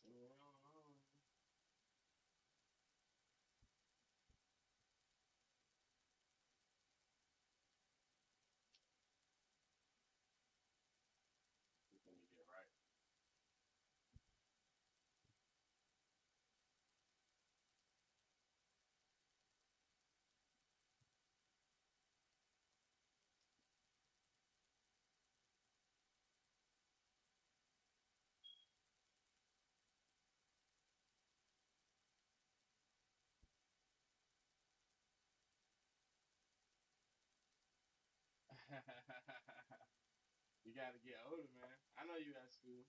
Let me get right. You gotta get older, man. I know you at school.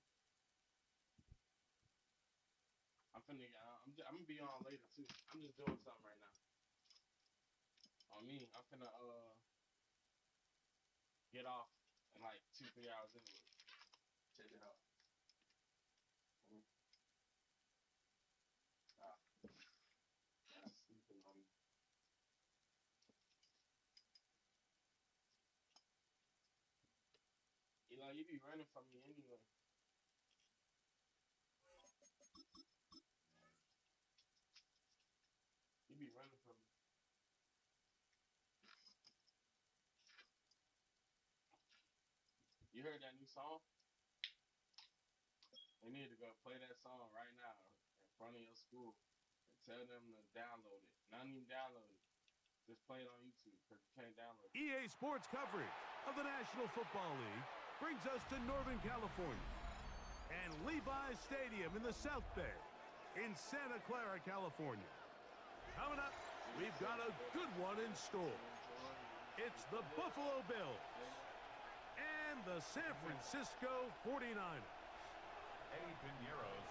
I'm gonna be on later too. I'm just doing something right now. On me, I'm finna get off in like 2-3 hours anyway. Check it out. Stop. Yeah, sleeping on me. Eli, you be running from me anyway. You be running from me. You heard that new song? They need to go play that song right now in front of your school and tell them to download it. Not even download it. Just play it on YouTube because you can't download it. EA Sports coverage of the National Football League brings us to Northern California and Levi's Stadium in the South Bay in Santa Clara, California. Coming up, we've got a good one in store. It's the Buffalo Bills and the San Francisco 49ers.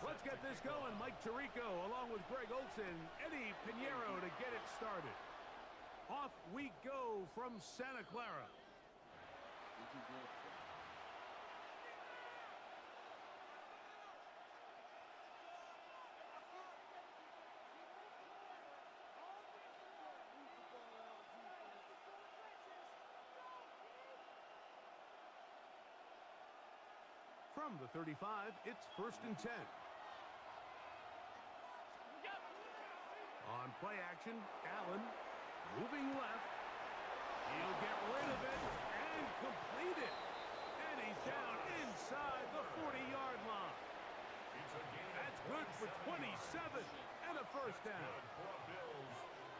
Let's get this going. Mike Tirico along with Greg Olson, Eddie Pinheiro to get it started. Off we go from Santa Clara. From the 35, it's 1st and 10. On play action, Allen moving left. He'll get rid of it and complete it. And he's down inside the 40-yard line. That's good for 27 and a first down.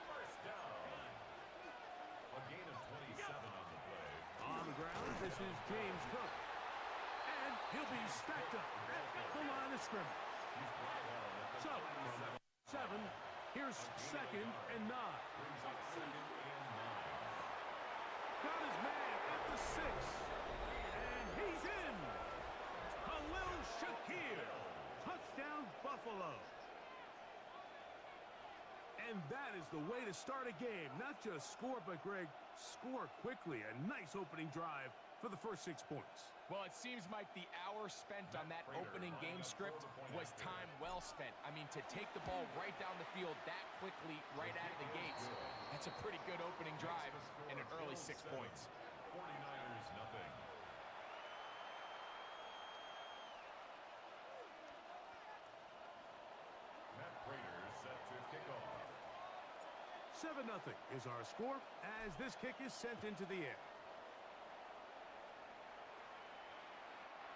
First down. A gain of 27 on the play. On the ground, this is James Cook. And he'll be stacked up at the line of scrimmage. So, from 7, here's 2nd and 9. Got his man at the 6. And he's in. Khalil Shakir. Touchdown, Buffalo. And that is the way to start a game. Not just score, but, Greg, score quickly. A nice opening drive for the first 6 points. Well, it seems, Mike, the hour spent on that opening game script was time well spent. I mean, to take the ball right down the field that quickly, right out of the gates, that's a pretty good opening drive and an early 6 points. 49ers, nothing. Matt Prater set to kick off. 7-0 is our score as this kick is sent into the air.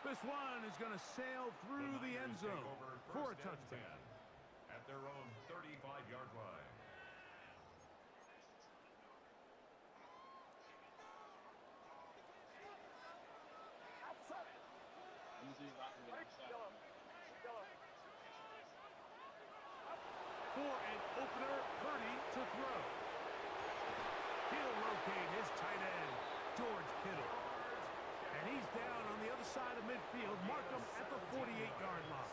This one is going to sail through the end zone for a touchdown. At their own 35-yard line. For an opener, Purdy to throw. He'll locate his tight end, George Kittle. And he's down on the other side of midfield. Mark him at the 48-yard line.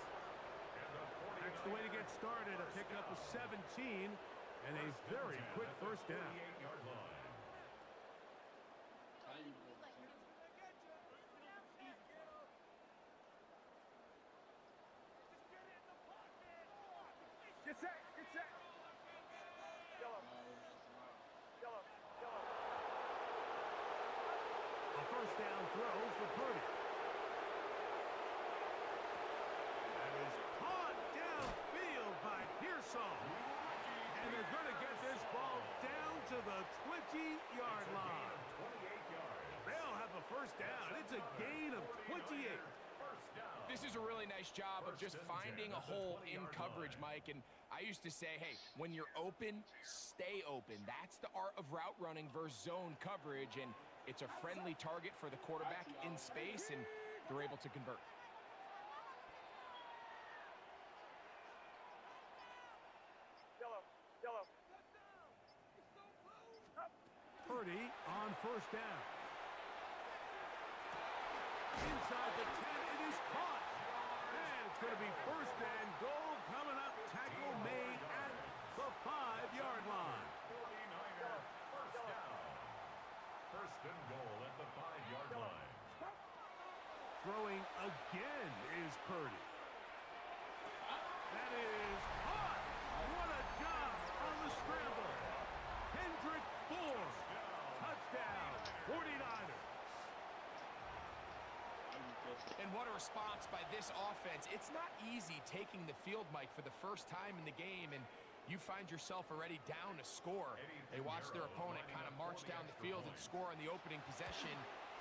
That's the way to get started. A pickup of 17 and a very quick first down. Get set, get set. Yellow. Yellow, yellow. A first down throw for Purdy. That is caught to the 20-yard It's a gain line. of 28 yards. They'll have a first down. It's a gain of 28. First down. This is a really nice job of just finding a hole in coverage, Mike. And I used to say, hey, when you're open, stay open. That's the art of route running versus zone coverage. And it's a friendly target for the quarterback in space, and they're able to convert. Yellow. Yellow. Purdy on first down. Inside the 10, it is caught. And it's going to be first and goal coming up. Tackle made at the 5-yard line. 49er, first down. First and goal at the 5-yard line. Throwing again is Purdy. That is caught. What a job on the scramble. Hendrick Bourne. Touchdown, 49ers. And what a response by this offense. It's not easy taking the field, Mike, for the first time in the game, and you find yourself already down a score. They watch their opponent kind of march down the field and score on the opening possession,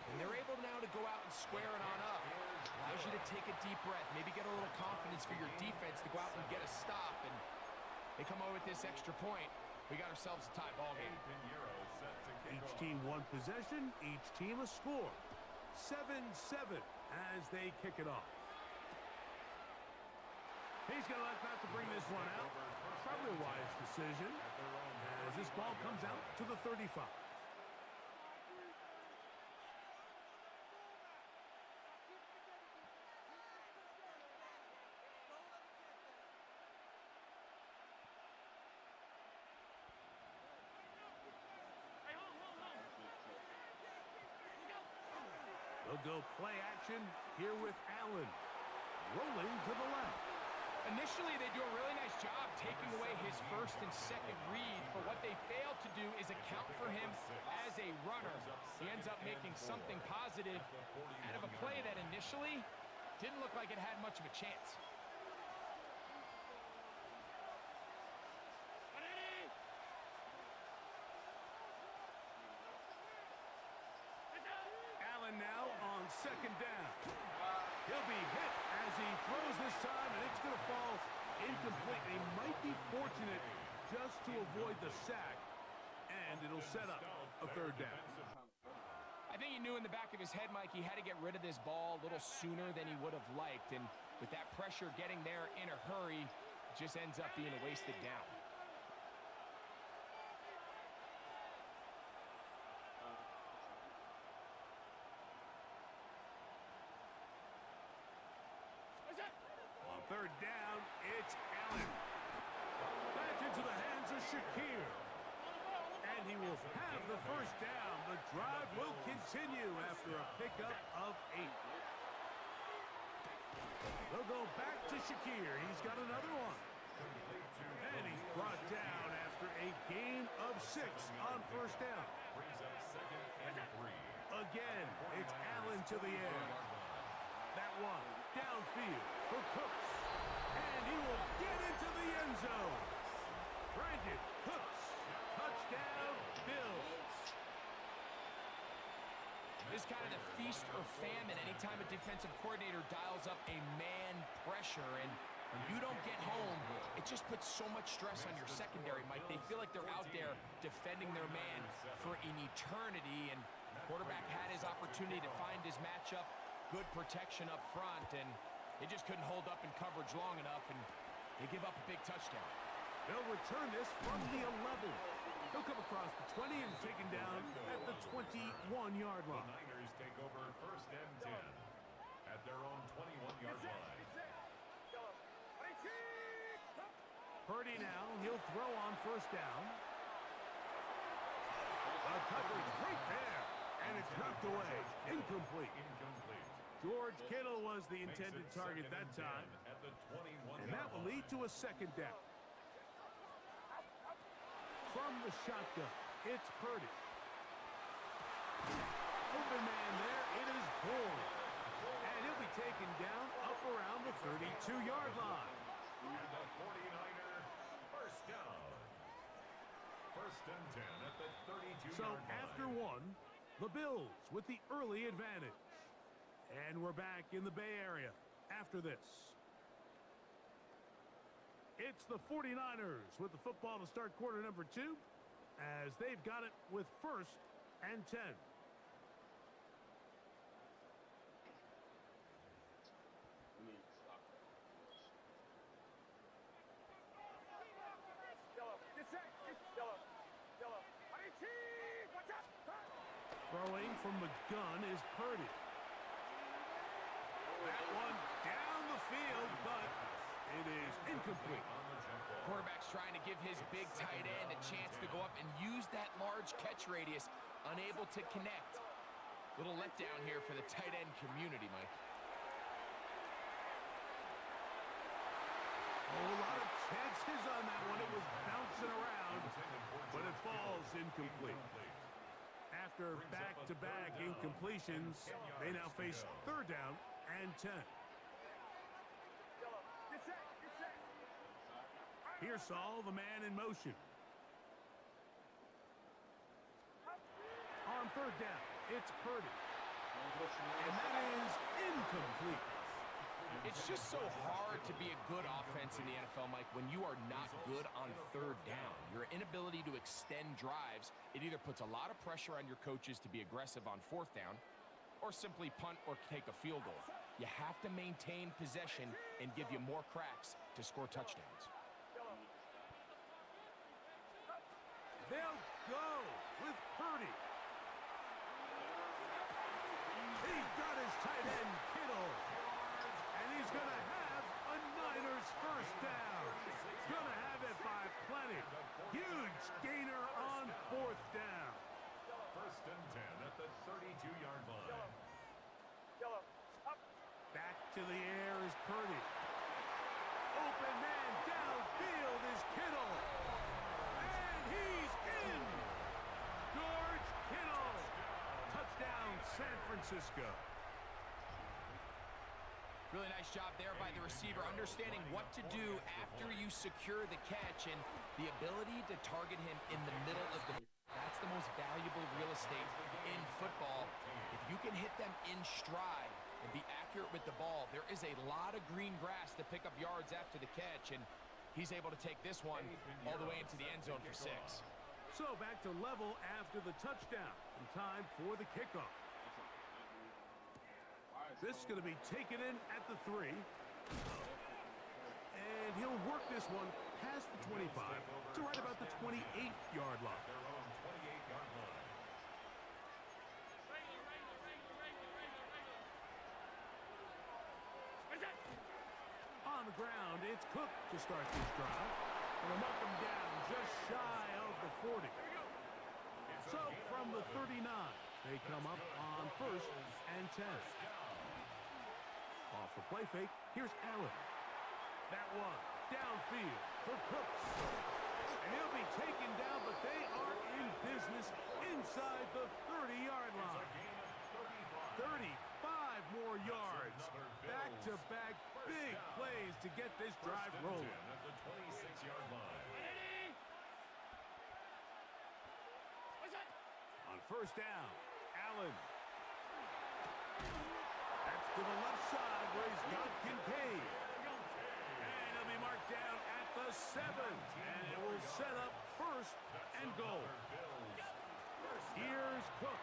and they're able now to go out and square it on up. Allows you to take a deep breath, maybe get a little confidence for your defense to go out and get a stop, and they come away with this extra point. We got ourselves a tie ball game. Each team one possession, each team a score. 7-7 as they kick it off. He's going to like not to bring this one out. Probably a wise decision as this ball comes out to the 35. They'll go play action here with Allen. Rolling to the left. Initially, they do a really nice job taking away his first and second read, but what they fail to do is account for him as a runner. He ends up making something positive out of a play that initially didn't look like it had much of a chance. Allen now on second down. He'll be hit as he throws this time, and it's going to fall incomplete. They might be fortunate just to avoid the sack, and it'll set up a third down. I think he knew in the back of his head, Mike, he had to get rid of this ball a little sooner than he would have liked, and with that pressure getting there in a hurry, it just ends up being a wasted down. On third down, it's Allen. Back into the hands of Shakir. And he will have the first down. The drive will continue after a pickup of 8. They'll go back to Shakir. He's got another one. And he's brought down after a gain of 6 on first down. Brings up second and 3. Again, it's Allen to the air. That one downfield for Cooks. And he will get into the end zone. Brandon Cooks. Touchdown, Bills. This is kind of the feast or famine anytime a defensive coordinator dials up a man pressure, and when you don't get home, it just puts so much stress on your secondary, Mike. They feel like they're out there defending their man for an eternity, and the quarterback had his opportunity to find his matchup, good protection up front, and they just couldn't hold up in coverage long enough, and they give up a big touchdown. They'll return this from the 11. He'll come across the 20 and taken down at the 21-yard The line. Niners take over first and 10 at their own 21-yard line. Yellow. Purdy now, he'll throw on first down. A coverage right there, and it's knocked away. Incomplete. Incomplete. George Kittle was the intended target that time, At the 21-yard and that will lead to a second down. From the shotgun, it's Purdy. Open man there, it is Bourne. And he'll be taken down up around the 32-yard line. And the 49er first down. First and 10 at the 32-yard So line. after one, the Bills with the early advantage. And we're back in the Bay Area after this. It's the 49ers with the football to start quarter number 2 as they've got it with 1st and 10. We need to stop that. Yellow. Get set. Yellow. Yellow. Watch out. Throwing from the gun is Purdy. That one down the field, but it is incomplete. Quarterback's trying to give his big tight end a chance to go up and use that large catch radius, unable to connect. Little letdown here for the tight end community, Mike. A lot of chances on that one. It was bouncing around, but it falls incomplete. After back-to-back incompletions, they now face 3rd down and 10. Yellow. Get set. Here's Saul, the man in motion. On 3rd down, it's Purdy. And that is incomplete. It's just so hard to be a good offense in the NFL, Mike, when you are not good on 3rd down. Your inability to extend drives, it either puts a lot of pressure on your coaches to be aggressive on 4th down or simply punt or take a field goal. You have to maintain possession and give you more cracks to score touchdowns. They'll go with Purdy. He's got his tight end, Kittle. And he's going to have a Niners 1st down. Going to have it by plenty. Huge gainer on 4th down. 1st and 10 at the 32-yard line. Yellow. Up. Back to the air is Purdy. Open man downfield is Kittle. And he's in. George Kittle. Touchdown, San Francisco. Really nice job there by the receiver, understanding what to do after you secure the catch and the ability to target him in the middle of the... That's the most valuable real estate in football. If you can hit them in stride and be accurate with the ball, there is a lot of green grass to pick up yards after the catch, and he's able to take this one all the way into the end zone for 6. So back to level after the touchdown. And time for the kickoff. This is going to be taken in at the 3. And he'll work this one past the 25 to right about the 28-yard line. Their own 28-yard line. On the ground, it's Cook to start this drive. And they'll knock him down just shy of the 40. So from the 39, they come up on 1st and 10. Off the play fake, here's Allen. That one downfield for Cooks. And he'll be taken down, but they are in business inside the 30-yard line. 35 more yards. Back-to-back big plays to get this drive rolling. At the 26-yard line. On 1st down, Allen. That's to the left side where he's got Kincaid. And he'll be marked down at the 7. And it will set up 1st and goal. Here's Cook.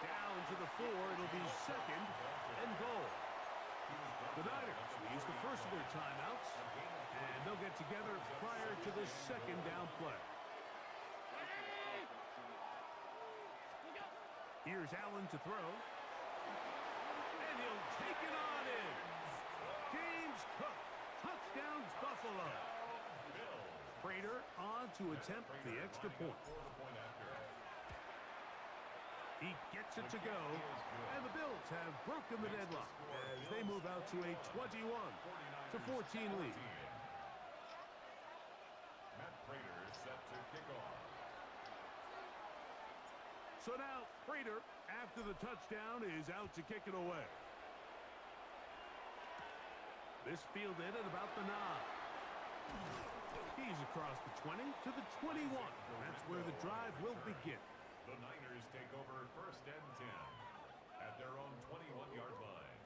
Down to the 4. It'll be 2nd and goal. The Niners will use the first of their timeouts. And they'll get together prior to the 2nd down play. Here's Allen to throw. And he'll take it on in. James Cook. Touchdown, Buffalo. Prater on to attempt the extra point. He gets it to go. And the Bills have broken the deadlock as they move out to a 21-14 lead. Matt Prater is set to kick off. So now, Prater, after the touchdown, is out to kick it away. This fielded at about the 9. He's across the 20 to the 21. That's where the drive will begin. The Niners take over 1st and 10 at their own 21-yard line.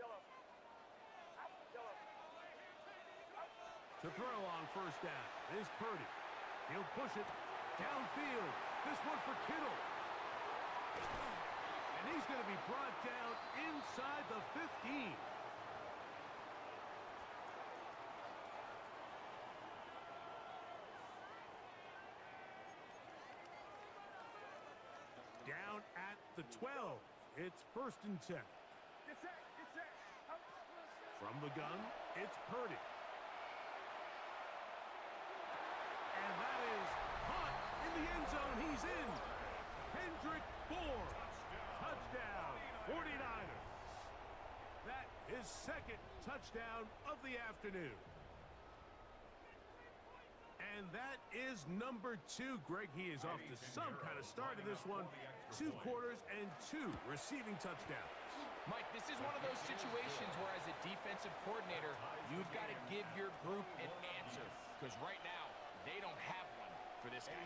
Yellow. Yellow. To throw on 1st down is Purdy. He'll push it downfield. This one for Kittle. And he's going to be brought down inside the 15. Down at the 12. It's 1st and 10. Get set. Get set. Up. From the gun, it's Purdy. And that is caught in the end zone. He's in. Hendrick Bourne. Touchdown, 49ers. That is 2nd touchdown of the afternoon. And that is number 2. Greg, he is off to some kind of start in this one. 2 quarters and 2 receiving touchdowns. Mike, this is one of those situations where as a defensive coordinator, you've got to give your group an answer. Because right now, they don't have one for this guy.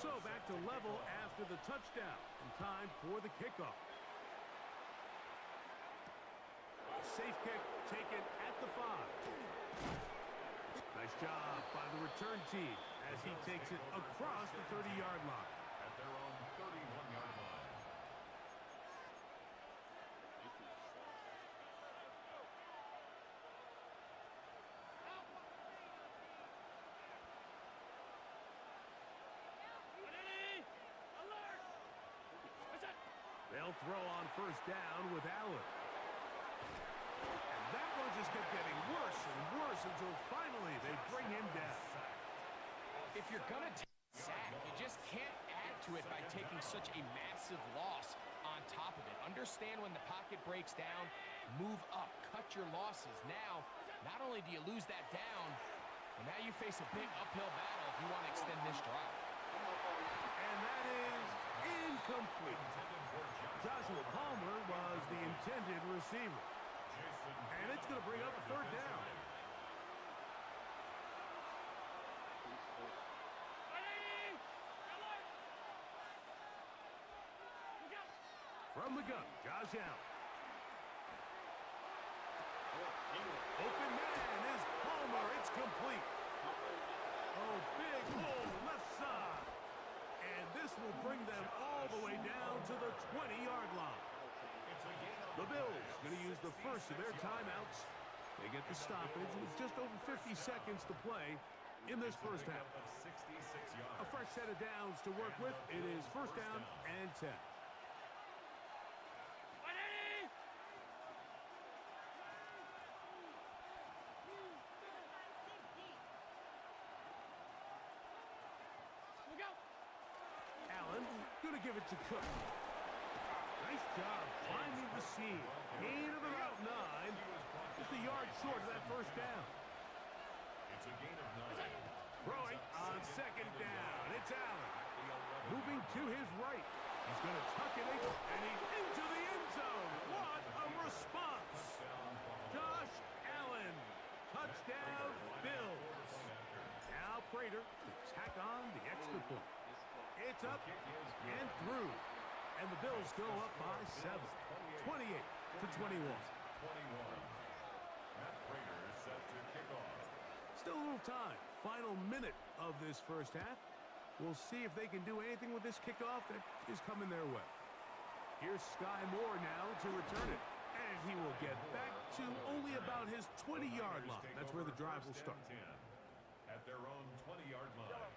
So back to level after the touchdown. And time for the kickoff. Safe kick taken at the 5. Nice job by the return team as he takes it across the 30-yard line. At their own 31-yard line. They'll throw on 1st down with Allen. And that one just kept getting worse and worse until finally they bring him down. If you're going to take a sack, you just can't add to it by taking such a massive loss on top of it. Understand when the pocket breaks down, move up, cut your losses. Now, not only do you lose that down, but now you face a big uphill battle if you want to extend this drive. And that is incomplete. Joshua Palmer was the intended receiver. And it's going to bring up a 3rd down. From the gun, Josh Allen. Open man is Palmer. It's complete. Oh, big hole left side. And this will bring them all the way down to the 20-yard line. The Bills going to use the first of their timeouts. They get the stoppage with just over 50 seconds to play in this first half. A fresh set of downs to work with. It is 1st down and 10. Allen going to give it to Cook. Nice job finding the seam. Gain of about 9. Just a yard short of that 1st down. It's a gain of 9. Throwing on 2nd down. It's Allen. Moving to his right. He's going to tuck it in, and he's into the end zone. What a response. Josh Allen. Touchdown, Bills. Now Prater to tack on the extra point. It's up and through. And the Bills go up by 7. 28 to 21. Matt Prater is set to kick off. Still a little time. Final minute of this first half. We'll see if they can do anything with this kickoff that is coming their way. Here's Sky Moore now to return it. And he will get back to only about his 20-yard line. That's where the drive will start. At their own 20-yard line.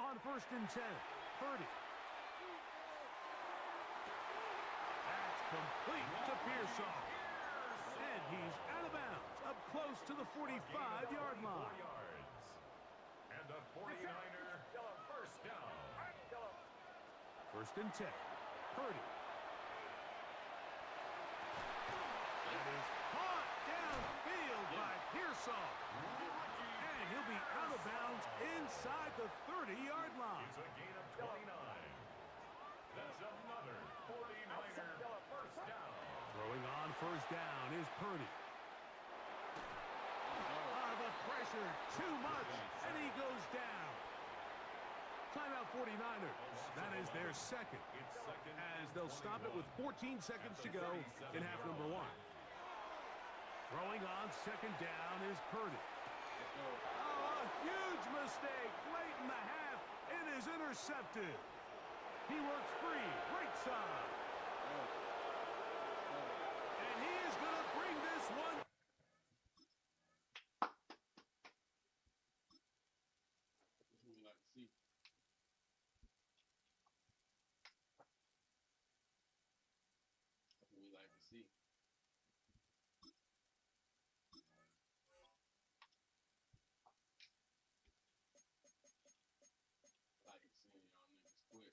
On 1st and 10, Purdy. That's complete to Pearsall. And he's out of bounds, up close to the 45-yard line. And a 49er 1st down. 1st and 10, Purdy. That is caught downfield by Pearsall. And he'll be out of bounds inside the 30-yard line. It's a gain of 29. That's another 49 first down is Purdy. The pressure, too much, and he goes down. Timeout 49ers. That is their second, as they'll stop it with 14 seconds to go in half number one. Throwing on second down is Purdy. Oh, a huge mistake late in the half. It is intercepted. He works free, right side. And he is going to bring this one. That's what we like to see. That's what we like to see. I like seeing y'all niggas quit.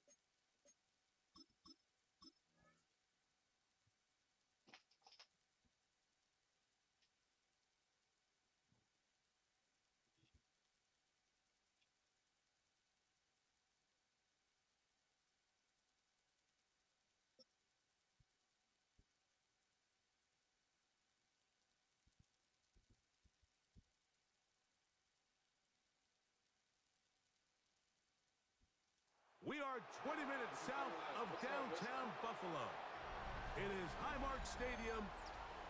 We are 20 minutes south of downtown Buffalo. It is Highmark Stadium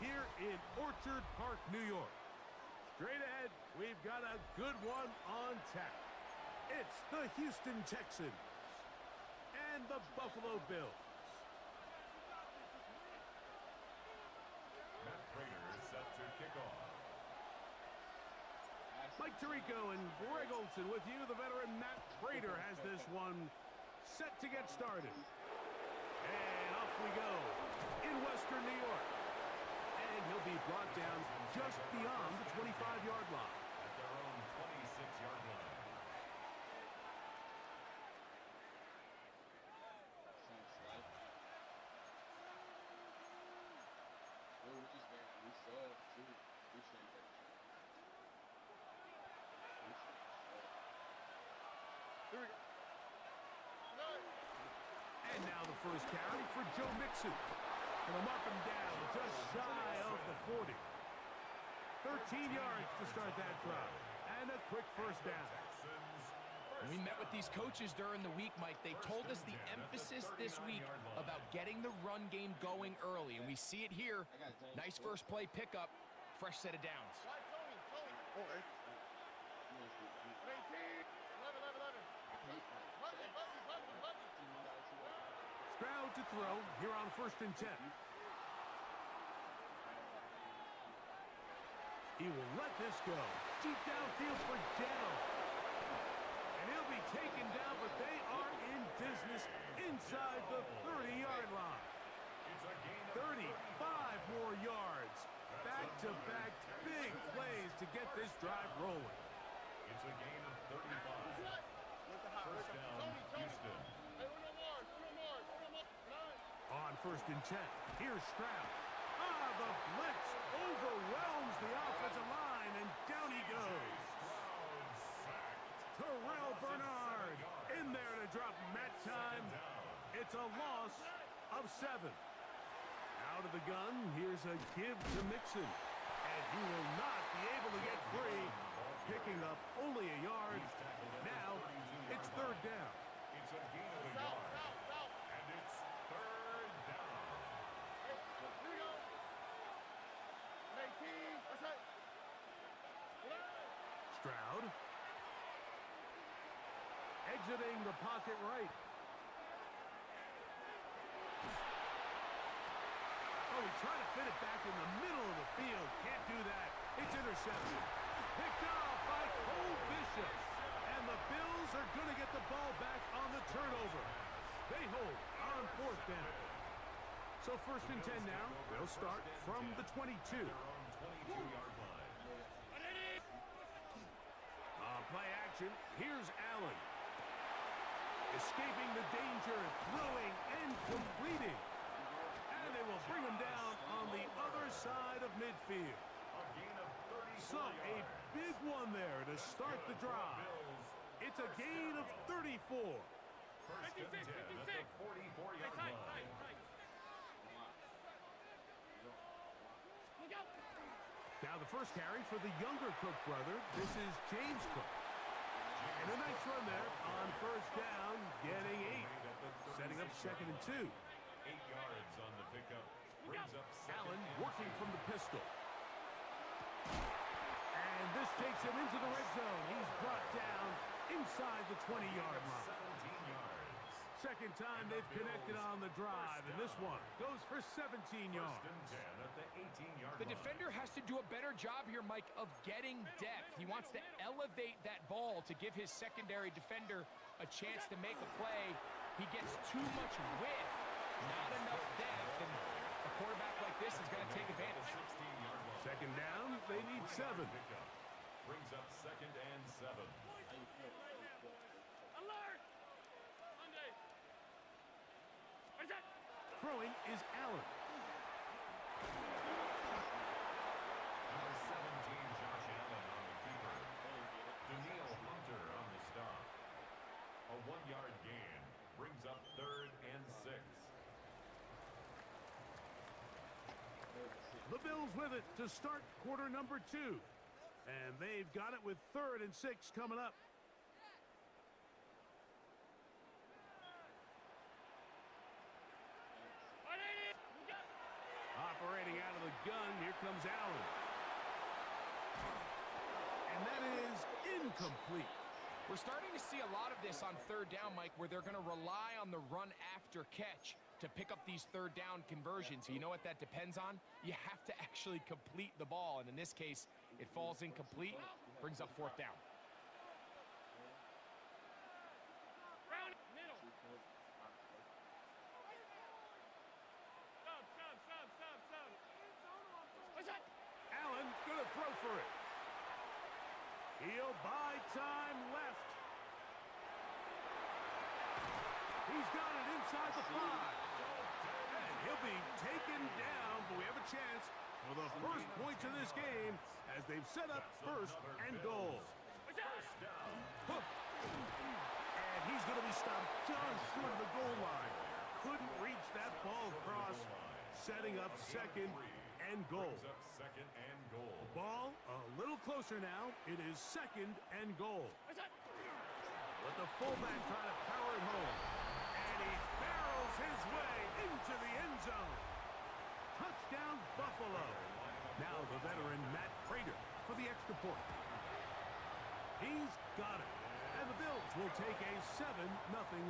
here in Orchard Park, New York. Straight ahead, we've got a good one on tap. It's the Houston Texans and the Buffalo Bills. Matt Prater is set to kick off. Mike Tirico and Greg Olson with you. The veteran Matt Prater has this one set to get started. And off we go in Western New York. And he'll be brought down just beyond the 25-yard line. At their own 26-yard line. Sounds like. Well, we just got new sub too. Appreciate that. Here we go. And now the first carry for Joe Mixon. Gonna mark him down just shy of the 40. 13 yards to start that drive. And a quick first down. When we met with these coaches during the week, Mike, they told us the emphasis this week about getting the run game going early, and we see it here. Nice first play pickup, fresh set of downs. Okay. 11. Stroud to throw here on 1st and 10. He will let this go. Deep downfield for Dell. And he'll be taken down, but they are in business inside the 30-yard line. 35 more yards. Back-to-back big plays to get this drive rolling. It's a gain of 35. First down, Houston. On 1st and 10, here's Stroud. The blitz overwhelms the offensive line, and down he goes. Terrell Bernard in there to drop mat time. It's a loss of 7. Out of the gun, here's a give to Mixon. And he will not be able to get free, picking up only a yard. Now, it's 3rd down. It's a gain of a yard. And it's 3rd down. Stroud. Exiting the pocket right. Oh, he tried to fit it back in the middle of the field. Can't do that. It's intercepted. Picked off by Cole Bishop. And the Bills are going to get the ball back on the turnover. They hold on 4th down. So 1st and 10 now. They'll start from the 22. 22-yard line. Play action. Here's Allen. Escaping the danger, throwing and completing. And they will bring him down on the other side of midfield. A gain of 34 So a big one there to start the drive. It's a gain of 34. First and 10 at the 44-yard line. The first carry for the younger Cook brother. This is James Cook. And a nice run there on first down, getting 8. Setting up 2nd and 2. 8 yards on the pickup. Brings up Allen working from the pistol. And this takes him into the red zone. He's brought down inside the 20-yard line. 17 yards. Second time they've connected on the drive, and this one goes for 17 yards. First and 10 at the 18-yard line. The defender has to do a better job here, Mike, of getting depth. He wants to elevate that ball to give his secondary defender a chance to make a play. He gets too much width, not enough depth, and a quarterback like this is going to take advantage. 16-yard line. Second down, they need 7. Pickup. Brings up 2nd and 7. Alert! Monday. Where's that? Throwing is Allen. Number 17, Josh Allen on the keeper. Daniil Hunter on the stop. A 1-yard gain. Brings up 3rd and 6. The Bills with it to start quarter number 2. And they've got it with 3rd and 6 coming up. Operating out of the gun, here comes Allen. And that is incomplete. We're starting to see a lot of this on 3rd down, Mike, where they're going to rely on the run after catch to pick up these 3rd down conversions. You know what that depends on? You have to actually complete the ball, and in this case, it falls incomplete, brings up 4th down. Round middle. Stop. Where's that? Allen gonna throw for it. He'll buy time left. He's got it inside the 5. And he'll be taken down, but we have a chance for the first points of this game as they've set up 1st and goal. Hook. And he's going to be stopped just short of the goal line. Couldn't reach that ball across, setting up 2nd and goal. Brings up 2nd and goal. Ball a little closer now. It is 2nd and goal. Where's that? But the fullback trying to power it home. And he barrels his way into the end zone. Touchdown, Buffalo. Now the veteran Matt Prater for the extra point. He's got it. And the Bills will take a 7-0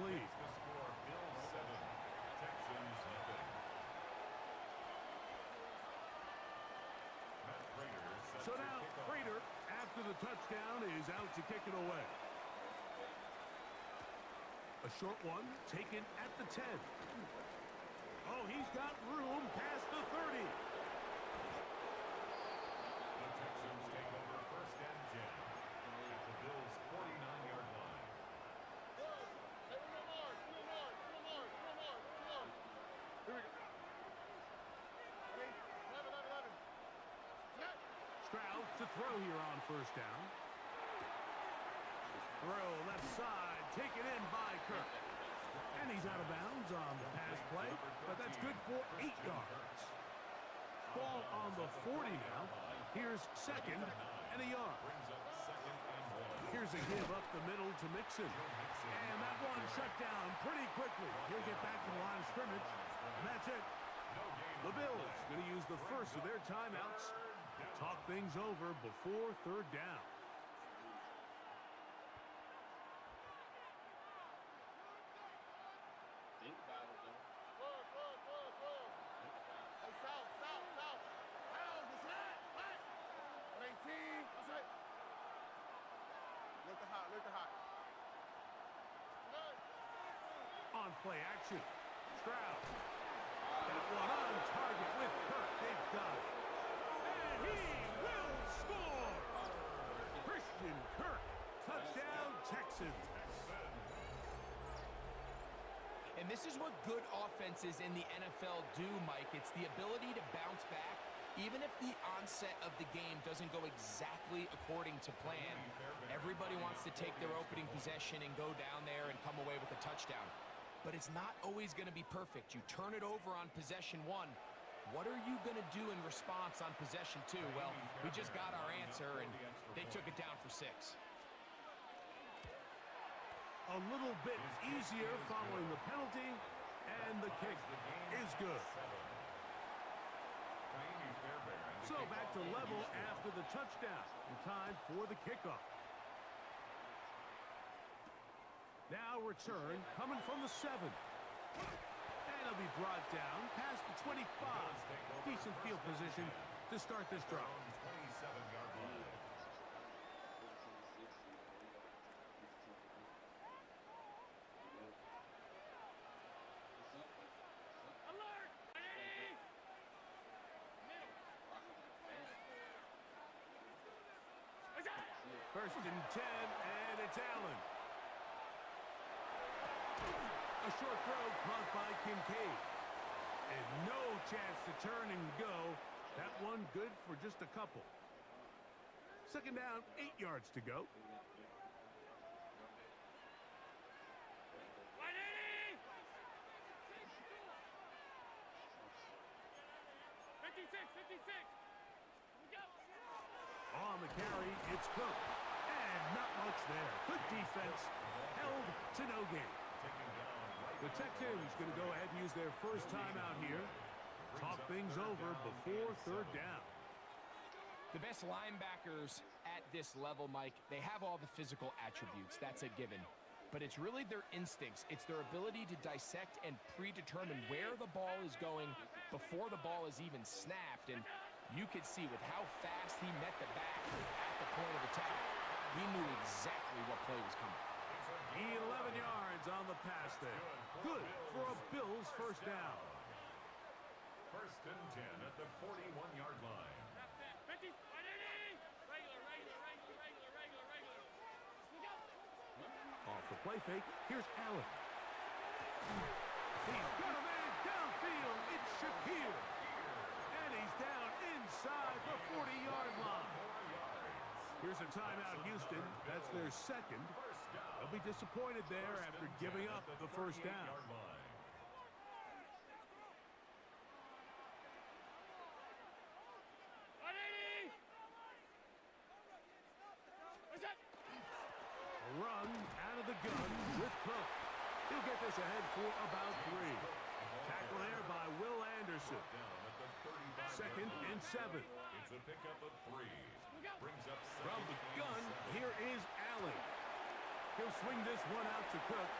lead. The score, Bills 7, Texans nothing. Matt Prater sets So the now kickoff. Prater, after the touchdown, is out to kick it away. A short one taken at the 10. Oh, he's got room past the 30. The Texans take over 1st and 10 at the Bills' 49-yard line. Here we go. Ready? 11. Net. Stroud to throw here on first down. Throw left side, taken in by Kirk. And he's out of bounds on the pass play, but that's good for 8 yards. Ball on the 40 now. Here's 2nd and a yard. Brings up 2nd and 1. Here's a give up the middle to Mixon. And that one shut down pretty quickly. He'll get back to the line of scrimmage. And that's it. The Bills going to use the first of their timeouts to talk things over before 3rd down. Think about it, though. Hey, south. Pound, this is it. What? 18. What's it? Lift the hot. On play action. Stroud. That one on target with Kirk. They've got it. And he will score. Christian Kirk. Touchdown, Texans. And this is what good offenses in the NFL do, Mike. It's the ability to bounce back, even if the onset of the game doesn't go exactly according to plan. Everybody wants to take their opening possession and go down there and come away with a touchdown. But it's not always going to be perfect. You turn it over on possession 1. What are you going to do in response on possession two? Well, we just got our answer, and they took it down for 6. A little bit easier following the penalty, and the kick is good. So back to level after the touchdown. And time for the kickoff. Now return coming from the 7. And it'll be brought down past the 25. Decent field position to start this drive. 27-yard line. First and 10, and it's Allen. A short throw caught by Kincaid. And no chance to turn and go. That one good for just a couple. Second down, 8 yards to go. 56. On the carry, it's Cook. And not much there. Good defense. Held to no gain. The Texans going to go ahead and use their first timeout here. Talk things over before third down. The best linebackers at this level, Mike, they have all the physical attributes. That's a given. But it's really their instincts. It's their ability to dissect and predetermine where the ball is going before the ball is even snapped. And you could see with how fast he met the back at the point of attack, he knew exactly what play was coming. 11 yards on the pass there. Good for a Bills first down. First and 10 at the 41-yard line. Off the play fake, here's Allen. He's got a man downfield. It's Shakir. And he's down inside the 40-yard line. Here's a timeout, Houston. That's their second. They'll be disappointed there after giving up the first down. A run out of the gun with Cook. He'll get this ahead for about 3. Tackle there by Will Anderson. Second and 7. It's a pickup of 3. Brings up From the gun, here is Allen. He'll swing this one out to Cook.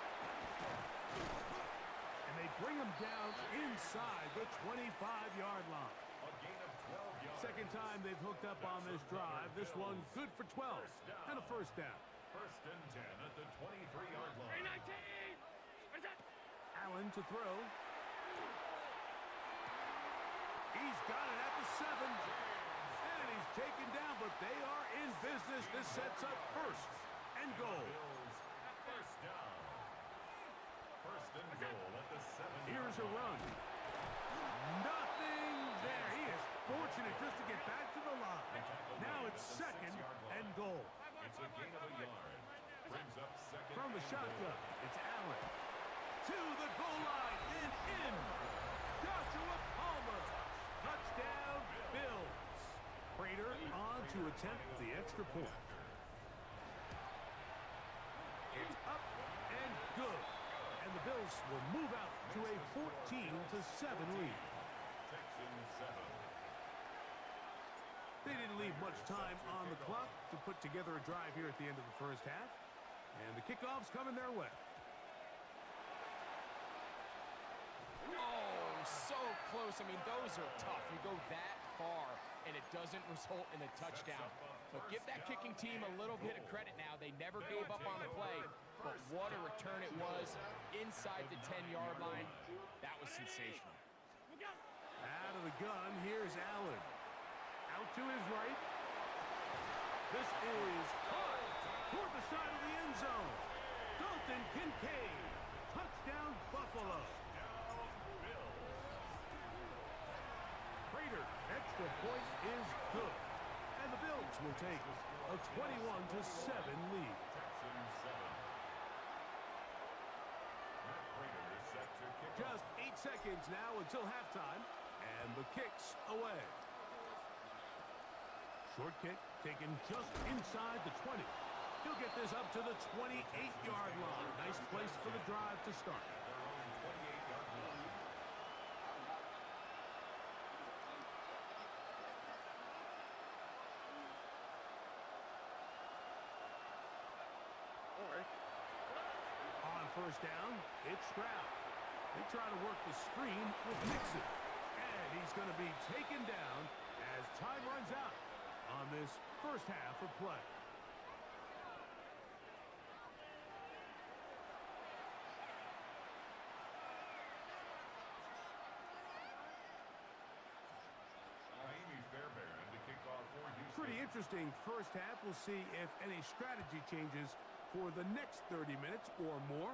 And they bring him down inside the 25-yard line. a gain of 12 yards. Second time they've hooked up on this drive. This one good for 12 and a first down. First and 10 at the 23-yard line. Allen to throw. He's got it at the 7. And he's taken down, but they are in business. This sets up first and goal. First down. First and goal at the 7. Here's a run. Nothing there. He is fortunate just to get back to the line. Now it's second and goal. It's a gain of a yard. Brings up second. From the shotgun, it's Allen. To the goal line and in. Joshua Palmer. Touchdown, Bills. Prater on to attempt the extra point. It's up and good. And the Bills will move out to a 14-7 lead. Texans 7. They didn't leave much time on the clock to put together a drive here at the end of the first half. And the kickoff's coming their way. Oh, so close. I mean, those are tough. You go that far, and it doesn't result in a touchdown. But give that kicking team a little bit of credit now. They never gave up on the play, but what a return it was inside the 10-yard line. That was sensational. Out of the gun, here's Allen. Out to his right. This is caught toward the side of the end zone. Dalton Kincaid. Touchdown, Buffalo. Prater, extra point is good. And the Bills will take a 21-7 lead. Texans 7. Matt Prater is set to kick off. Just 8 seconds now until halftime. And the kick's away. Short kick taken just inside the 20. He'll get this up to the 28-yard line. Nice place for the drive to start. On first down, it's Stroud. They try to work the screen with Mixon. And he's going to be taken down as time runs out on this first half of play. Pretty interesting first half. We'll see if any strategy changes for the next 30 minutes or more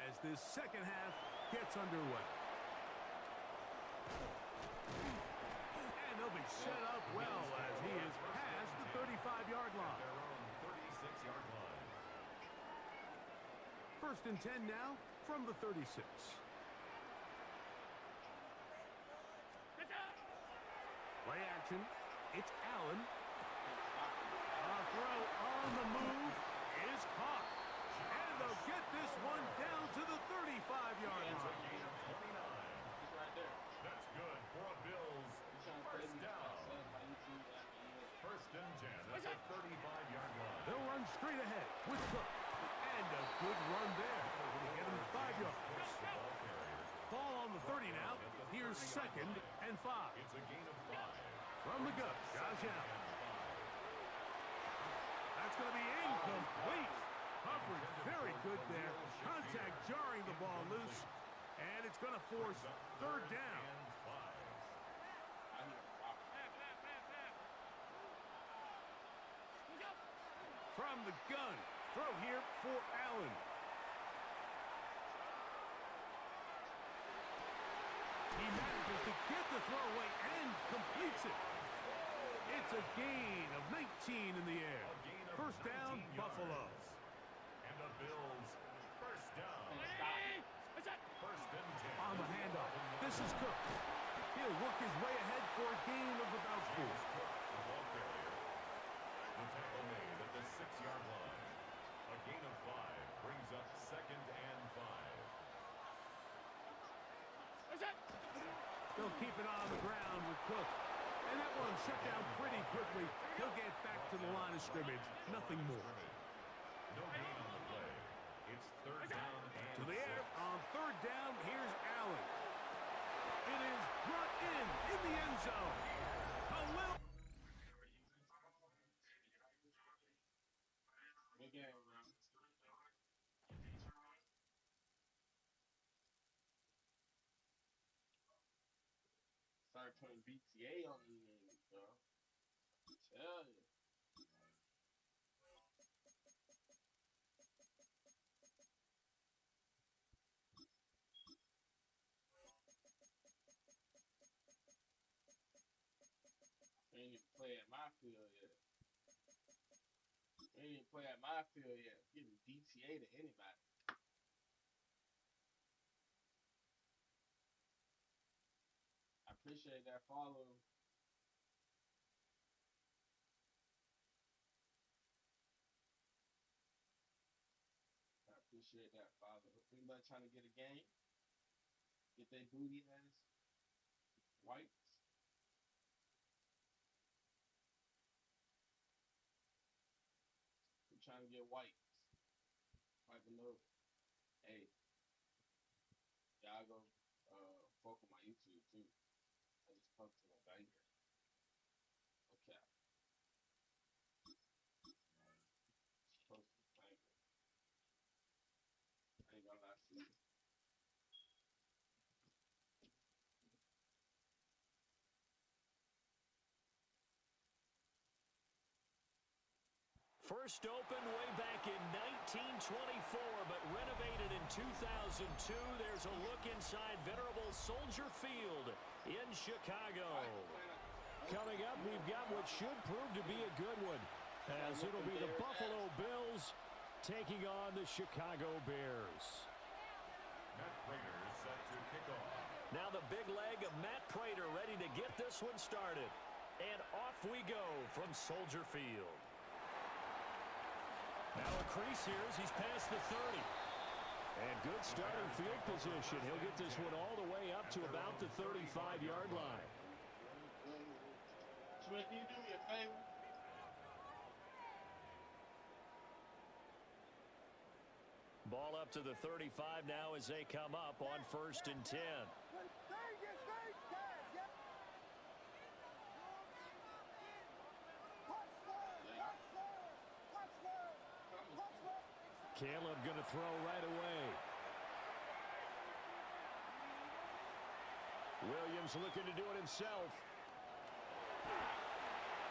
as this second half gets underway. And they'll be set up well as he is past the 35-yard line. First and 10 now from the 36. Play action. It's Allen. A throw on the move is caught. And they'll get this one down to the 35-yard line. He's right there. That's good for a Bills first down. First and 10 at the 35-yard line. They'll run straight ahead with Cook. And a good run there. Going to get him 5 yards. Ball on the 30 now. Here's second and 5. It's a gain of 5. From the gut, Josh Allen. That's going to be incomplete. Coverage very good there. Contact jarring the ball loose. And it's going to force third down. From the gun. Throw here for Allen. He manages to get the throw away and completes it. It's a gain of 19 in the air. First down, Buffalo. And the Bills first down. First and 10. On the handoff, this is Cook. He'll work his way ahead for a gain of about 4. The ball carrier. The tackle made at the 6-yard line. A gain of 5 brings up second and 5. They'll keep it on the ground with Cook. And that one shut down pretty quickly. He'll get back to the line of scrimmage. Nothing more. No gain on the play. It's third down and To the air on third down. Here's Allen. It is brought in the end zone. Khalil. Good game, bro. Start putting BTA on these niggas, bro. Tell you. We ain't even play at my field yet. We ain't even play at my field yet. Giving DTA to anybody. I appreciate that follow. I appreciate that follow. Anybody trying to get a game? Get their booty ass wiped? I'm trying to get wiped. Wipe a little. Hey. Y'all go fuck with my YouTube too. I just posted a banger. Okay. Just posted a banger. I ain't gonna lie to you. First opened way back in 1924, but renovated in 2002. There's a look inside venerable Soldier Field in Chicago. Coming up, we've got what should prove to be a good one, as it'll be the Buffalo Bills taking on the Chicago Bears. Matt Prater is set to kick off. Now the big leg of Matt Prater ready this one started. And off we go from Soldier Field. Now a crease here as he's past the 30. And good starting field position. He'll get this one all the way up to about the 35-yard line. Smith, can you do me a favor? Ball up to the 35 now as they come up on 1st and 10. Caleb going to throw right away. Williams looking to do it himself.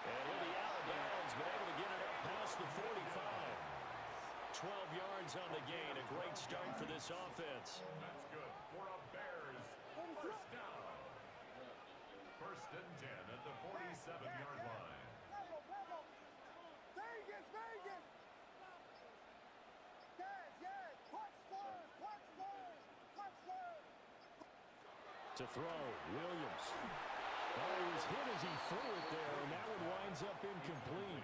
And he'll be out of bounds, but able to get it up past the 45. 12 yards on the gain. A great start for this offense. That's good for a Bears first down. 1st and 10 at the 47-yard line. To throw, Williams. Oh, he was hit as he threw it there, and that one winds up incomplete.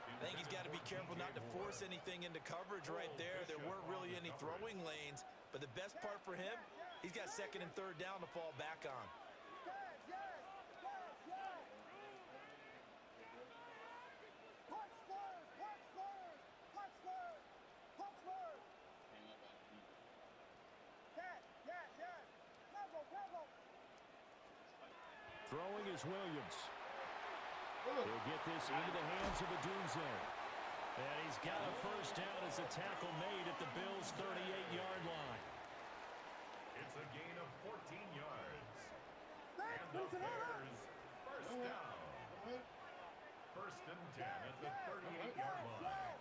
I think he's got to be careful not to force anything into coverage right there. There weren't really any throwing lanes, but the best part for him, he's got 2nd and 3rd down to fall back on. Throwing is Williams. He'll get this into the hands of Adunze. And he's got a first down as the tackle made at the Bills' 38-yard line. It's a gain of 14 yards. And the Bears first down. 1st and 10 at the 38-yard line.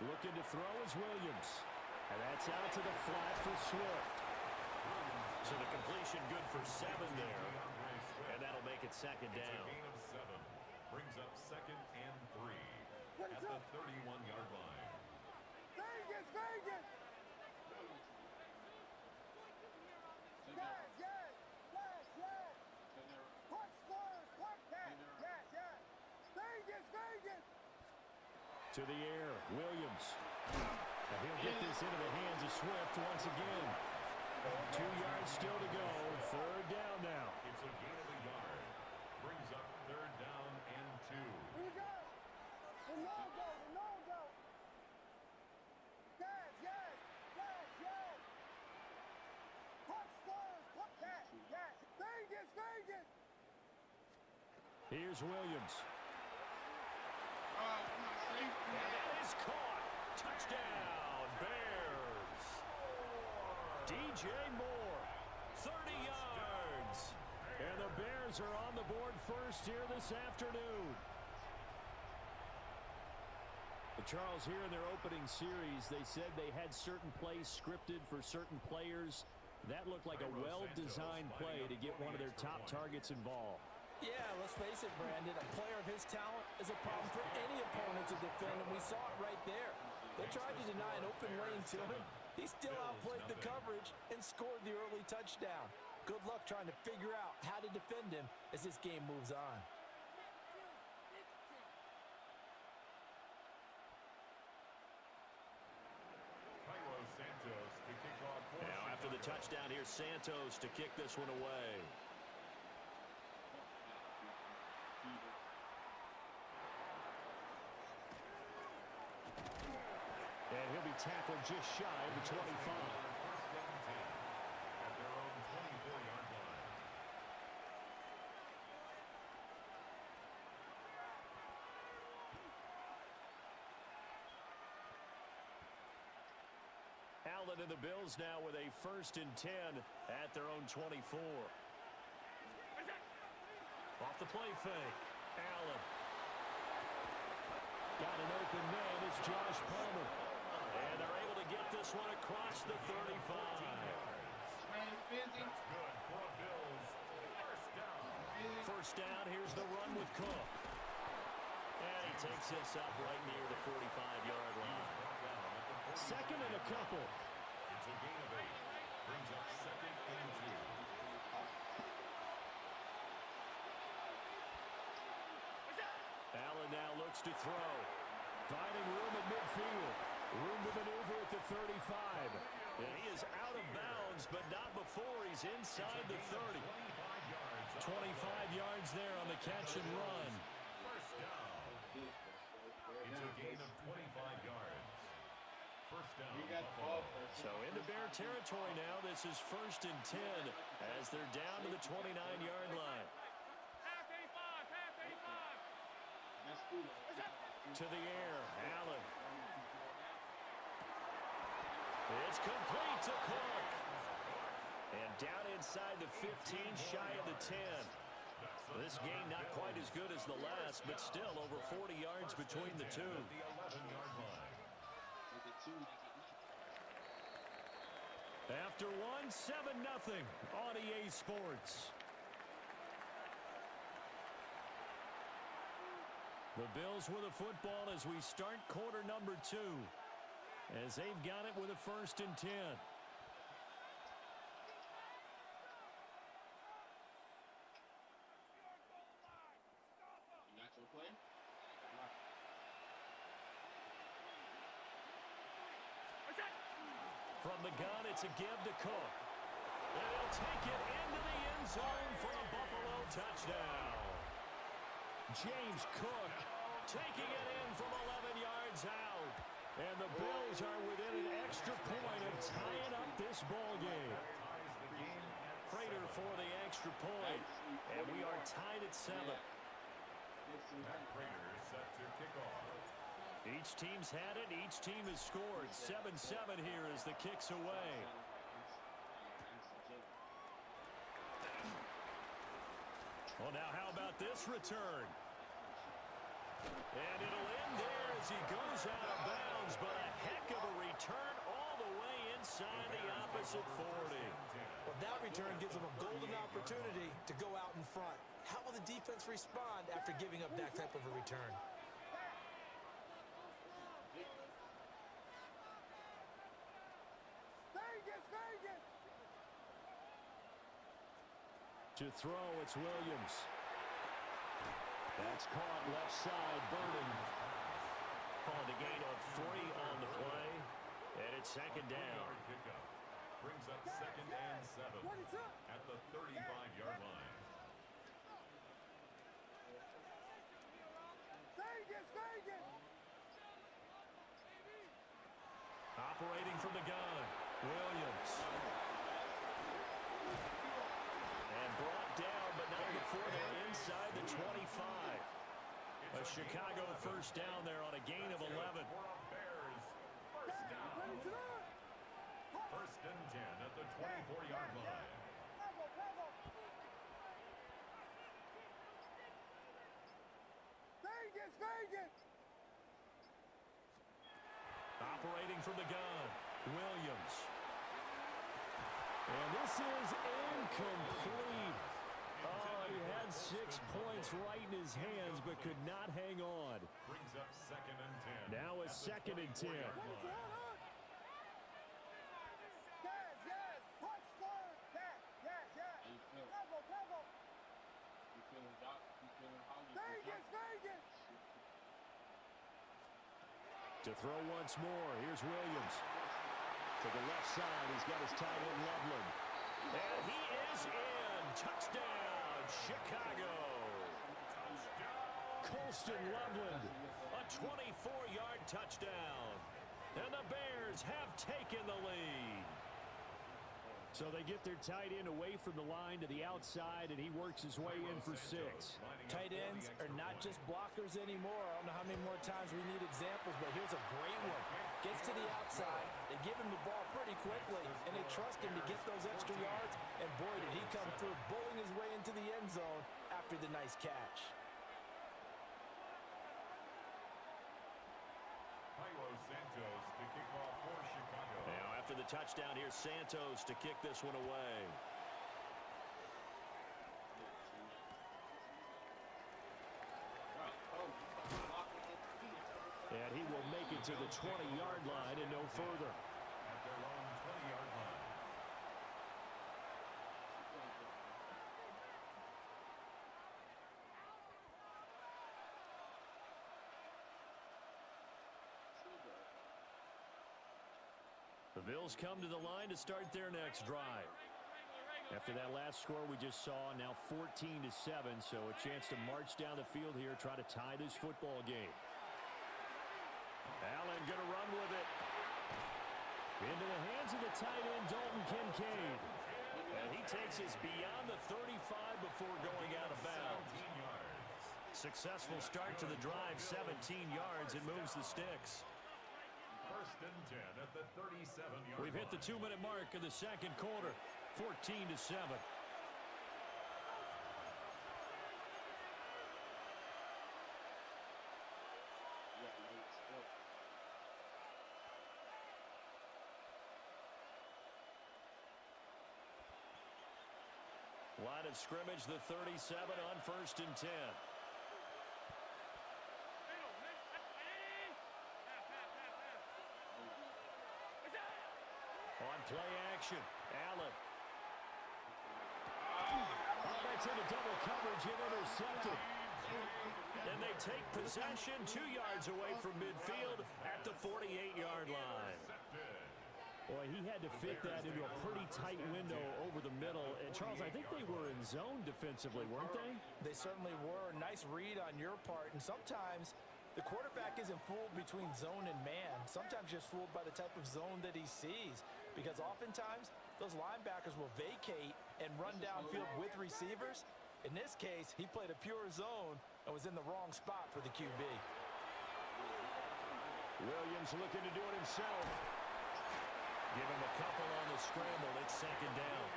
Looking to throw is Williams. And that's out to the flat for Swift. So the completion good for 7 there. And that'll make it 2nd down. It's a gain of 7. Brings up 2nd and 3 at the 31-yard line. To the air, Williams. And he'll get this into the hands of Swift once again. 2 yards still to go. 3rd down now. It's a gain of a yard. Brings up 3rd down and 2. Here's Williams. And that is caught. Touchdown, Bears. DJ Moore, 30 yards. And the Bears are on the board first here this afternoon. Charles, here in their opening series, they said they had certain plays scripted for certain players. That looked like a well-designed play to get one of their top targets involved. Yeah, let's face it, Brandon. A player of his talent is a problem for any opponent to defend, and we saw it right there. They tried to deny an open lane to him. He still outplayed the coverage and scored the early touchdown. Good luck trying to figure out how to defend him as this game moves on. Now after the touchdown, here's Santos to kick this one away. And he'll be tackled just shy of the 25. At their own 24-yard line. Allen and the Bills now with a 1st and 10 at their own 24. Off the play fake. Allen. Got an open man. It's Josh Palmer. And they're able to get this one across the 35. That's good for a Bills first down. First down, here's the run with Cook. And he takes this up right near the 45-yard line. 2nd and a couple. It's a gain of 8. Brings up second and 2. Allen now looks to throw. Finding room at midfield. Room to maneuver at the 35. And he is out of bounds, but not before he's inside the 30. 25 yards there on the catch and run. First down. It's a gain of 25 yards. First down. Buffalo. So into Bear territory now. This is 1st and 10 as they're down to the 29-yard line. To the air, Allen. It's complete to Cook. And down inside the 15, shy of the 10. This game not quite as good as the last, but still over 40 yards between the two. The 11-yard line. After one, 7-0 on EA Sports. The Bills with a football as we start quarter number 2. As they've got it with a 1st and 10. From the gun, it's a give to Cook. And he'll take it into the end zone for a Buffalo touchdown. James Cook taking it in from 11 yards out. And the Bills are within an extra point of tying up this ball game. Prater for the extra point. And we are tied at 7. Matt Prater is set to kick off. Each team's had it. Each team has scored. 7-7 here as the kick's away. Well, now how about this return? And it'll end there as he goes out of bounds, but a heck of a return all the way inside the opposite 40. Well, that return gives them a golden opportunity to go out in front. How will the defense respond after giving up that type of a return? To throw, it's Williams. That's caught left side, Burden. On the gain of 3 on the play. And it's 2nd down. Pickup brings up 2nd and 7 at the 35-yard line. Operating from the gun, Williams. And brought down, but not before they're inside the 25. A Chicago first down there on a gain of 11. Bears. First down. 1st and 10 at the 24-yard line. Operating from the gun, Williams. And this is incomplete. Oh, he had 6 points right in his hands, but could not hang on. Brings up 2nd and 10. Now it's 2nd and 10. To throw once more, here's Williams. To the left side, he's got his tight end Loveland. And he is in. Touchdown, Chicago. Colston Loveland, a 24-yard touchdown. And the Bears have taken the lead. So they get their tight end away from the line to the outside, and he works his way in for 6. Tight ends are not just blockers anymore. I don't know how many more times we need examples, but here's a great one. Gets to the outside, they give him the ball pretty quickly, and they trust him to get those extra yards, and boy, did he come through, bowling his way into the end zone after the nice catch. Santos to kick off for Chicago. Now after the touchdown, here's Santos to kick this one away. And he will make it to the 20-yard line and no further. At their own 20-yard line. The Bills come to the line to start their next drive. After that last score we just saw, now 14-7, so a chance to march down the field here, try to tie this football game. Allen going to run with it. Into the hands of the tight end, Dalton Kincaid. And he takes us beyond the 35 before going out of bounds. Successful start to the drive, 17 yards, and moves the sticks. First and 10 at the 37-yard line. We've hit the 2-minute mark of the second quarter, 14-7. Line of scrimmage, the 37 on 1st and 10. On play action, Allen. Oh, that's into double coverage and intercepted. And they take possession 2 yards away from midfield at the 48-yard line. Boy, he had to fit that into a pretty tight window over the middle. And, Charles, I think they were in zone defensively, weren't they? They certainly were. Nice read on your part. And sometimes the quarterback isn't fooled between zone and man. Sometimes just fooled by the type of zone that he sees. Because oftentimes, those linebackers will vacate and run downfield with receivers. In this case, he played a pure zone and was in the wrong spot for the QB. Williams looking to do it himself. Give him a couple on the scramble. It's second down.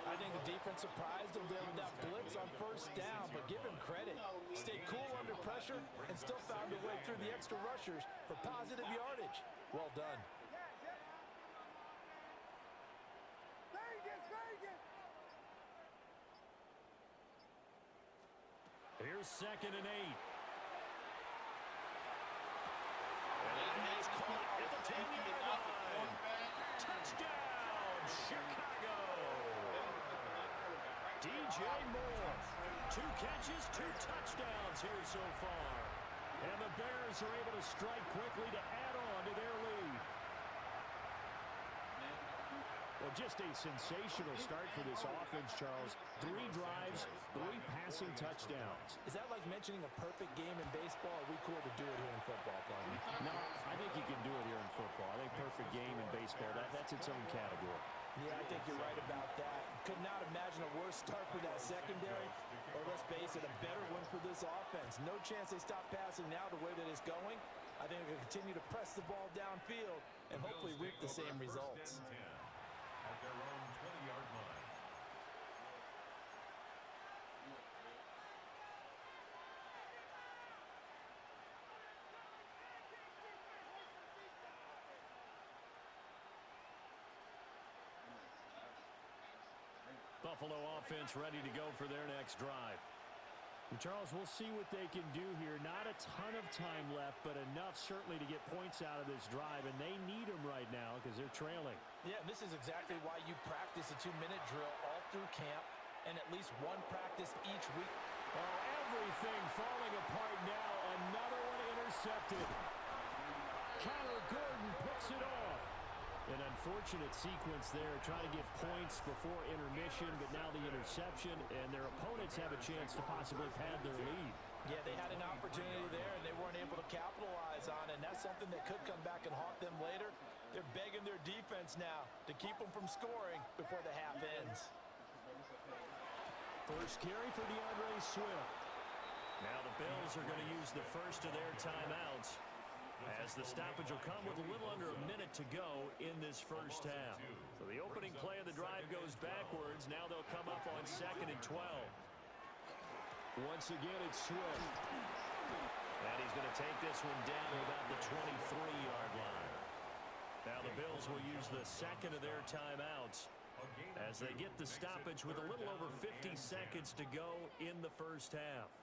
I think the defense surprised him there with that blitz on first down, but give him credit. Stayed cool under pressure and still found a way through the extra rushers for positive yardage. Well done. Here's 2nd and 8. And he's caught at the 10-yard line. Touchdown, Chicago. DJ Moore. 2 catches, 2 touchdowns here so far. And the Bears are able to strike quickly to add on to their lead. Well, just a sensational start for this offense, Charles. 3 drives, 3 passing touchdowns. Is that like mentioning a perfect game in baseball? Or are we cool to do it here in football, partner? No, I think you can do it here in football. I think perfect game in baseball, that's its own category. Yeah, I think you're right about that. Could not imagine a worse start for that secondary. Or let's face it, a better one for this offense. No chance they stop passing now the way that it's going. I think they're going to continue to press the ball downfield and hopefully reap the same results. At their own 20-yard line. Buffalo offense ready to go for their next drive. And Charles, we'll see what they can do here. Not a ton of time left, but enough certainly to get points out of this drive, and they need them right now because they're trailing. Yeah, and this is exactly why you practice a 2-minute drill all through camp and at least one practice each week. Oh, everything falling apart now. Another one intercepted. Connor Gordon picks it off. An unfortunate sequence there, trying to get points before intermission, but now the interception, and their opponents have a chance to possibly pad their lead. Yeah, they had an opportunity there, and they weren't able to capitalize on it, and that's something that could come back and haunt them later. They're begging their defense now to keep them from scoring before the half ends. First carry for DeAndre Swift. Now the Bills are going to use the first of their timeouts, as the stoppage will come with a little under a minute to go in this first half. So the opening play of the drive goes backwards. Now they'll come up on 2nd and 12. Once again, it's Swift. And he's going to take this one down to about the 23-yard line. Now the Bills will use the second of their timeouts as they get the stoppage with a little over 50 seconds to go in the first half.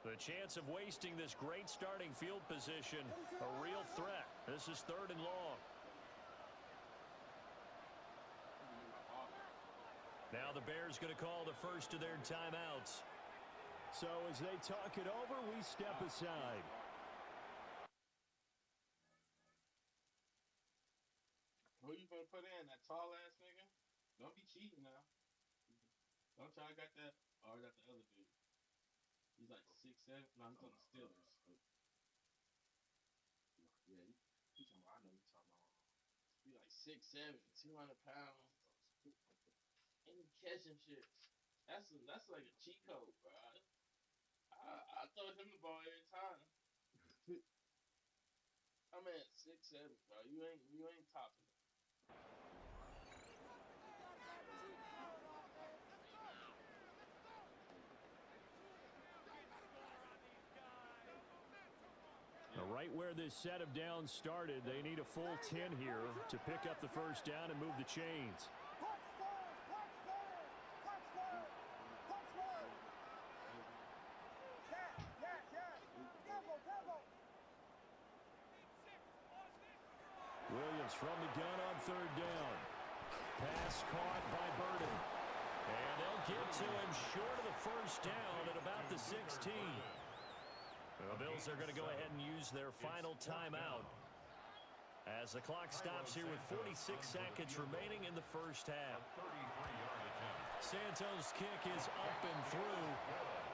The chance of wasting this great starting field position, a real threat. This is 3rd and long. Now the Bears going to call the first of their timeouts. So as they talk it over, we step aside. Who you gonna put in? That tall ass nigga? Don't be cheating now. Don't try. I got that. Oh, I got the other dude. He's like 6'7". No, he's on the Steelers. Yeah, you talking about? I know you talking about. He's like 6'7", 200 pounds, and he catching shit. That's like a cheat code, bro. I throw him the ball every time. I'm at 6'7", bro. You ain't topping it. Right where this set of downs started, they need a full 10 here to pick up the first down and move the chains. Williams from the gun on third down. Pass caught by Burden. And they'll get to him short of the first down at about the 16. The Bills are going to go ahead and use their final timeout as the clock stops here with 46 seconds remaining in the first half. Santos' kick is up and through,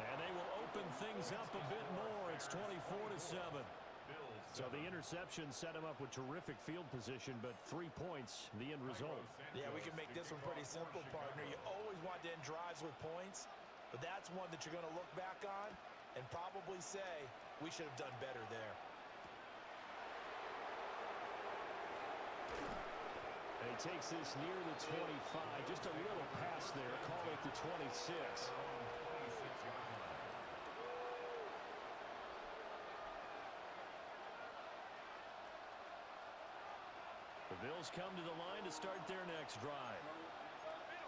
and they will open things up a bit more. It's 24-7. So the interception set him up with terrific field position, but 3 points, the end result. Yeah, we can make this one pretty simple, partner. You always want to end drives with points, but that's one that you're going to look back on and probably say, we should have done better there. And he takes this near the 25. Just a little pass there. Call it the 26. The Bills come to the line to start their next drive.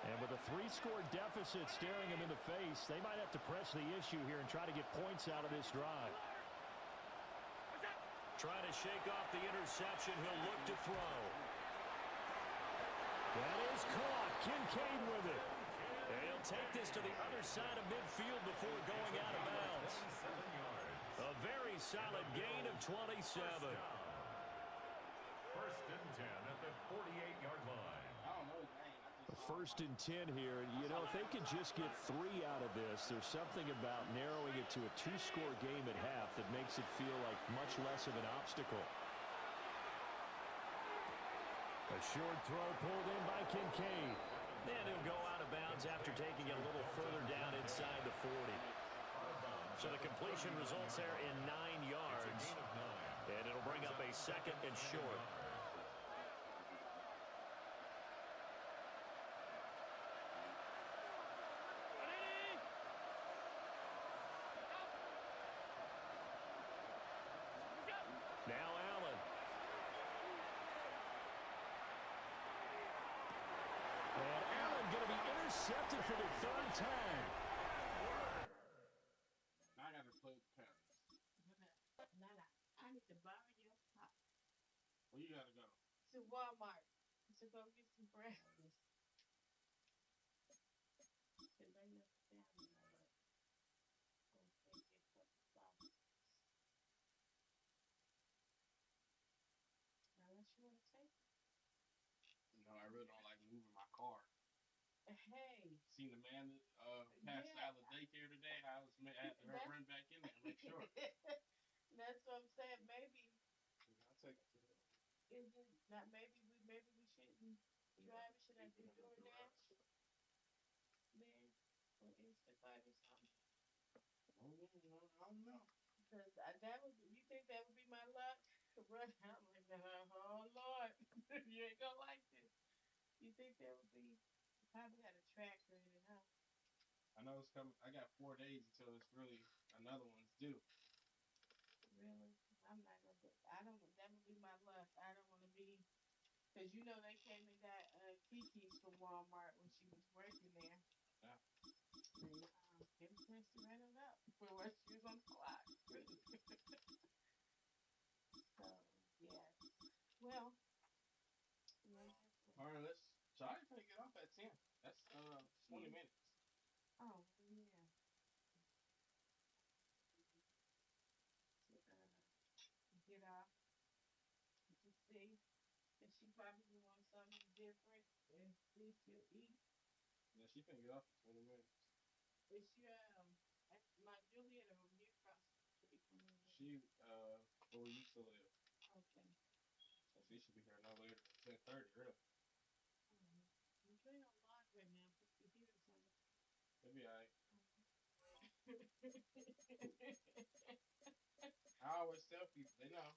And with a 3-score deficit staring them in the face, they might have to press the issue here and try to get points out of this drive. Trying to shake off the interception. He'll look to throw. That is caught. Kincaid with it. And he'll take this to the other side of midfield before going out of bounds. A very solid gain of 27. First and 10 at the 48-yard line. I don't know his name. First and 10 here. You know, if they could just get 3 out of this, there's something about narrowing it to a 2-score game at half that makes it feel like much less of an obstacle. A short throw pulled in by Kincaid. And he'll go out of bounds after taking it a little further down inside the 40. So the completion results there in 9 yards. And it'll bring up a second and short. Now Allen. And Allen going to be intercepted for the 3rd time. Now I got to play with the parents. Nana, I need to borrow your car Where you gotta go? to Walmart to go get some breakfast. Cause I know the family member gonna take it for the sausages. Unless you wanna take it. No, I really don't like moving my car. Hey. Seen the man that passed Yeah. out of the daycare today. I had to run back in there and make sure. That's what I'm saying. Maybe I'll take it to the. is it not? Maybe we shouldn't drive. Should I do DoorDash? Man, or Instacart or something? I don't know. Because that would. You think that would be my luck? Run out like that? Oh Lord, you ain't gonna like this. You think that would be? Probably had a track ready, huh? I know it's coming. I got 4 days until it's really another one's due. Really? I'm not gonna do. I don't. That would be my luck. I don't want to be. Cause you know they came and got Kiki's from Walmart when she was working there. Yeah. And get a chance to run it up for when she was on the clock. So yeah. Well. Yeah. All right, let's. Sorry for get off at 10. That's 20 minutes. Oh yeah. To get off to see, and she probably wants something different, and see if she'll eat. Yeah, she can get off in 20 minutes. Is she, my Juliet over here across the street from me. She, where we used to live. Okay. So she should be here no later than 10:30, really. I'm doing a lot right now. But you hear something. Maybe I always tell people, they know.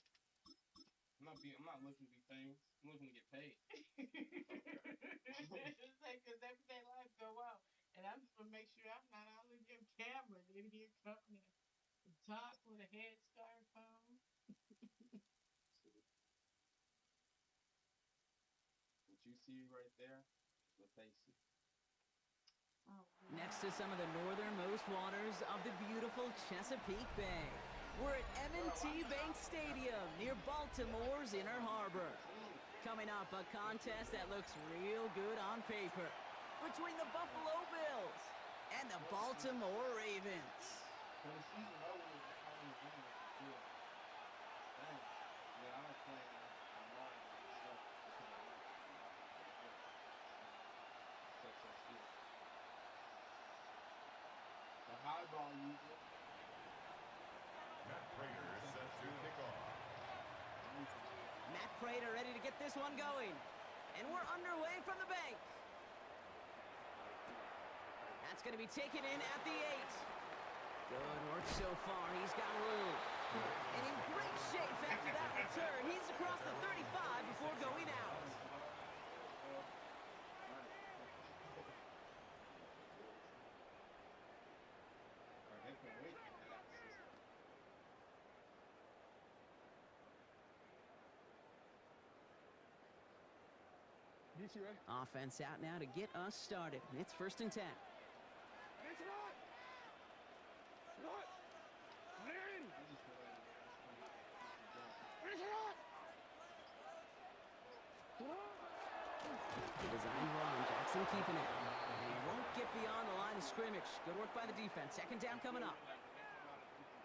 I'm not looking to be famous. I'm looking to get paid. It's like, because everyday life go out. And I'm just going to make sure I'm not all in your camera. Then here coming to talk with a headscarf on. What you see right there is what they see. Oh, Next to some of the northernmost waters of the beautiful Chesapeake Bay, we're at M&T Bank Stadium near Baltimore's Inner Harbor. Coming up, a contest that looks real good on paper between the Buffalo Bills and the Baltimore Ravens. When the season over, that's how we do it. Dang. Yeah, I don't play online and stuff because I like such a shit. The high ball user. Matt Prater is set to kick off. Matt Prater ready to get this one going. And we're underway from the bank. That's going to be taken in at the 8. Good work so far. He's got room. And in great shape after that return. He's across the 35 before going out. Offense out now to get us started. It's 1st and 10. Design run. Jackson keeping it. And he won't get beyond the line of scrimmage. Good work by the defense. 2nd down coming up.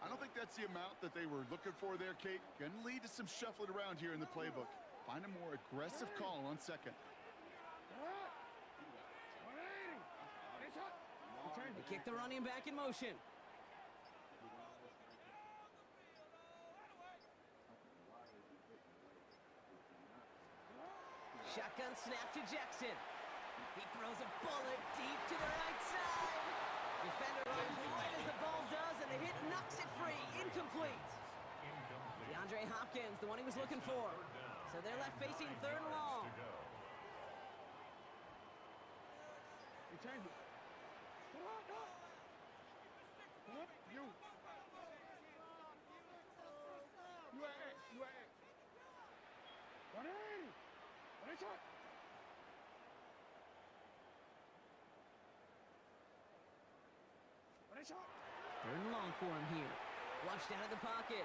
I don't think that's the amount that they were looking for there, Kate. Going to lead to some shuffling around here in the playbook. Find a more aggressive call on 2nd. They kick the running back in motion. Shotgun snap to Jackson. He throws a bullet deep to the right side. Defender runs right as the ball does, and the hit knocks it free. Incomplete. DeAndre Hopkins, the one he was looking for. So they're left facing 3rd and long. Third and long for him here. Flushed out of the pocket.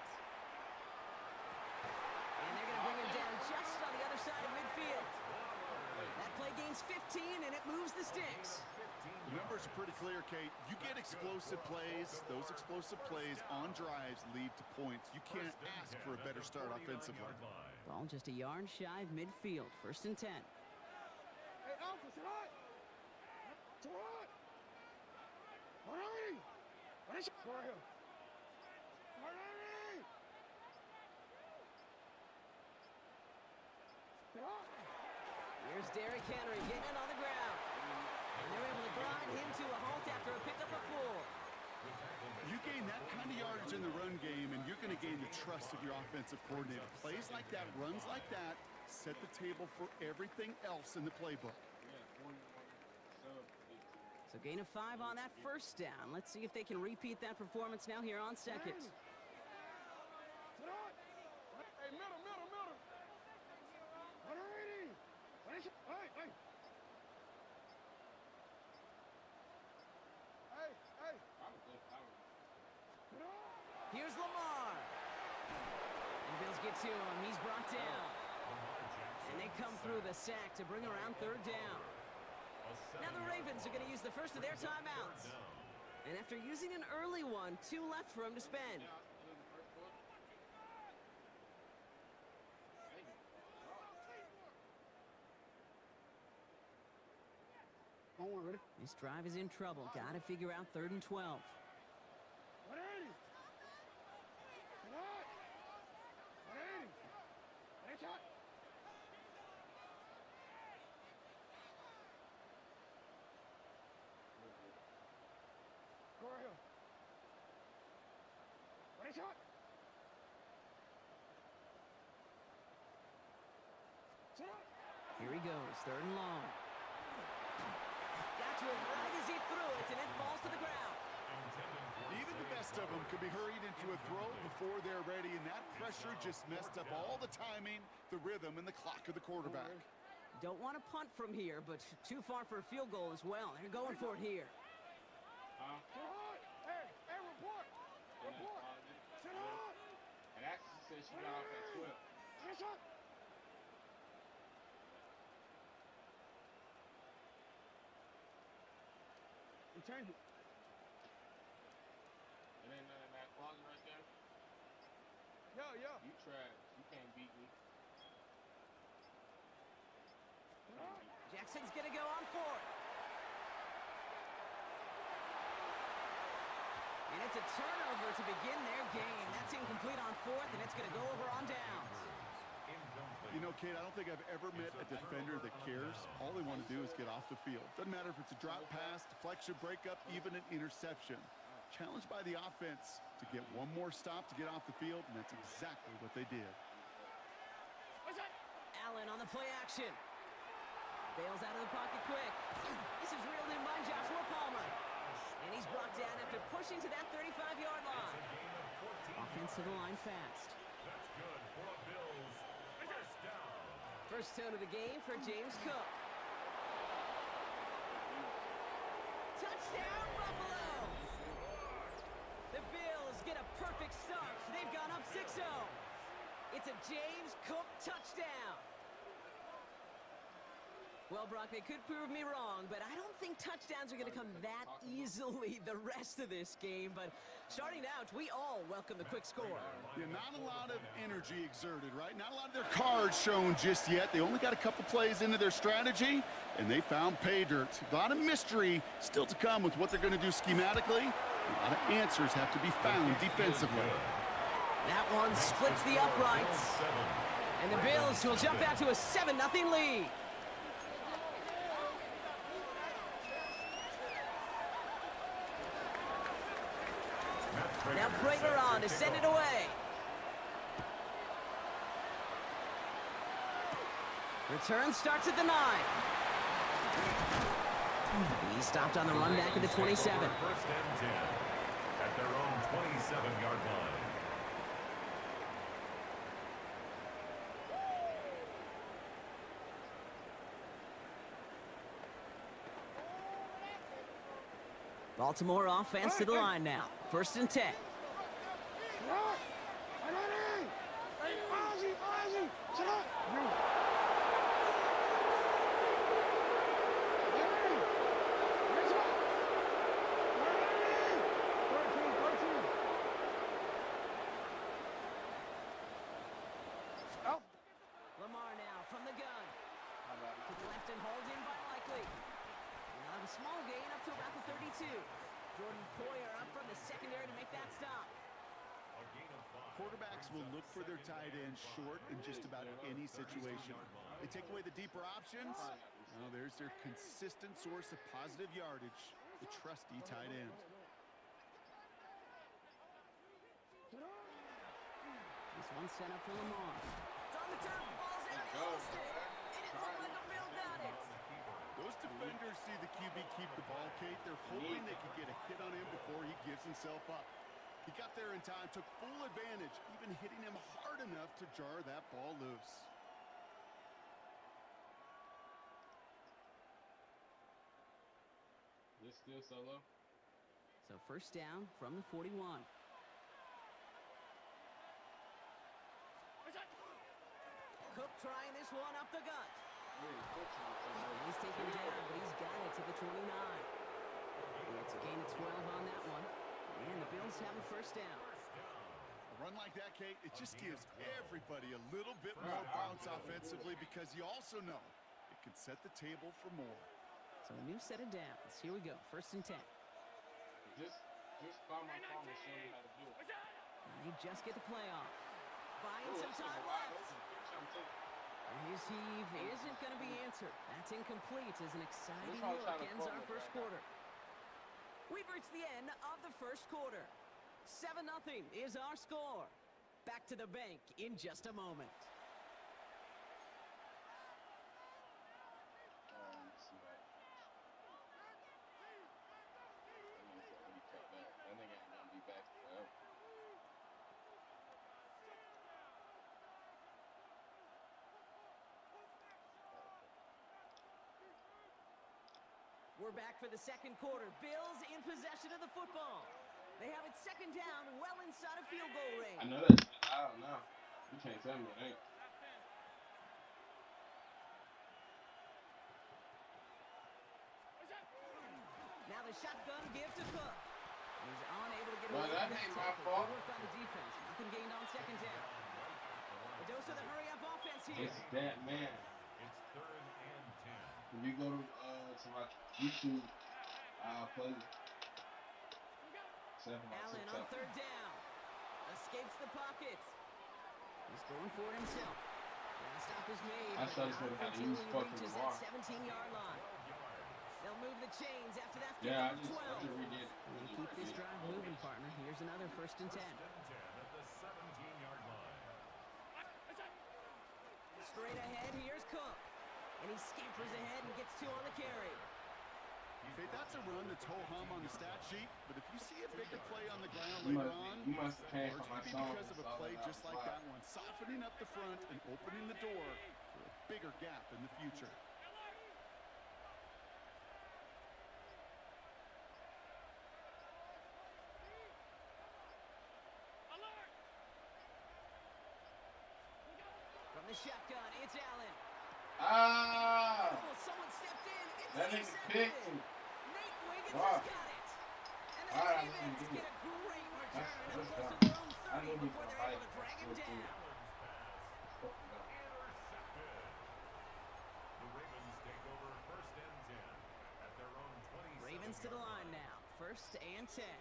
And they're going to bring him down just on the other side of midfield. That play gains 15, and it moves the sticks. The numbers are pretty clear, Kate. You get explosive plays. Those explosive plays on drives lead to points. You can't ask for a better start offensively. Ball just a yard shy of midfield. 1st and 10. Here's Derrick Henry getting it on the ground. And they're able to grind him to a halt after a pickup of 4. You gain that kind of yardage in the run game, and you're going to gain the trust of your offensive coordinator. Plays like that, runs like that, set the table for everything else in the playbook. So gain of 5 on that 1st down. Let's see if they can repeat that performance now here on 2nd. Here's Lamar. And Bills get to him. He's brought down. And they come through the sack to bring around 3rd down. Now the Ravens are going to use the first of their timeouts. And after using an early one, 2 left for him to spend. This drive is in trouble. Got to figure out 3rd and 12. Here he goes, 3rd and long. Got to him right as he threw it, and it falls to the ground. Even the best of them could be hurried into a throw before they're ready, and that pressure just messed up all the timing, the rhythm, and the clock of the quarterback. Don't want to punt from here, but too far for a field goal as well. They're going for it here. Hey, report! Report! Sit on! And actually said she got off at 12. Yes, sir! Return it. It ain't none of that closet right there. Yo. You trash. You can't beat me. Jackson's going to go on 4th. And it's a turnover to begin their game. That's incomplete on 4th, and it's going to go over on downs. You know, Kate, I don't think I've ever met a defender that cares. All they want to do is get off the field. Doesn't matter if it's a drop pass, deflection, breakup, even an interception. Challenged by the offense to get one more stop to get off the field, and that's exactly what they did. Allen on the play action. Bails out of the pocket quick. This is reeled in by Joshua Palmer. And he's brought down after pushing to that 35-yard line. Offense to the line fast. That's good for a Bills first down. First tone of the game for James Cook. Touchdown, Buffalo! The Bills get a perfect start. They've gone up 6-0. It's a James Cook touchdown. Well, Brock, they could prove me wrong, but I don't think touchdowns are going to come that easily the rest of this game. But starting out, we all welcome the quick score. Yeah, not a lot of energy exerted, right? Not a lot of their cards shown just yet. They only got a couple plays into their strategy, and they found pay dirt. A lot of mystery still to come with what they're going to do schematically. A lot of answers have to be found defensively. That one splits the uprights. And the Bills will jump out to a 7-0 lead. Now Prater on to send it away. Return starts at the 9. He stopped on the run back at the 27. First and 10 at their own 27-yard line. Baltimore offense to the line now. First and 10. Lamar now from the gun. To the left and hauled in by Likely. They'll have a small gain up to about the 32. Jordan Poyer up from the secondary to make that stop. Quarterbacks will look for their tight end short in just about any situation. They take away the deeper options. Well, there's their consistent source of positive yardage, the trusty tight end. This one set up for Lamar. It's on the turf, ball's out, lost it. And it looked like a Bill got it. Those defenders see the QB keep the ball, Kate. They're hoping they can get a hit on him before he gives himself up. He got there in time, took full advantage, even hitting him hard enough to jar that ball loose. This still solo. So first down from the 41. Cook trying this one up the gut. He's taken down, but he's got it to the 29. It's a gain of 12 on that one. And the Bills have a first down. A run like that, Kate, it just gives everybody a little bit more bounce offensively because you also know it can set the table for more. So a new set of downs. Here we go. 1st and 10. Just call my phone and show me how to do it. And they just get the play off. Buying Oh, some it's time wide left. open. You're trying to take it. His heave isn't going to be answered. That's incomplete as an exciting They're probably look trying to ends our forward first right now. quarter. We've reached the end of the first quarter. 7-0 is our score. Back to the bank in just a moment. Let's see that. That nigga cut back. That nigga ain't gonna be back forever. We're back for the second quarter. Bills in possession of the football. They have it 2nd down, well inside of field goal range. I know that shit loud now. You can't tell me it ain't. Now the shotgun give to Cook. He's unable to get Well, away that from that ain't my tackle. fault. Good work on the defense. Nothing gained on 2nd down. A dose of the hurry-up offense here. It's that man. It's 3rd and 10. When you go to my YouTube, I'll play it. Except for my Allen on TikTok. 3rd down. Escapes the pocket. He's going for it himself. And a stop is made. I but showed this not one how to until use he fucking reaches Lamar. that 17-yard line. They'll move the chains after that Yeah, pickup I of just 12. redid it. And keep this drive moving, partner. Here's another 1st and 10. 1st and 10 at the 17-yard line. Straight ahead, here's Cook. And he scampers ahead and gets 2 on the carry. Okay, that's a run that's ho-hum on the stat sheet, but if you see a bigger play on the ground You later must- you on, must have came from my largely song because of a and saw play that I just was like live. that one, softening up the front and opening the door for a bigger gap in the future. From the shotgun, it's Allen. Ah! Oh, someone stepped in. It's That nigga intercepted. picked him. Nate Wiggins Wow. has got it. And the All right, I Ravens see. get a great return up That's close to dumb. their own I 30 knew he was before gonna they're able bite. to drag him That's down. Fucking dumb. Intercepted. The Ravens take over 1st and 10 at their own 27. Ravens to the line now. 1st and 10.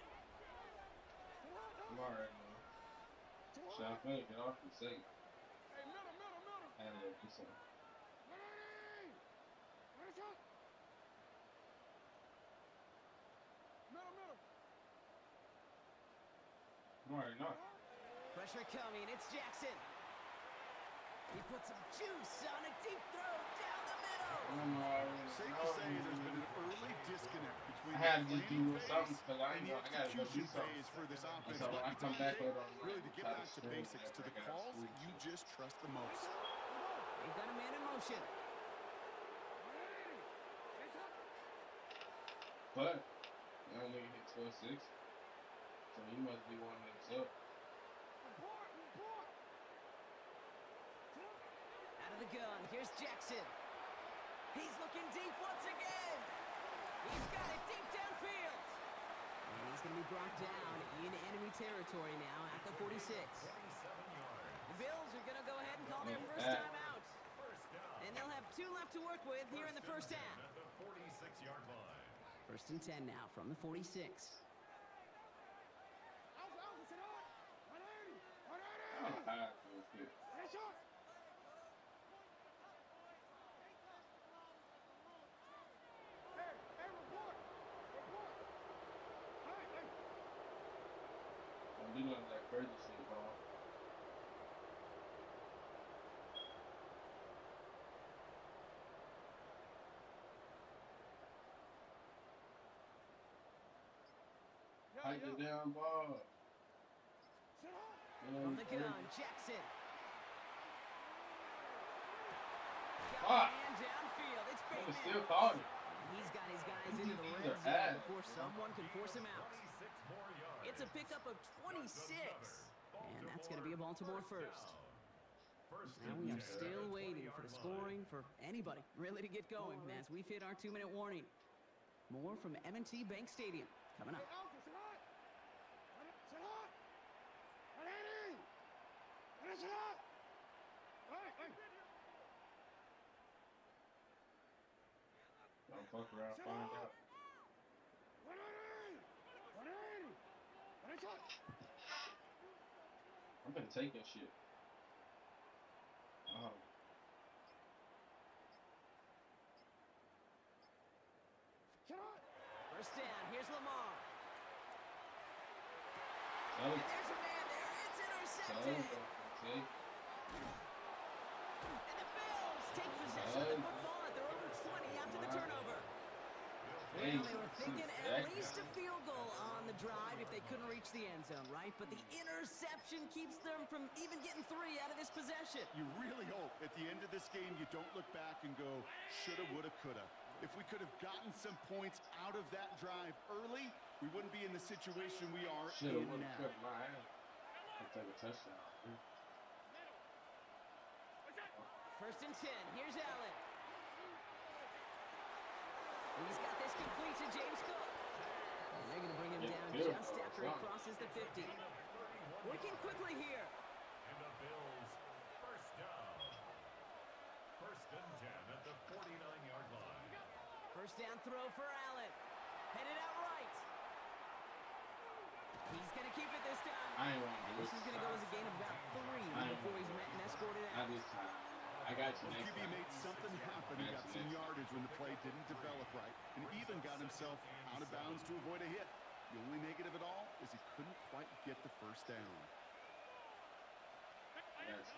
I'm alright, man. Champagne, get off the second. And do something. I'm already not. Pressure coming. It's Jackson. He puts some juice on a deep throw down the middle. I'm already. Safe to say there's been an early disconnect between I had the to just planning do something phase because I and ain't the know I gotta go do execution something. phase for this offense. So when I But come it's back okay, later on, really to get try to back to score basics, to the whatever, I gotta calls squeeze you it. just trust the most. They've got a man in motion. But young nigga hit 12-6, so he must be one of themselves. Out of the gun. Here's Jackson. He's looking deep once again. He's got it deep downfield. And he's going to be brought down in enemy territory now at the 46. 27 yards. The Bills are going to go ahead and call their first Yeah. time out. First down. And they'll have 2 left to work with here in the first half. At the 46-yard line. 1st and 10 now from the 46. I'm high real quick. Don't do none of that crazy shit, bro. Hike the damn ball. From the gun, Jackson. Got Fuck. a man downfield. It's Nigga Bateman. still caught it. And he's got his guys These into the DBs red are zone ass, before man. someone can force him out. 26 more yards. It's a pickup of 26. And that's going to be a Baltimore first. Now we are still waiting for the scoring for anybody really to get going as we've hit our 2-minute warning. More from M&T Bank Stadium coming up. I'm fuck around, find out. I'm gonna take that shit. Oh. First down. Here's Lamar. So, And there's a man there. It's intercepted. okay. And the Bills take possession of the football at their own 20 after the turnover. Well, they were thinking at least a field goal on the drive if they couldn't reach the end zone, right? But the interception keeps them from even getting 3 out of this possession. You really hope at the end of this game you don't look back and go, shoulda, woulda, coulda. If we could have gotten some points out of that drive early, we wouldn't be in the situation we are Shoulda, in woulda, now. coulda, my ass. I'll take a touchdown. First and 10. Here's Allen. He's got this complete to James Cook. And they're going to bring him down just after he crosses the 50. Working quickly here. And the Bills first down. First and 10 at the 49-yard line. First down throw for Allen. Headed out right. He's going to keep it this time. I ain't want to do This is going to go as a gain of about 3 before he's met and escorted out. Not this time. I got you Well, next QB time. made something happen. He got some yardage when the play didn't develop right, and even got himself out of bounds to avoid a hit. The only negative at all is he couldn't quite get the first down. That's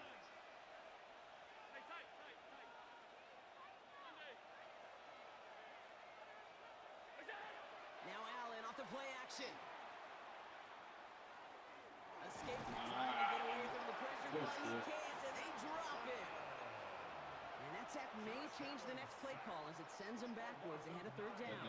Now Allen off the play action. Escapes the trying to get away from the pressure, but he can't, and they drop it. And that sack may change the next play call as it sends them backwards ahead of third down.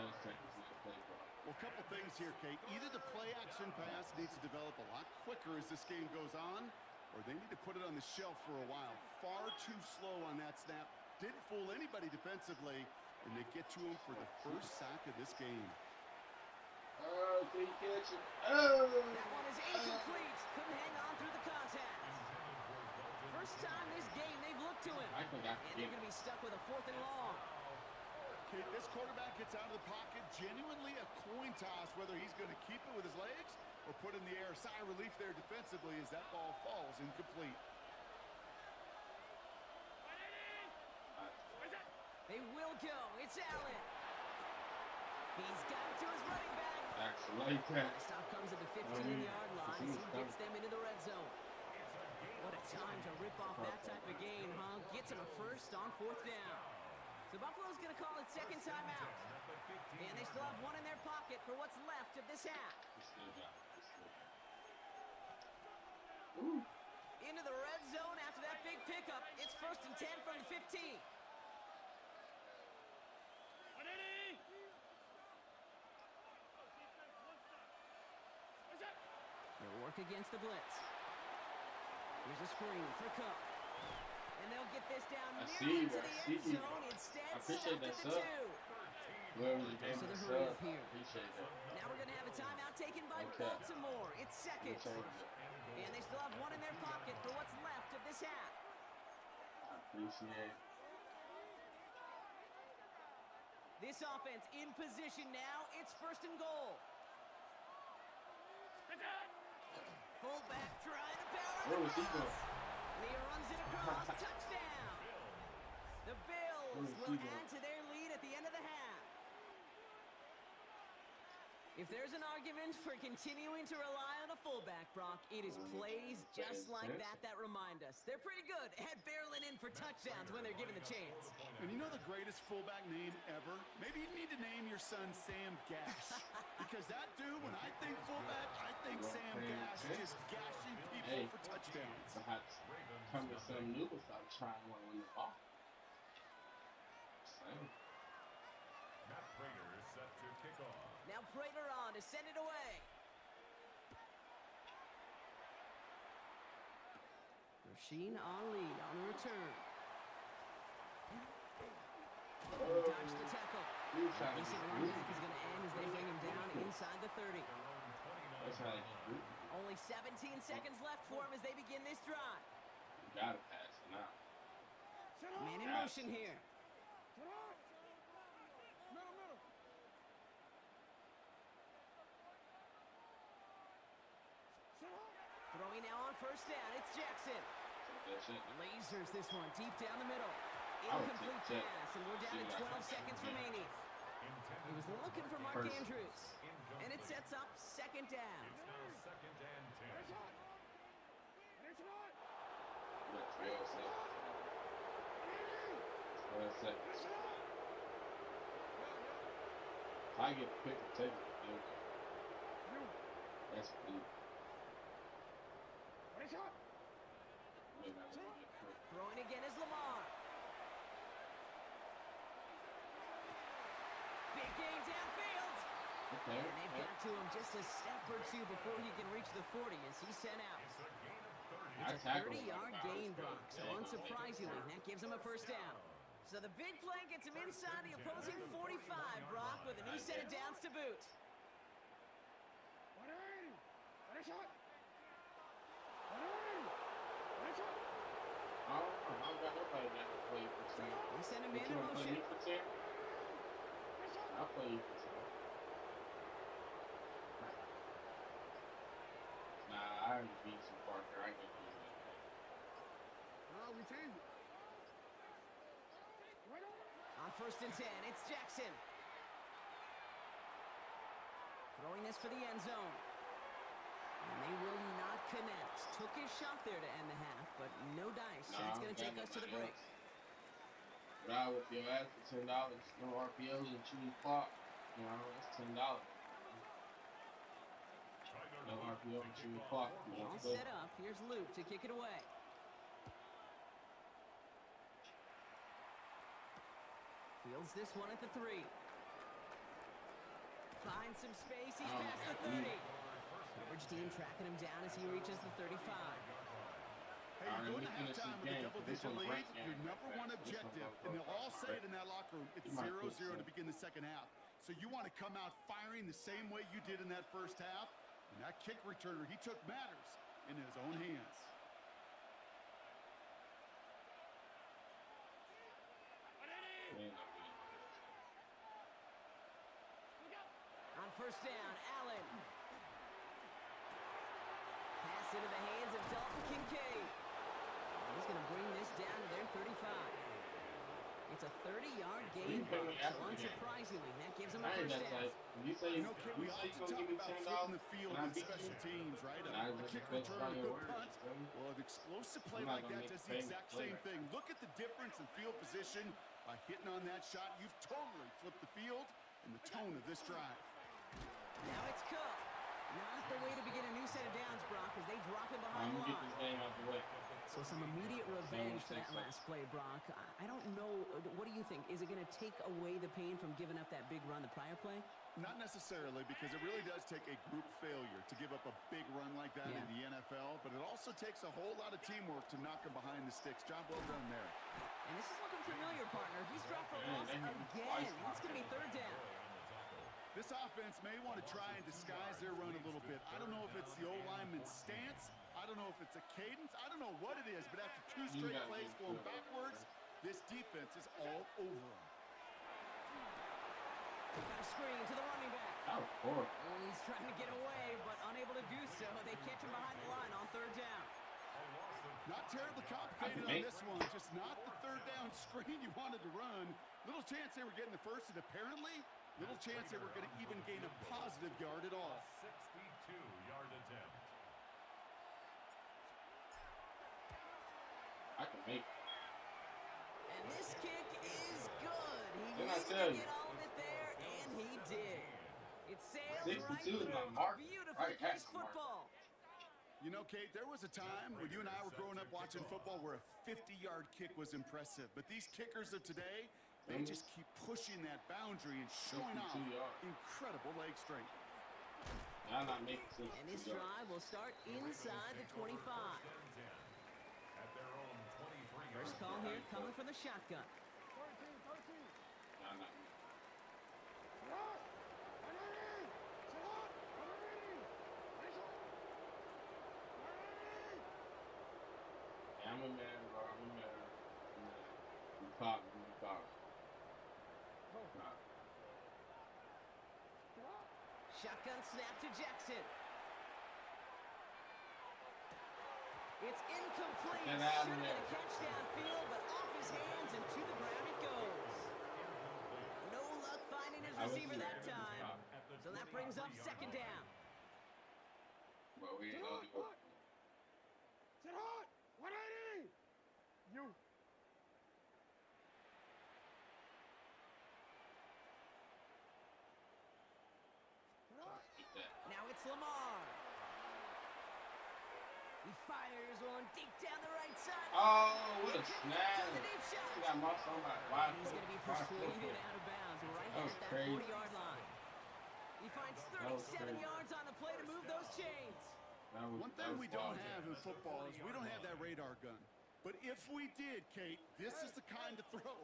Well, a couple things here, Kate. Either the play action pass needs to develop a lot quicker as this game goes on, or they need to put it on the shelf for a while. Far too slow on that snap. Didn't fool anybody defensively, and they get to him for the first sack of this game. Oh, can you catch it? Oh! That one is incomplete. Couldn't hang on through the contact. First time this game they've looked to him. I forgot And they're going to be stuck with a 4th and long. Kate, this quarterback gets out of the pocket. Genuinely a coin toss whether he's going to keep it with his legs or put in the air. Sigh of relief there defensively as that ball falls incomplete. They will go. It's Allen. He's got it to his running back. Actually, like that. The stop comes at the 15-yard line as he gets them into the red zone. What a time to rip off that type of gain, huh? Gets him a first on 4th down. So Buffalo's going to call it second timeout. And they still have one in their pocket for what's left of this half. Into the red zone after that big pickup. It's first and 10 from the 15. They'll work against the blitz. Here's a screen for Cook. And they'll get this down nearly to the end zone. Instead, I appreciate that stuffed sub. at the 2. Whoever the game So the is hurry sub, up here. appreciate that. Now we're going to have a timeout taken by Okay. Baltimore. It's second. And they still have one in their pocket for what's left of this half. I appreciate. This offense in position now. It's first and goal. Fullback trying to power Where the was he cross. going? And he runs it across. Touchdown. The Bills Where was will he going? add to their lead at the end of the half. If there's an argument for continuing to rely on a fullback, Brock, it is plays just like that remind us. They're pretty good at barreling in for touchdowns when they're given the chance. And you know the greatest fullback name ever? Maybe you need to name your son Sam Gash. Because that dude, when I think fullback, I think Sam Gash just gashing people for touchdowns. Perhaps come to some new without trying to win the ball. Same. Matt Prater is set to kick off. Now Prater on to send it away. Rasheen Ali on the return. Dodge the tackle. Decent run back is going to end as they bring him down inside the 30. That's how you do it. Only 17 seconds left for him as they begin this drive. You gotta pass it now. Man in motion here. now on first down. It's Jackson. That shit. Lasers this one deep down the middle. I would Incomplete take pass, and we're down to 12 seconds remaining. He was looking for Mark First. Andrews. And it sets up second down. It's now second and 10. What, 12 seconds? 12 seconds. I get quick to take it. That's good. Maybe I just get quick. Throwing again is Lamar. Big gain downfield. Okay. And they've got to him just a step or two before he can reach the 40 as he's sent out. It's a gain of 30. It's a 30-yard gain, Brock, so unsurprisingly, that gives him a first down. So the big play gets him inside the opposing 45, Brock, with a new set of downs to boot. I don't got nobody that can play for Sam. They send him But in you want to play motion. me for Sam? I'll play you for Sam. Nah, I already beat some Parker. I can do that. On first and 10, it's Jackson. Throwing this for the end zone. And they will not connect. Took his shot there to end the half, but no dice. So it's going to take us to the break. Ride with your ass for $10. No RPOs and choose clock. You know, that's $10. No RPO and choose clock. All set up. Here's Luke to kick it away. Fields this one at the 3. Finds some space. He's past the 30. Coverage team tracking him down as he reaches the 35. Hey, you're going to have time with a double-digit lead. Your number one objective, and they'll all say it in that locker room, it's 0-0 to begin the second half. So you want to come out firing the same way you did in that first half. And that kick returner, he took matters in his own hands. On first down, Allen. Pass into the hands of Dalton Kincaid. He's going to bring this down to their 35. It's a 30-yard gain, so unsurprisingly, that gives him a first down. You say You know, Kid, we often talk about flipping the field in special teams, right? A kick return, a good punt. Well, an explosive play like that does the exact same thing. Look at the difference in field position. By hitting on that shot, you've totally flipped the field and the tone of this drive. Now it's Cook. Not the way to begin a new set of downs, Brock, as they drop him behind the get this line. game out the way. So some immediate revenge for that last play, Brock. I don't know. What do you think? Is it going to take away the pain from giving up that big run the prior play? Not necessarily, because it really does take a group failure to give up a big run like that in the NFL, but it also takes a whole lot of teamwork to knock him behind the sticks. Job well done there. And this is looking familiar, partner. He's dropped for a loss again. It's going to be third down. This offense may want to try and disguise their run a little bit. I don't know if it's the O-lineman's stance. I don't know if it's a cadence. I don't know what it is, but after two straight plays going backwards, this defense is all over them. Got a screen to the running back. That was horrible. Oh, he's trying to get away, but unable to do so. They catch him behind the line on third down. Not terribly complicated on this one. Just not the third down screen you wanted to run. Little chance they were getting the first, and apparently, little chance they were going to even gain a positive yard at all. 62-yard attempt. I can make it. And this kick is good. He Didn't I needed tell to you? get all of it there, and he did. It sails 62 right is through. my mark. Beautiful Right at Case the mark. football. You know, Kate, there was a time when you and I were growing up watching football where a 50-yard kick was impressive. But these kickers of today, they just keep pushing that boundary and showing off 52 yards. incredible leg strength. I'm not making 62 And this yards. drive will start inside the 25. At their own 23-yard First call here coming from the shotgun. I'm not making it. I'm a man, bro. I'm a man. You pop, you pop. Shotgun snap to Jackson. It's incomplete. Get Should out have of been there. a catch downfield, but off his hands and to the ground it goes. No luck finding his I was receiver that scared. time. So that brings up second down. But we ain't gonna do it. Sit hot! 180! You. Get that. Now it's Lamar. He fires one deep down the right side. Oh, what a To snap. the deep shot. He got my somebody. Why? And he's going to be persuaded out of bounds right That at was that crazy. 40-yard line. He finds was 37 crazy. yards on the play to move those chains. One thing we don't have in football is we don't have that radar gun. But if we did, Kate, this is the kind of throw,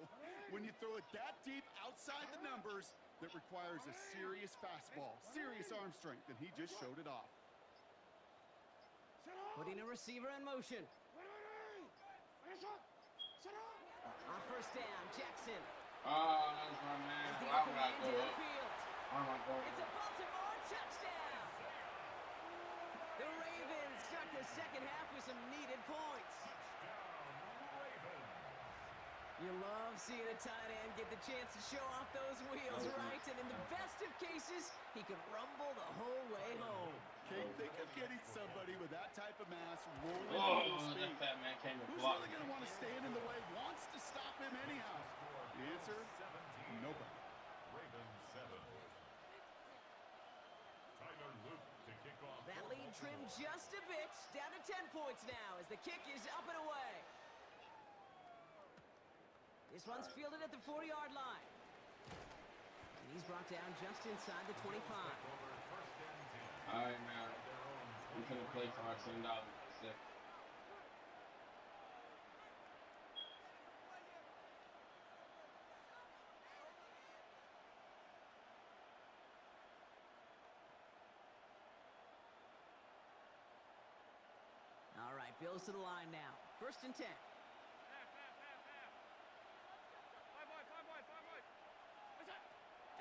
when you throw it that deep outside the numbers, that requires a serious fastball, serious arm strength, and he just showed it off. Putting a receiver in motion. On first down, Jackson. Oh, that's my man. As the Why open would I man go up? downfield. Why am I going It's a up? Baltimore touchdown. The Ravens start the second half with some needed points. You love seeing a tight end get the chance to show off those wheels, right? And in the best of cases, he can rumble the whole way home. Kate, think of getting somebody with that type of mass rolling at Oh, full that speed. fat man came and Who's blocked really me. going to want to stand in the way, wants to stop him anyhow? The answer, nobody. Ravens 7. Tyler Luke to kick off. That lead trimmed just a bit, down to 10 points now as the kick is up and away. This one's fielded at the 40-yard line. And he's brought down just inside the 25. All right, man. We couldn't play for our $10 for a second. All right, Bills to the line now. First and 10.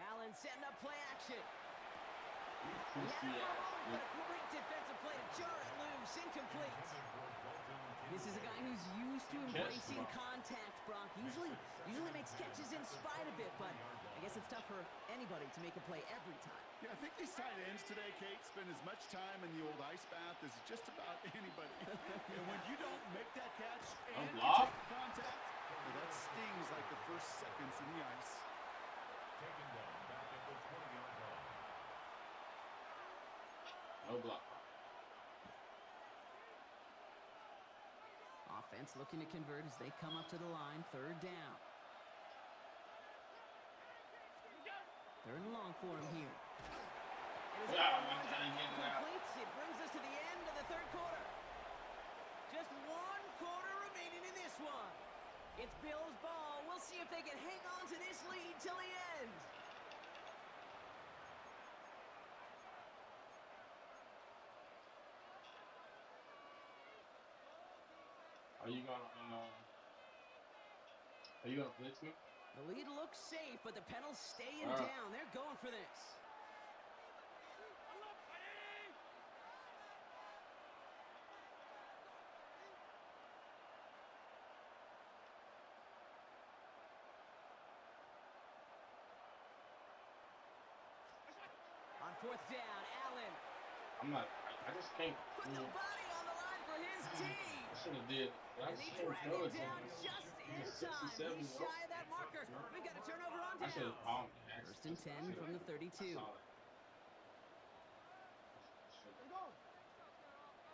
Allen setting up play action. He had it for a moment, but a great defensive play to jar it loose. Incomplete. This is a guy who's used to embracing contact, Brock. Usually makes catches in spite of it, but I guess it's tough for anybody to make a play every time. Yeah, I think these tight ends today, Kate, spend as much time in the old ice bath as just about anybody. And when you don't make that catch and you block? take the contact, well, that stings like the first seconds in the ice. Taken down back at the 20-yard line. No block. Offense looking to convert as they come up to the line. Third down. Third and long for him here. And as Yeah, everyone I'm trying to get it out. completes, it brings us to the end of the third quarter. Just one quarter remaining in this one. It's Bills ball. We'll see if they can hang on to this lead till the end. Are you gonna blitz me? The lead looks safe, but the Penals staying Ah. down. They're going for this. On fourth down, Allen I just can't. put the body on the line for his team. I should have did. But I And just he can't dragged throw it it to down him. just in He's time. 67 He's years shy of that marker. We've got a turnover on I should downs. have. First and 10 from the 32. Go.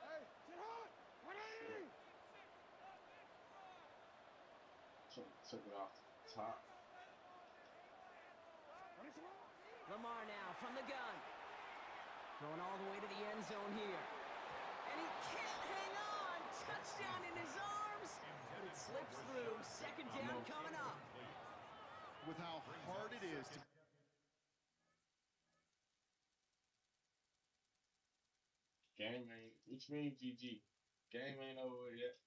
Hey, sit hot! 180! Should have took it off the top. Lamar now from the gun. Going all the way to the end zone here. And he can't hang on. Touchdown in his arms. But it slips through. Second down coming up. With how hard it is to Game ain't. Which means GG. Game ain't over yet.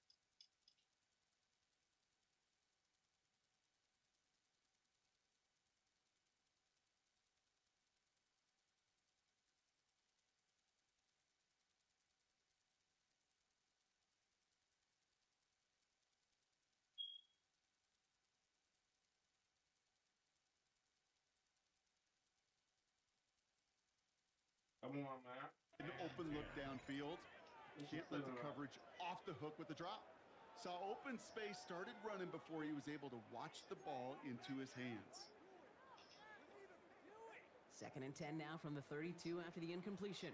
Come on, man. An open look downfield. Can't let the coverage off the hook with the drop. Saw open space, started running before he was able to watch the ball into his hands. 2nd and 10 now from the 32 after the incompletion.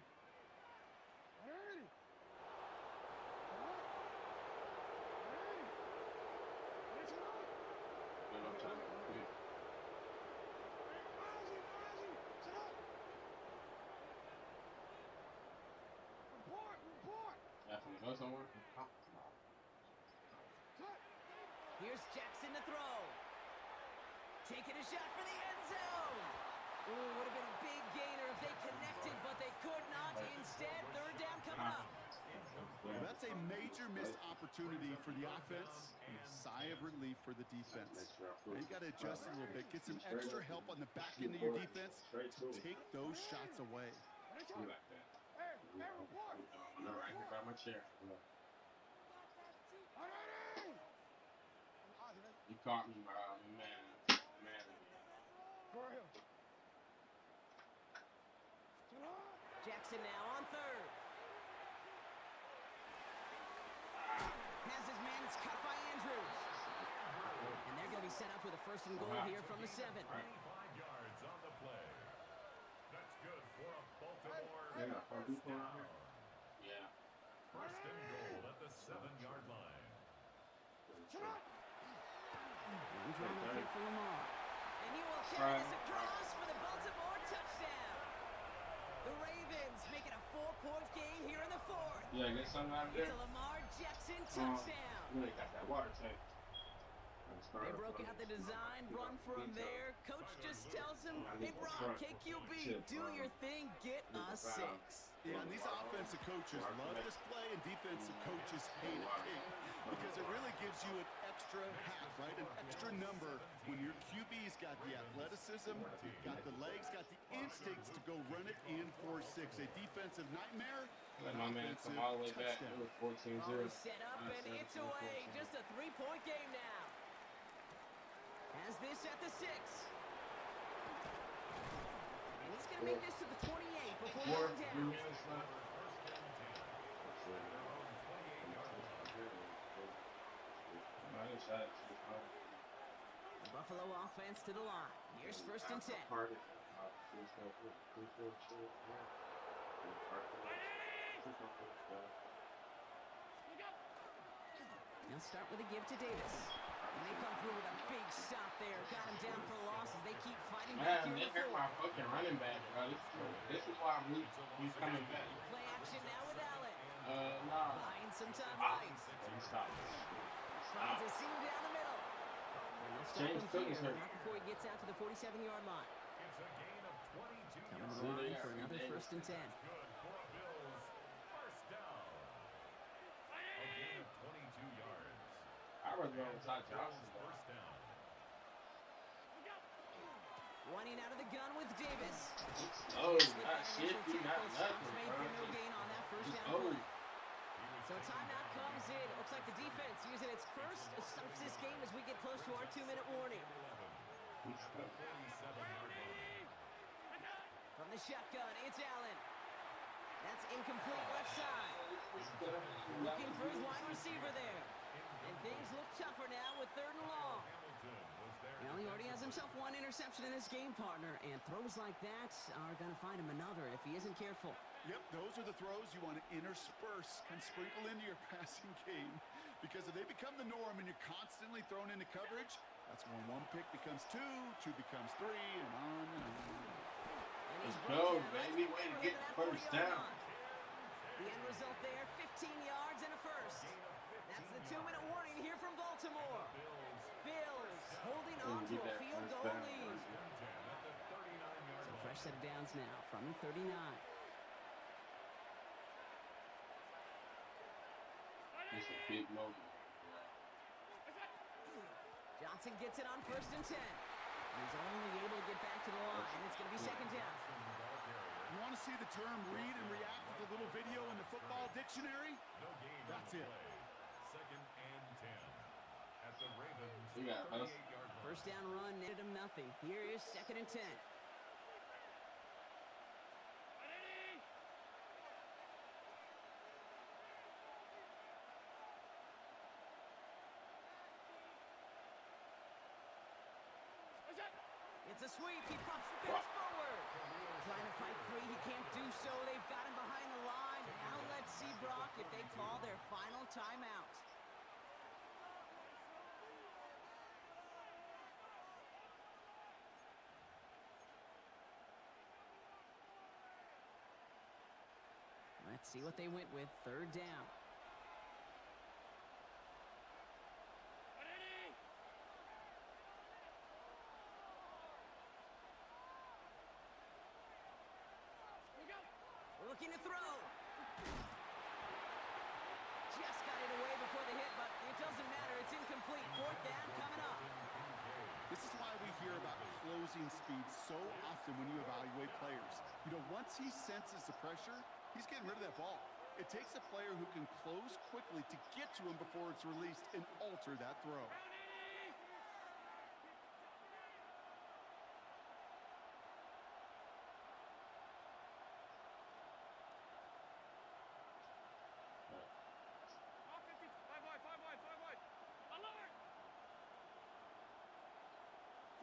Know someone? Here's Jackson to throw. Taking a shot for the end zone. Ooh, would have been a big gainer if they connected, but they could not. Instead, 3rd down coming up. Well, that's a major missed opportunity for the offense and a sigh of relief for the defense. Now you got to adjust a little bit, get some extra help on the back end of your defense to take those shots away. No, right here by my chair. You caught me, man. Jackson now on 3rd. Has his man, it's cut by Andrews. And they're going to be set up with a 1st and goal here from the 7. 25 yards on the play. That's good for a Baltimore first down. Yeah. 1st and goal at the 7-yard line. One drawn up here for Lamar. And he will carry this across for the Baltimore touchdown. The Ravens make it a 4-point game here in the 4th. Yeah, get something out of there. It's a Lamar Jackson touchdown. Really got that water tank. They broke out the design run for him there. Coach just tells him, hey, Brock, KQB, do your thing, get a 6. Yeah, and these offensive coaches love this play, and defensive coaches hate it because it really gives you an extra half, right? An extra number when your QB's got the athleticism, got the legs, got the instincts to go run it in for 6. A defensive nightmare. Let my man come all the way back. It was 14-0. Set up, and it's away. Just a 3-point game now. Has this at the 6. And he's going to make this to the 28 before going down. The Buffalo offense to the line. Here's 1st and 10. Now start with a give to Davis. And they come through with a big stop there. Got him down for a loss as they keep fighting back here. Man, they hurt my fucking running back, bro. This is why he's coming back. Play action now with Allen. Nah. Buying some time right. Stop. Finds a seam down the middle. And they'll stop James him Cook is here, hurt. not before he gets out to the 47-yard line. It's a gain of 22 Coming to yards. the line for another 1st and 10. Good for a Bills first down. A gain of 22 yards. I was going with Todd Johnson. First down. Running out of the gun with Davis. Oh, not shit, not nothing, Made bro. for no gain on that 1st down Oh. play. So timeout comes in. It looks like the defense using its first stops this game as we get close to our 2-minute warning. From the shotgun, it's Allen. That's incomplete left side. Looking for his wide receiver there. And things look tougher now with 3rd and long. Well, he already has himself 1 interception in his game, partner, and throws like that are going to find him another if he isn't careful. Yep, those are the throws you want to intersperse and sprinkle into your passing game, because if they become the norm and you're constantly thrown into coverage, that's when 1 pick becomes 2, 2 becomes 3, and on and on. Let's go, baby. Way to get the 1st down. The end result there, 15 yards and a 1st. That's the 2-minute warning here from Baltimore. Bills holding on to a field goal lead. So fresh set of downs now from the 39. It's a big moment. Johnson gets it on 1st and 10. He's only able to get back to the line. It's going to be 2nd down. You want to see the term read and react with a little video in the football dictionary? That's it. 2nd and 10 at the Ravens. You got us. 1st down run netted him nothing. Here is 2nd and 10. It's a sweep. He pops the pass forward. Trying to fight free. He can't do so. They've got him behind the line. Now let's see, Brock, if they call their final timeout. Let's see what they went with. Third down. Looking to throw. Just got it away before the hit, but it doesn't matter. It's incomplete. Fourth down coming up. This is why we hear about closing speed so often when you evaluate players. You know, once he senses the pressure, he's getting rid of that ball. It takes a player who can close quickly to get to him before it's released and alter that throw.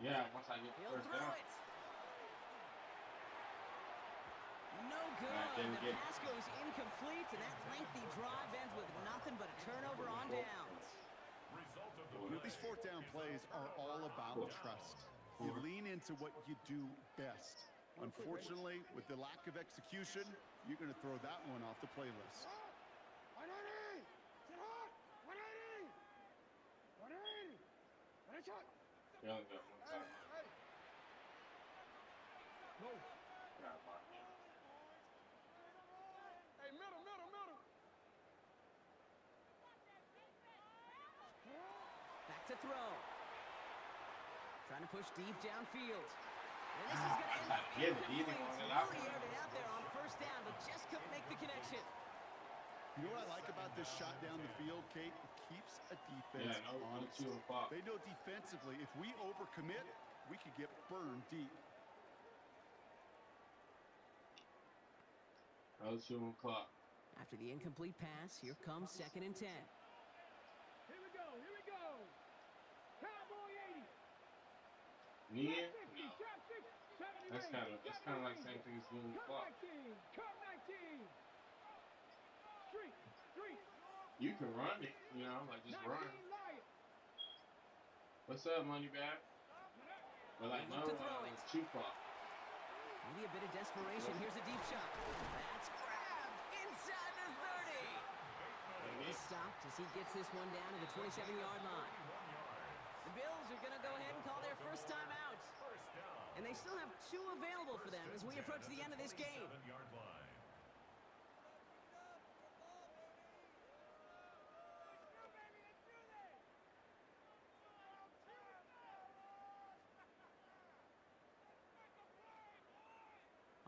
Yeah, once I get the He'll first throw down. it. No good. didn't The get it. pass goes incomplete, and that lengthy drive ends with nothing but a turnover on downs. You know, these fourth down plays are all about trust. You lean into what you do best. Unfortunately, with the lack of execution, you're going to throw that one off the playlist. 180! Sit hot! 180! 180! Ready, shot! Yeah, I got one time. Move. Yeah, Mark. Hey, middle, middle, middle. Back to throw. Trying to push deep downfield. And this is going to end up Yeah, the easy incomplete. one, the Really last one. aired it out there on first down, but just couldn't make the connection. You know what I like about this shot down the field, Kate? It keeps a defense Yeah, no honest. 2 o'clock. They know defensively, if we overcommit, we could get burned deep. Another 2 o'clock. After the incomplete pass, here comes 2nd and 10. Here we go, here we go. Cowboy 80. Yeah, Drop 50, no. drop 60, 70 That's range, kind of drop like 90, same thing as doing the cut clock. 19, cut 19. Street, street. You can run it, you know, like just 19 run. Lion. What's up, money bag? But like no, Look to throw it. 2 o'clock. Maybe a bit of desperation. Here's a deep shot. That's grabbed inside the 30. And he stopped as he gets this one down to the 27-yard line. The Bills are going to go ahead and call their first time out. And they still have 2 available for them as we approach the end of this game.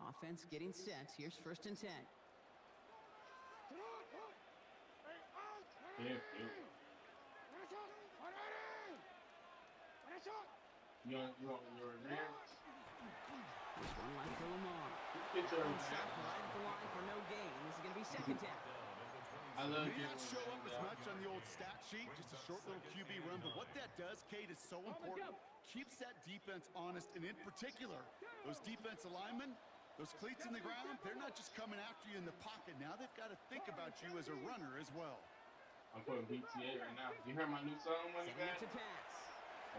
Offense getting set. Here's 1st and 10. Yeah, yeah. You want your advance? This one left for Lamar. Get your Stopped advance. right at the line for no gain. This is going to be 2nd down. I love May not getting show up as down. much on the old stat sheet, just a short little QB run, but what that does, Kate, is so important. Keeps that defense honest, and in particular, those defensive linemen, those cleats in the ground, they're not just coming after you in the pocket. Now they've got to think about you as a runner as well. I'm putting BTA right now. You heard my new song, money Setting up bag? to pass.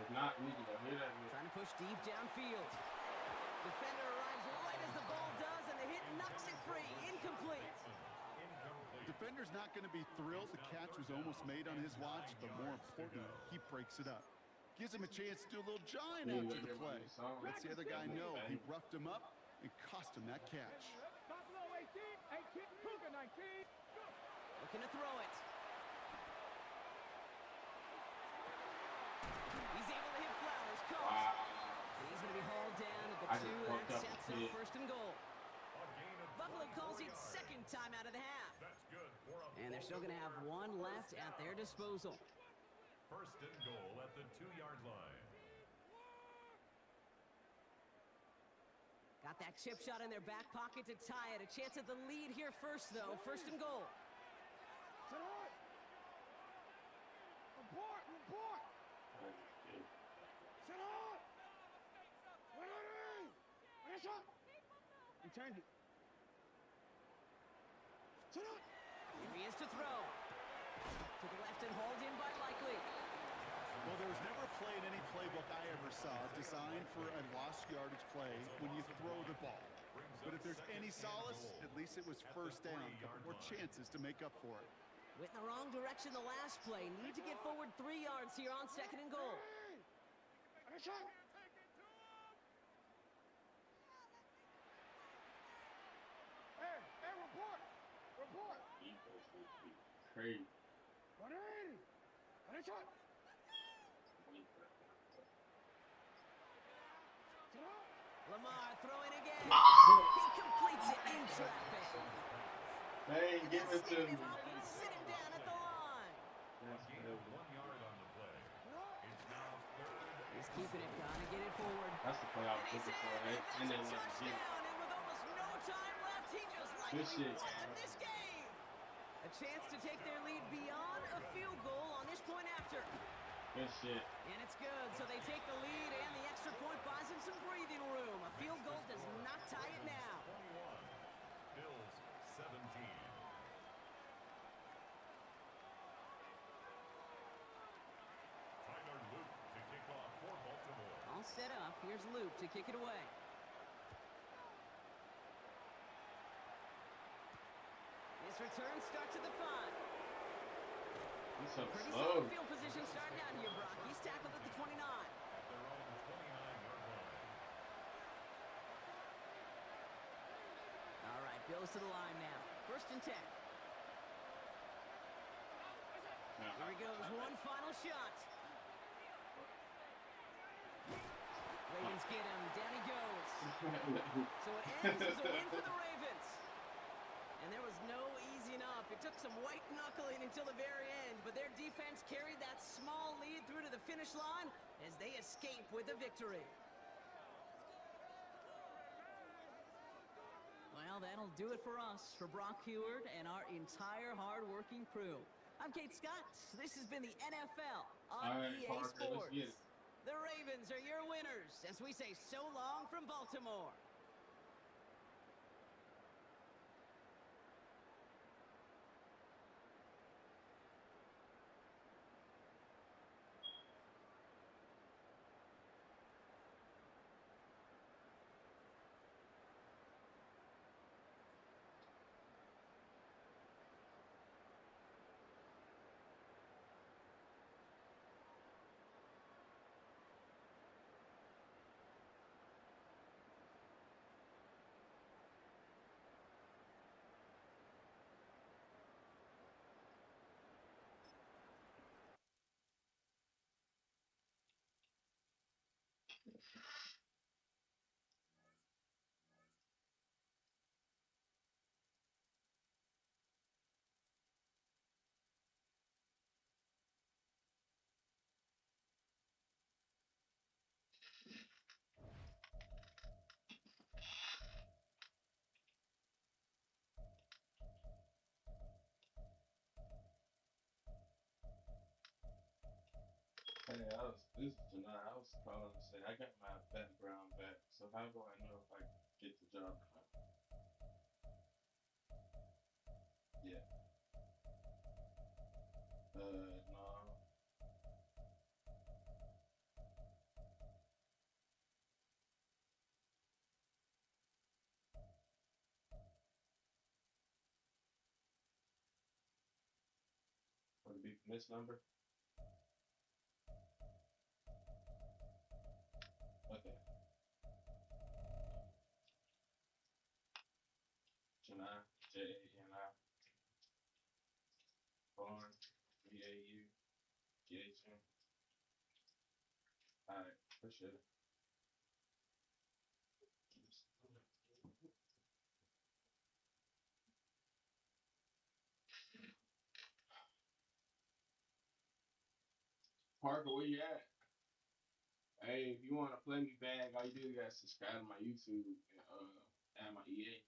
If not, we need to go hear that. Trying to push deep downfield. Defender arrives right as the ball does, and the hit knocks it free. Incomplete. Defender's not going to be thrilled the catch was almost made on his watch, but more importantly, he breaks it up. Gives him a chance to do a little jawing Yeah, after you the hear my play. new song? Lets the other guy know he roughed him up and cost him that catch. Buffalo 18, 18, Cougar 19. Looking to throw it. He's able to hit Flowers. Caught. Wow. And he's going to be hauled down at the I 2. just That fucked up sets the up kid. 1st and goal. Buffalo calls it 2nd time out of the half. And they're still going to have 1 left at their disposal. 1st and goal at the 2-yard line. Got that chip shot in their back pocket to tie it. A chance at the lead here first, though. 1st and goal. Sit hard. Report, report. Sit hard. turned it. Here he is to throw. To the left and hauled in by Likely. Well, there was never a play in any playbook I ever saw designed for a lost yardage play when you throw the ball. But if there's any solace, at least it was first down. A couple more chances to make up for it. Went in the wrong direction the last play. Need to get forward 3 yards here on 2nd and goal. I got shot. Hey, report. Report. Defense would be crazy. 180. I got shot. Lamar throwing again. He completes it in traffic. Hey, give it to me. Sit him down at the line. Gain of 1 yard on the play. It's now 3rd. He's keeping it, gotta get it forward. That's the play I was looking for, right? And then let me get it. And with almost no time left, he just Good shit. won this game. A chance to take their lead beyond a field goal on this point after. Good shit. And it's good, so they take the lead, and the extra point buys them some breathing room. A field goal does not tie it now. 21. Bills 17. Tyler Luke to kick off for Baltimore. All set up. Here's Luke to kick it away. His return starts at the 5. He's so Pretty slow. solid field position starting out here, Brock. He's tackled at the 29. At their own 29-yard line. All right, Bills to the line now. 1st and 10. Here he goes. One final shot. Ravens get him. Down he goes. So it ends as a win for the Ravens. And there was no easing up. It took some white knuckling until the very end, but their defense carried that small lead through to the finish line as they escape with a victory. Well, that'll do it for us, for Brock Heward and our entire hard-working crew. I'm Kate Scott. This has been the NFL on All right, EA Parker, let's Sports. get it. The Ravens are your winners as we say so long from Baltimore. Hey, this is Janai. I was calling to say I got my background back. So how do I know if I get the job or not? Yeah. No. Would it be from this number? Okay. Janai, Jani, Barn, BAUGHN. Alright, appreciate it. Parker, where you at? Hey, if you want to play me back, all you do is gotta subscribe to my YouTube and add my EA.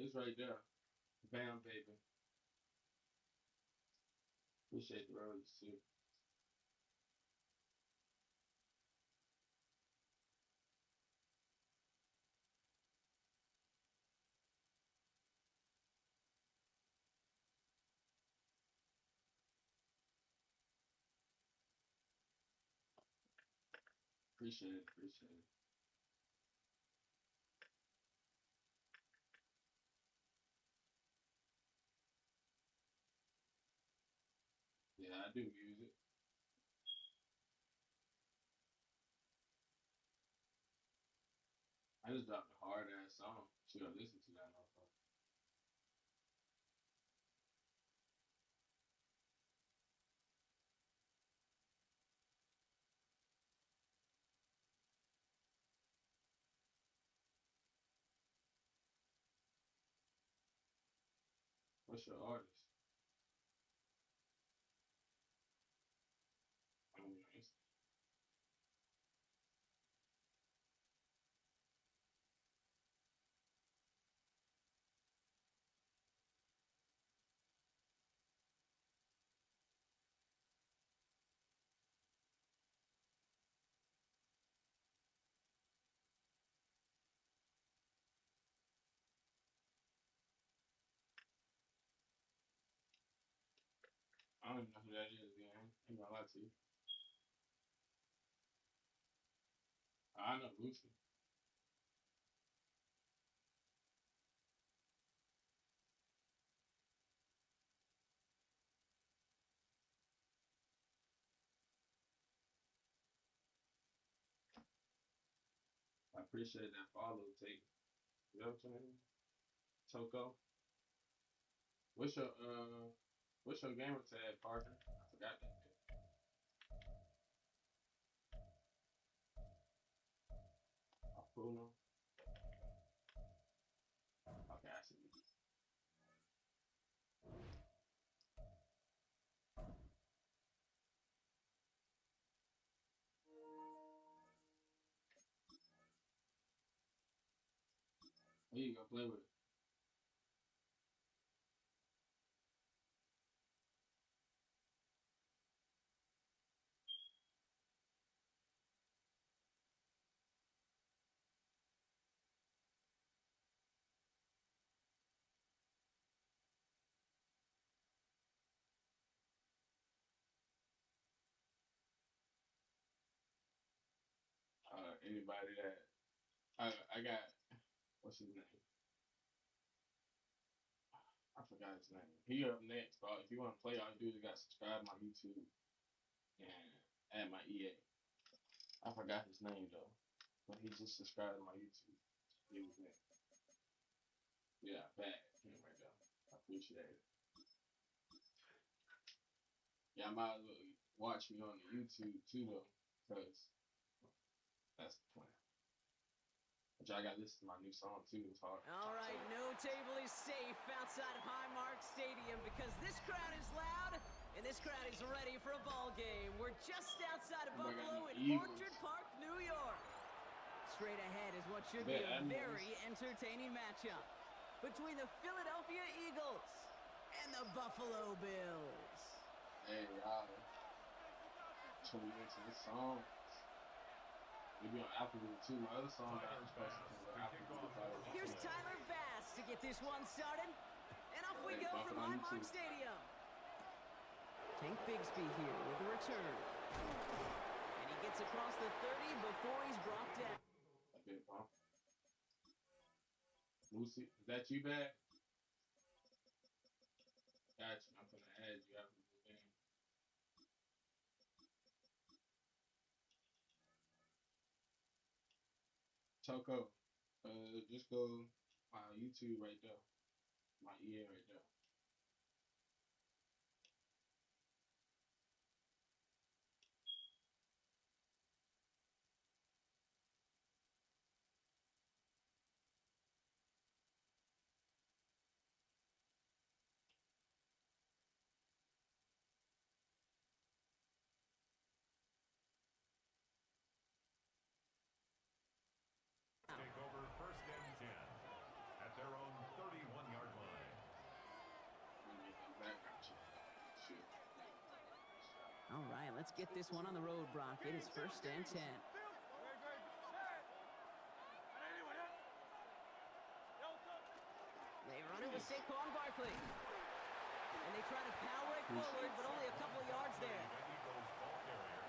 It's right there. Bam, baby. Appreciate the roses too. Appreciate it. Appreciate it. Yeah, I do music. I just dropped a hard ass song. Should I listen to that motherfucker? What's your artist? I mean, I don't even know who that is, man. Ain't gonna lie to you. I know Lucy. I appreciate that follow, take. You know what I'm saying? Toko. What's your gamer tag, Parker? I forgot that bit. Bruno. Okay, I see. Here you go, play with it. Anybody that I got, what's his name? I forgot his name. He up next, bro. If you want to play, all you do is got to subscribe to my YouTube and add my EA. I forgot his name though, but he just subscribed to my YouTube. He was next. Yeah, bad. Him right there. I appreciate it. Yeah, I might as well watch me on the YouTube too though, cause that's the plan. But y'all got to listen to my new song too. It's hard. All right, no table is safe outside of Highmark Stadium because this crowd is loud and this crowd is ready for a ball game. We're just outside of Buffalo in Orchard Park, New York. Straight ahead is what should be a very entertaining matchup between the Philadelphia Eagles and the Buffalo Bills. Hey, y'all. So we into this song. Maybe on Applewood too. My other song got supposed to come with Applewood. Here's Tyler Bass to get this one started. And off we go from Highmark Stadium. Tank Bigsby here with the return. And he gets across the 30 before he's brought down. Okay, Pump. Lucy, is that you back? Got you. I'm gonna add you after the game. Choco, just go my YouTube right there. My EA right there. Take over 1st and 10 at their own 31. Let's get this one on the road, Brock. It is 1st and 10. They run it with Saquon Barkley. And they try to power it forward, but only a couple of yards there.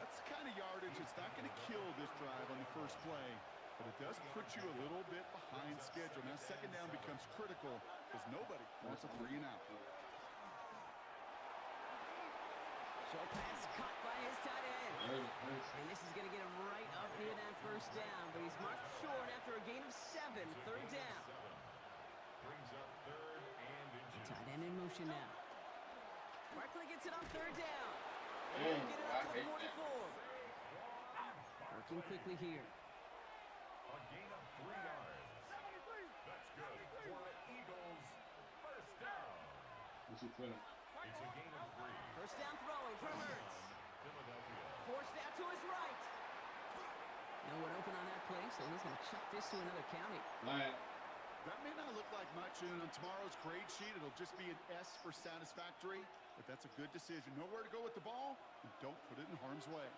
That's the kind of yardage it's not going to kill this drive on the first play, but it does put you a little bit behind schedule. Now, 2nd down becomes critical because nobody wants a 3-and-out. Short pass caught by his tight end. And this is going to get him right up near that 1st down, but he's marked short after a gain of 7, 3rd down. Brings up 3rd and inches. Tight end in motion now. Barkley gets it on 3rd down. Damn, Get it I up to the hate 44. Working quickly here. A gain of 3 yards. That's good for the Eagles. 1st down. What's he feeling? It's a gain of 3. 1st down throwing for Hurts. Philadelphia. Forced out to his right. No one open on that play, so he's going to chuck this to another county. Flag. That may not look like much, and on tomorrow's grade sheet, it'll just be an S for satisfactory, but that's a good decision. Nowhere to go with the ball, and don't put it in harm's way.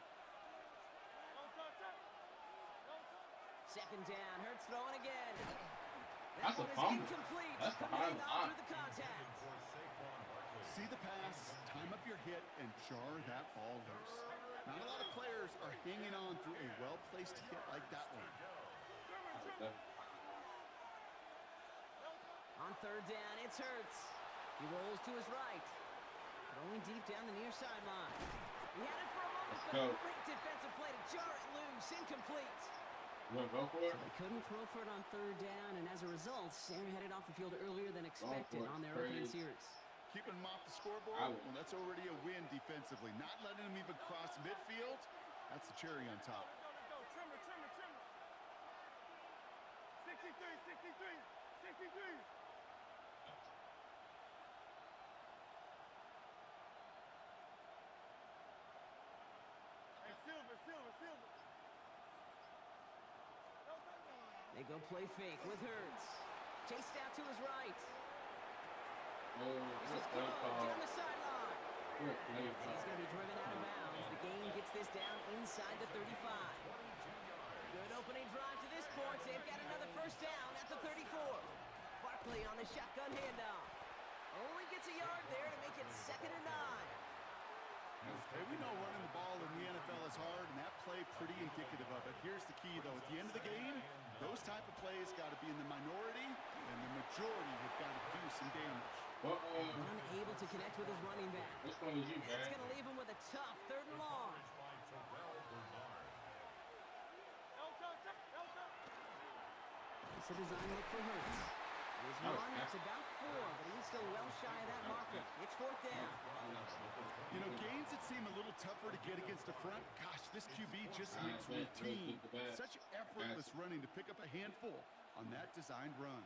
2nd down, Hurts throwing again. That's a one is fumble. incomplete. That's Couldn't behind hang the on line. through the contact. See the pass, time up your hit, and jar that ball loose. Not a lot of players are hanging on through a well-placed hit like that one. On 3rd down, it's Hurts. He rolls to his right. Throwing deep down the near sideline. He had it for a moment, Let's but go. a great defensive play to jar it loose. Incomplete. You want to go for it? So they couldn't throw for it on 3rd down, and as a result, they're headed off the field earlier than expected on their opening series. Keeping them off the scoreboard, well, that's already a win defensively. Not letting them even cross midfield, that's the cherry on top. 63. Hey, Silver. They go play fake with Hurts. Chased out to his right. Oh, This that's is play good call. down the sideline. Good play He's call. going to be driven out of bounds. The game gets this down inside the 35. Good opening drive to this point. They've got another 1st down at the 34. Barkley on the shotgun handoff. Only gets a yard there to make it 2nd and 9. Hey, we know running the ball in the NFL is hard, and that play pretty indicative of it. Here's the key, though. At the end of the game, those type of plays got to be in the minority, and the majority have got to do some damage. Unable to connect with his running back. Which one is you, That's man? going to leave him with a tough 3rd and long. It's a design look for Hurts. There's one that's about 4, but he's still well shy of that marker. It's 4th down. You know, gains that seem a little tougher to get against the front, gosh, this QB just makes routine. Such effortless running to pick up a handful on that designed run.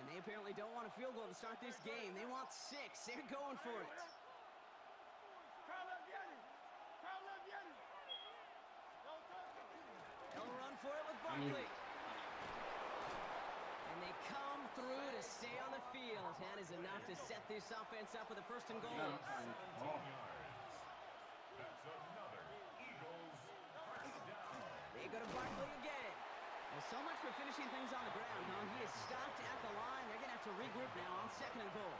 And they apparently don't want a field goal to start this game. They want 6. They're going for it. They'll run for it with Barkley. And they come through to stay on the field. That is enough to set this offense up with a 1st and goal. That's another Eagles 1st down. They go to Barkley again. Well, so much for finishing things on the ground, huh? He is stopped at the line. They're going to have to regroup now on 2nd and goal.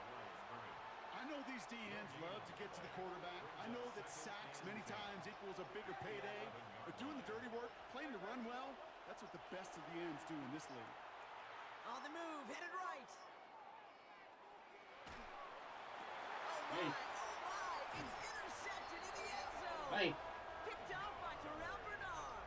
I know these DNs love to get to the quarterback. I know that sacks many times equals a bigger payday. But doing the dirty work, playing to run well, that's what the best of the ends do in this league. On the move, headed right. Oh, Hey. It's intercepted in the end zone. Hey. Picked off by Terrell Bernard.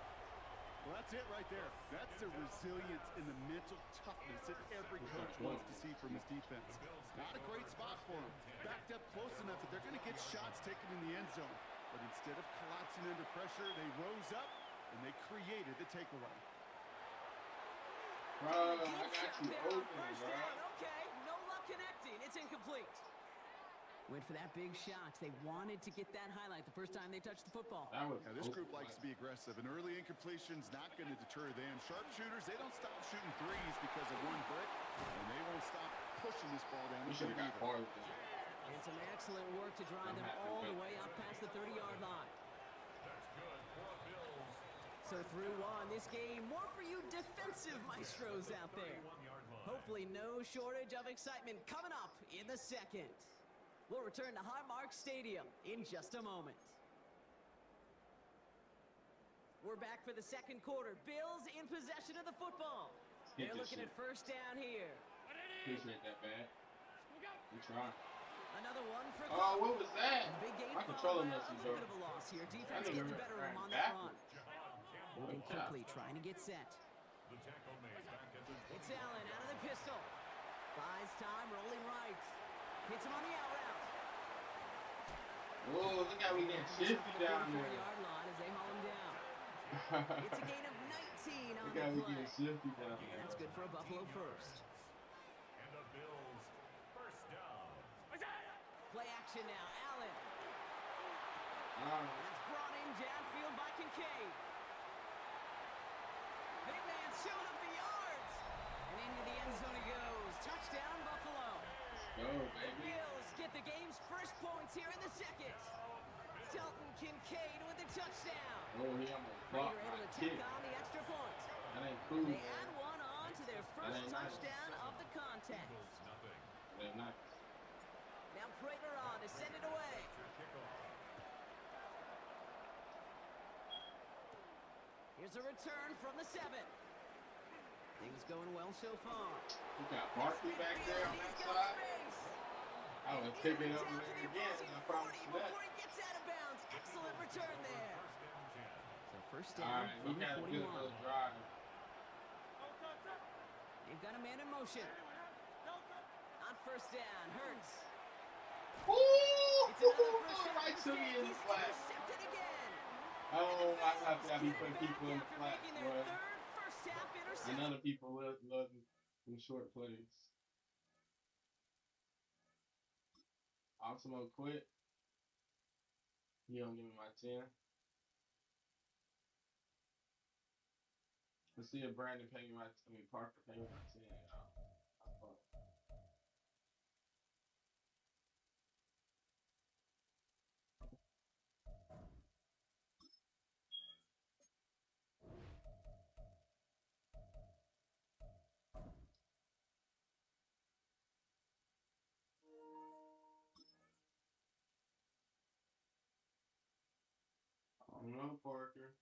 Well, that's it right there. That's the resilience and the mental toughness that every coach wants to see from his defense. Not a great spot for him. Backed up close enough that they're going to get shots taken in the end zone. But instead of collapsing under pressure, they rose up and they created the takeaway. Bro, I got you open, First bro. down, okay. No luck connecting. It's incomplete. Went for that big shot. They wanted to get that highlight the first time they touched the football. That was Now, this group likes to be aggressive, and early incompletion's not going to deter them. Sharpshooters, they don't stop shooting threes because of one brick, and they won't stop pushing this ball down We the should field have got either. farther than that. And some excellent work to drive them all the way up past the 30-yard line. So through one, this game more for you defensive maestros out there. Hopefully no shortage of excitement coming up in the second. We'll return to Highmark Stadium in just a moment. We're back for the second quarter. Bills in possession of the football. They're looking at first down here. Appreciate that, man. We trying. Another one for Oh, what was that? big gain My controller must a be little broken. bit of a loss here. Defense getting the better of him on that run. Moving quickly, trying to get set. It's Allen out of the pistol. Buys time, rolling right. Hits him on the out route. Oh, look how we getting shifty down there. 44-yard line as they haul him down. It's a gain of 19 on Look the how we play. getting shifty down And there. that's good for a Buffalo first. And the Bills first down. Play action now, Allen. Alright. That's brought in downfield by Kincaid. Big man showing up the yards. And into the end zone he goes. Touchdown, Buffalo. Go, The baby. Bills get the game's first points here in the second. Dalton Kincaid with the touchdown. Oh, he almost They're blocked able my to kick. tack on the extra point. That ain't cool, They man. add one on to their first ain't nice. touchdown of the contest. That ain't nice. Now Prater on to send it away. Here's a return from the 7. Things going well so far. You got Barkley back there on that side. I would pick it up there again. I promise you that. Before he gets out of bounds. Excellent return there. So first down Alright, we from the got a good 41. little drive. They've got a man in motion. On first down, Hurts. Ooh, It's another first down right to me mistake. in the He's flat. intercepted again. Oh, I have to be Get putting it people in back the after flat, making their boy. third first half And interception. other people love them short plays. Ultimo quit. He don't give me my 10. Let's see if Brandon pay me Parker pay me my 10. I fuck. I don't know, Parker.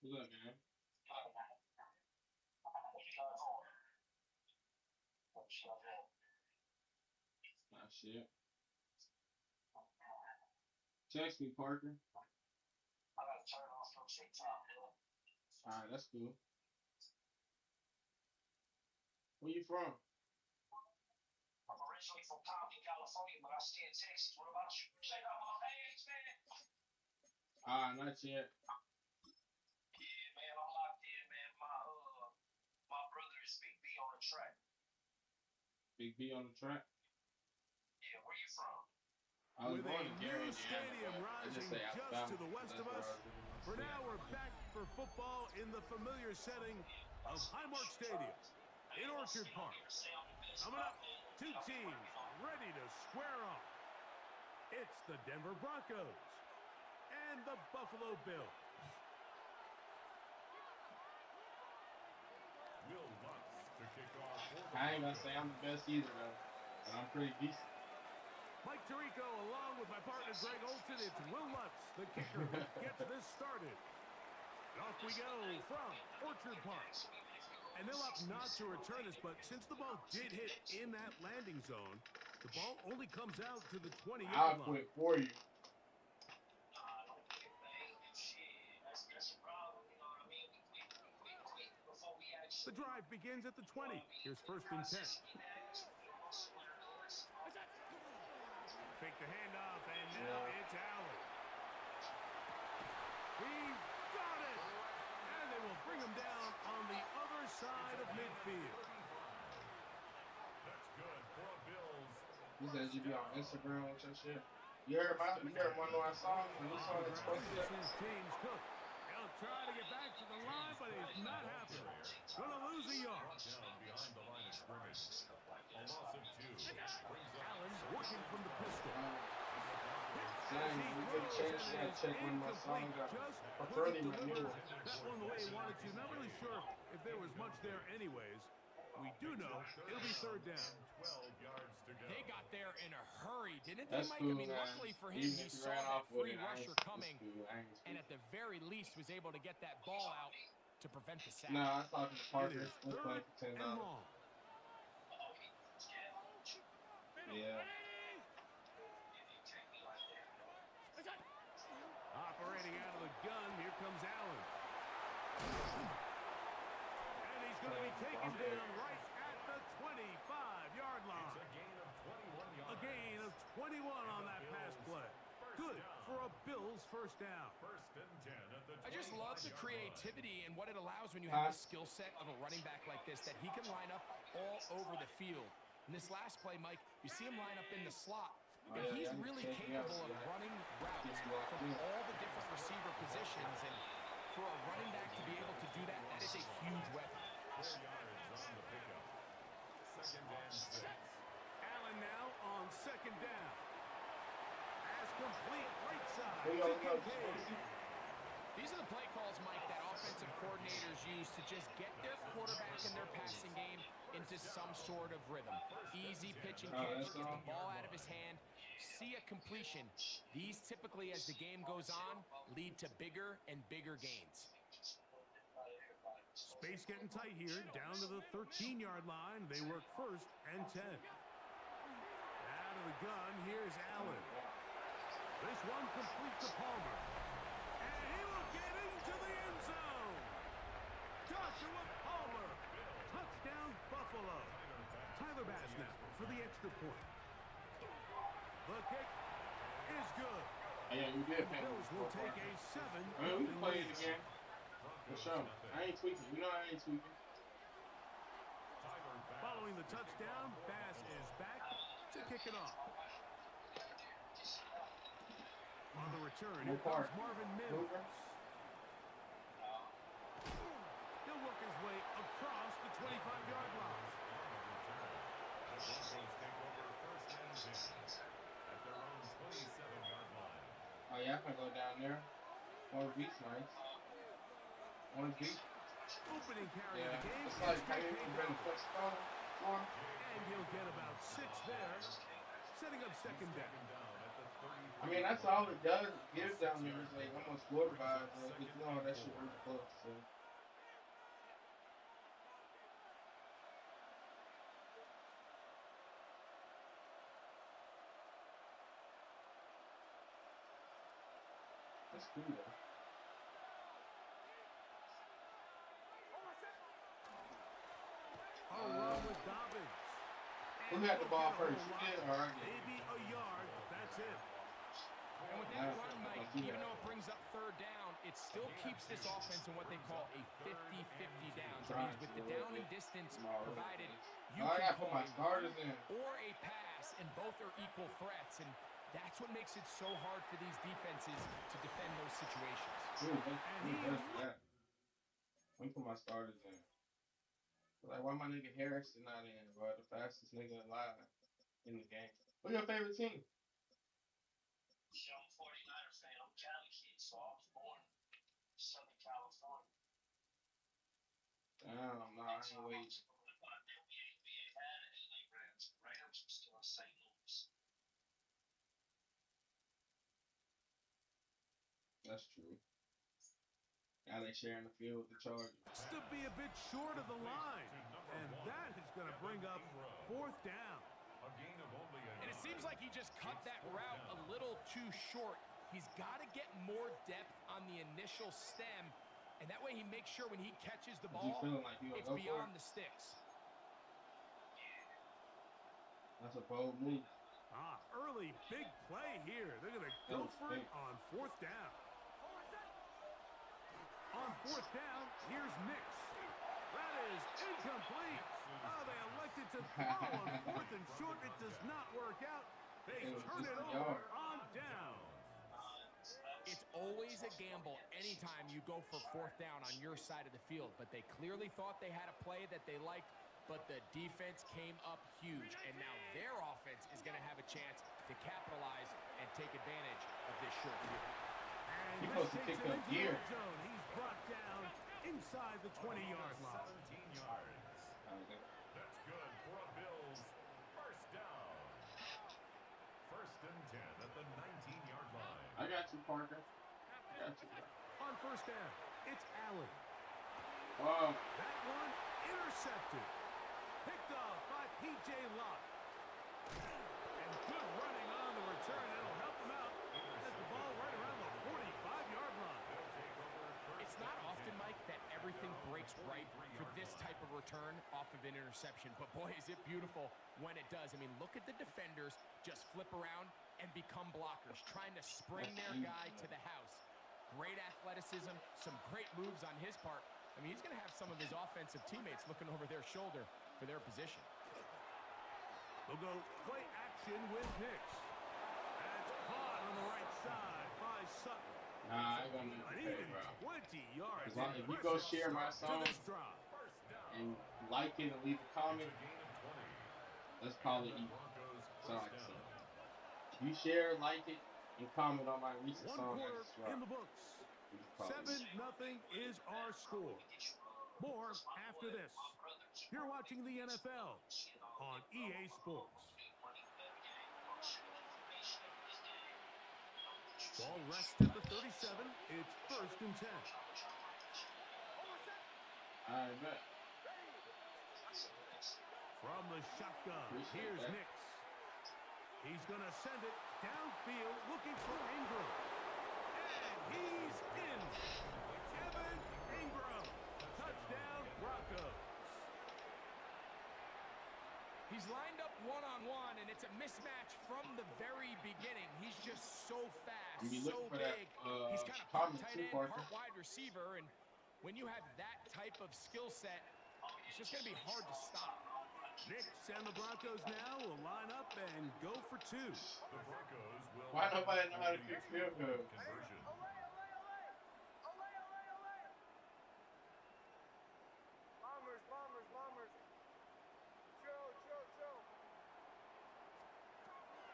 What's up, man? Nah, shit. Text me, Parker. Alright, that's cool. Where you from? I'm originally from Compton, California, but I stay in Texas. What about you? Check out my page, man. Not yet. Yeah, man, I'm locked in, man. My brother is Big B on the track. Big B on the track. Yeah, where you from? I was With born a in new Gary, stadium Indiana, but I rising just say just Alabama. to the west That's of where us, I was living my for shit. now we're back for football in the familiar setting of Highmark Stadium in Orchard Park. Coming up, two teams ready to square off. It's the Denver Broncos and the Buffalo Bills. Will Lutz to kick off. I ain't gonna say I'm the best either, though, but I'm pretty decent. Mike Tirico along with my partner Greg Olson. It's Will Lutz, the kicker, who gets this started. And off we go from Orchard Park. And they'll opt not to return this, but since the ball did hit in that landing zone, the ball only comes out to the 20-yard I'll line. quit for you. Don't quit, man. Shit, that's a problem. You know what I mean? We quit before we actually. The drive begins at the 20. Here's first and 10. Fake the handoff, and now it's Allen. He's got it! And they will bring him down on the other side of midfield. That's good for a Bills. He says you be on Instagram with your shit. You heard one of my songs when you saw it posted? This is James Cook. He'll try to get back to the line, but it's not happening. Gonna lose a yard. Down behind the line of scrimmage. A loss of 2. Brings up Allen working from the pistol. As saying, he when you get a throws, chance, and you it gotta is check one of my incomplete. songs out. Just Preferably couldn't my new deliver one. that one the way he wanted to. Not really sure if there was much there anyways. We do know it'll be third down. 12 yards to go. They got there in a hurry, didn't they, That's Mike? I cool, mean, man. luckily for him, Even he if you saw ran that off with free it, I ain't, rusher it's coming, cool. I ain't and speaking. at the very least was able to get that ball out to prevent the sack. Nah, I was talking to It Parker. is We're playing third for $10. and long. Yeah. Operating out of the gun, here comes Allen. And he's going to be taken down right at the 25-yard line. A gain of 21 on that pass play. Good for a Bills first down. I just love the creativity and what it allows when you have the skill set of a running back like this, that he can line up all over the field. In this last play, Mike, you see him line up in the slot. But he's really capable of running routes from all the different receiver positions. And for a running back to be able to do that, that is a huge weapon. 4 yards on the pickup. Second and 6. Allen now on second down. Pass complete right side. Here you go, to Kincaid. These are the play calls, Mike, that offensive coordinators use to just get their quarterback and their passing game into some sort of rhythm. Easy pitch and catch, get the ball out of his hand, see a completion. These typically, as the game goes on, lead to bigger and bigger gains. Space getting tight here, down to the 13-yard line. They work first and 10. Out of the gun, here's Allen. This one complete to Palmer. And he will get into the end zone. Joshua Palmer. Touchdown, Buffalo. Tyler Bass now for the extra point. The kick is good. Yeah, we did. The Bills will take a 7. I mean, we can play it again. For sure. I ain't tweaking. You know I ain't tweaking. Following the touchdown, Bass is back to kick it off. On the return, here comes Marvin Mims. He'll work his way across the 25-yard line. Oh yeah, I can go down there. One beat's nice. One beat. Opening carry Yeah, of the game. it's like paying for the first phone. And he'll get about 6 there, setting up second down. I mean, that's all it does. Give down there is like almost Florida vibes. Like, you know, that shit really close. So. That's cool though. Run with Dobbins. Who had the ball first? You did or I did? Maybe a yard. That's it. And with that run, Mike, even though it brings up third down, it still keeps this offense in what they call a 50-50 downs. That means with the down and distance provided, you can put my starters in. or a pass, and both are equal threats. And that's what makes it so hard for these defenses to defend those situations. That's that. Let me put my starters in. Like, why my nigga Harrison not in, bro? The fastest nigga alive in the game. What's your favorite team? I'm a 49er fan. I'm a Cali kid, so I was born in Southern California. Damn, nah, I ain't waiting. Rams are still in St. Louis. That's true. Now they sharing the field with the Chargers. To be a bit short of the line. And that is going to bring up fourth down. And it seems like he just cut that route a little too short. He's got to get more depth on the initial stem, and that way he makes sure when he catches the ball, it's beyond the sticks. That's a bold move. Early big play here. They're going to go for it on fourth down. On fourth down, here's Nix. That is incomplete. They elected to throw on fourth and short. It does not work out. They turn it over on down. It's always a gamble anytime you go for fourth down on your side of the field, but they clearly thought they had a play that they liked, but the defense came up huge, and now their offense is going to have a chance to capitalize and take advantage of this short field. And He this supposed to takes pick him up into the gear. red zone. He's brought down inside the 20-yard line. 17 yards. That's good for a Bills first down. First and 10 at the 19-yard line. I got you, Parker. I got you. On first down, it's Allen. Oh, That one intercepted. Picked off by P.J. Lott. And good running on the return. That'll help him out. Has the ball right around the 45-yard line. It's not often, Mike, that everything breaks right for this type of return off of an interception. But, boy, is it beautiful when it does. I mean, look at the defenders just flip around and become blockers, trying to spring their guy to the house. Great athleticism, some great moves on his part. I mean, he's going to have some of his offensive teammates looking over their shoulder for their position. They'll go play action with Hicks. That's caught on the right side by Sutton. nah, I ain't gonna An pay, even bro. 20 yards. As long as you go share my to song this drive. and like it and leave a comment, let's call it even. That's all I can say. If you share, like it, and comment on my recent One song, I quarter just in dropped. the books. We can call it even. 7-0 is our score. More after this. You're watching the NFL on EA Sports. Ball rests at the 37. It's first and 10. I bet. From the shotgun, Appreciate here's that. Nix. He's going to send it downfield looking for Ingram. And he's in. Evan Ingram. Touchdown, Broncos. He's lined up one-on-one, and it's a mismatch from the very beginning. He's just so fast, You be so looking for that, big. He's kind of comment part tight too, end, Parker. part wide receiver, and when you have that type of skill set, it's just going to be hard to stop. Nix and the Broncos now will line up and go for two. The Broncos will Why nobody know how to kick field goals? conversion.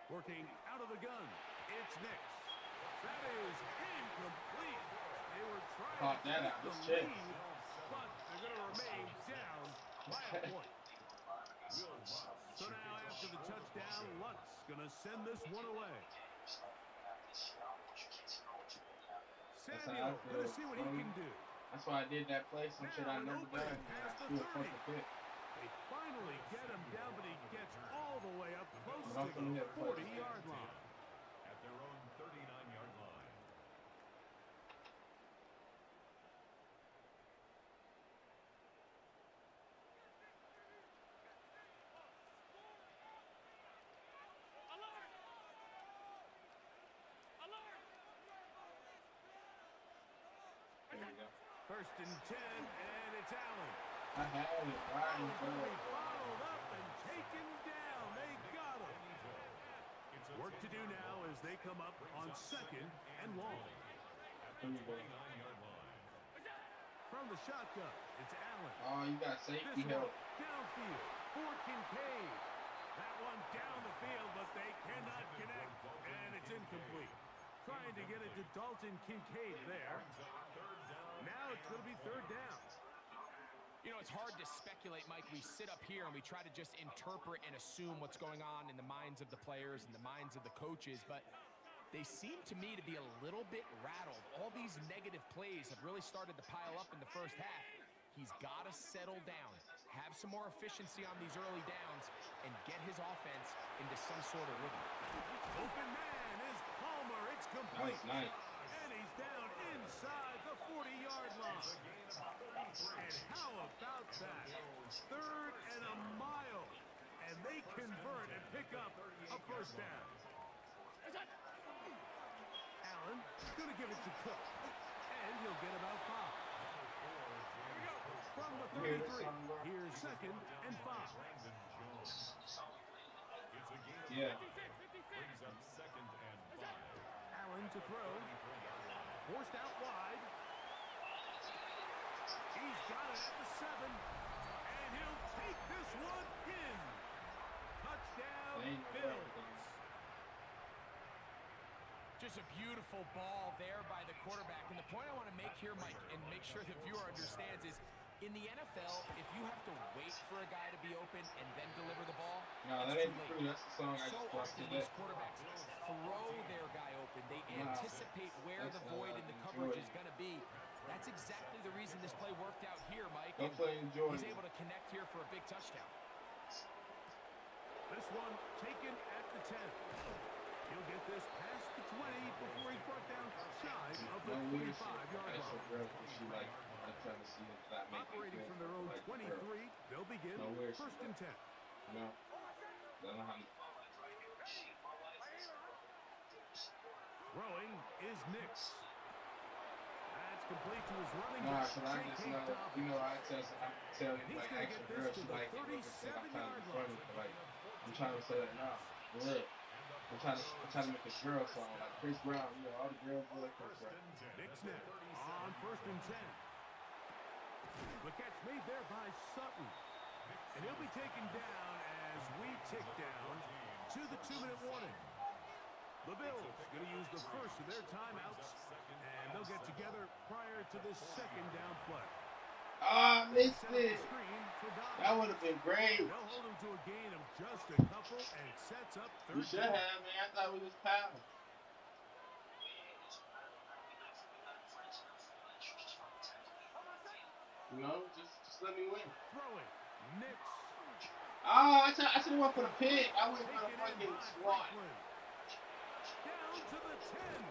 Working out of the gun, it's Nix. That is incomplete. They were trying Caught to that keep out the his chest. lead, but they're going to remain down by a point. So now after the touchdown, Lutz going to send this one away. Samuel going to see what he can do. That's why I did that play, some shit I Now an never open done. past the Do a 30. fucking pick. They finally get him down, but he gets all the way up close But to I'm gonna the hit play. 40-yard line. At their own 39-yard line. There we go. First and 10, and it's Allen. I had it. Ryan, Allen's going to bro. be bottled up and taken down. They got him. Work to do now as they come up on second and long. Here we go. 29-yard line. From the shotgun, it's Allen. Oh, you got safety This help. one downfield for Kincaid. That one down the field, but they cannot connect, and it's incomplete. Trying to get it to Dalton Kincaid there. Now it's going to be third down. You know, it's hard to speculate, Mike. We sit up here and we try to just interpret and assume what's going on in the minds of the players and the minds of the coaches, but they seem to me to be a little bit rattled. All these negative plays have really started to pile up in the first half. He's got to settle down, have some more efficiency on these early downs, and get his offense into some sort of rhythm. Open man is Palmer. It's complete. Nice. And he's down inside the 40-yard line. And how about that? Third and a mile. And they convert and pick up a first down. Allen going to give it to Cook. And he'll get about 5. From the 33, here's second and 5. Yeah. Brings up second and 5. Allen to throw. Forced out wide. He's got it at the 7. And he'll take this one in. Touchdown, They ain't no Bills. Just a beautiful ball there by the quarterback. And the point I want to make here, Mike, and make sure the viewer understands is, in the NFL, if you have to wait for a guy to be open and then deliver the ball, No, that it's ain't too late. true. That's the song I So just brought often today. these quarterbacks throw their guy open. They anticipate where the void in the coverage is going to be. That's exactly the reason this play worked out here, Mike. Go play in Jordan. He's able to connect here for a big touchdown. This one taken at the 10. He'll get this past the 20 before he's brought down shy of the 25-yard That's line. a girl that she like. I'm trying to see if that makes Operating from their own 23, they'll begin first and 10. No. Don't know how. Throwing is Nix. That's complete to his running Nah, back, cause I just J.K. know, Dobbins. you know, I tell And you, he's like, gonna ask get a this girl, to she the like it, but just think I'm trying to be 37-yard funny, line. but like, I'm trying to say that, nah, look, I'm trying to make a girl song, like Chris Brown, you know, all the girls go like Chris Brown. Nix now on first and 10. The catch made there by Sutton. And he'll be taken down as we tick down to the 2-minute warning. The Bills going to use the first of their timeouts, and they'll get together prior to this second down play. Ah, missed Set up the it. screen for Dobbins. That would have been great. They'll hold him to a gain of just a couple, and it sets up We third should down. have, man. I thought we was pals. You know, just let me win. Throwing, Nix. Ah, I should have went for the pick. I went for the fucking swat. Down to the 10.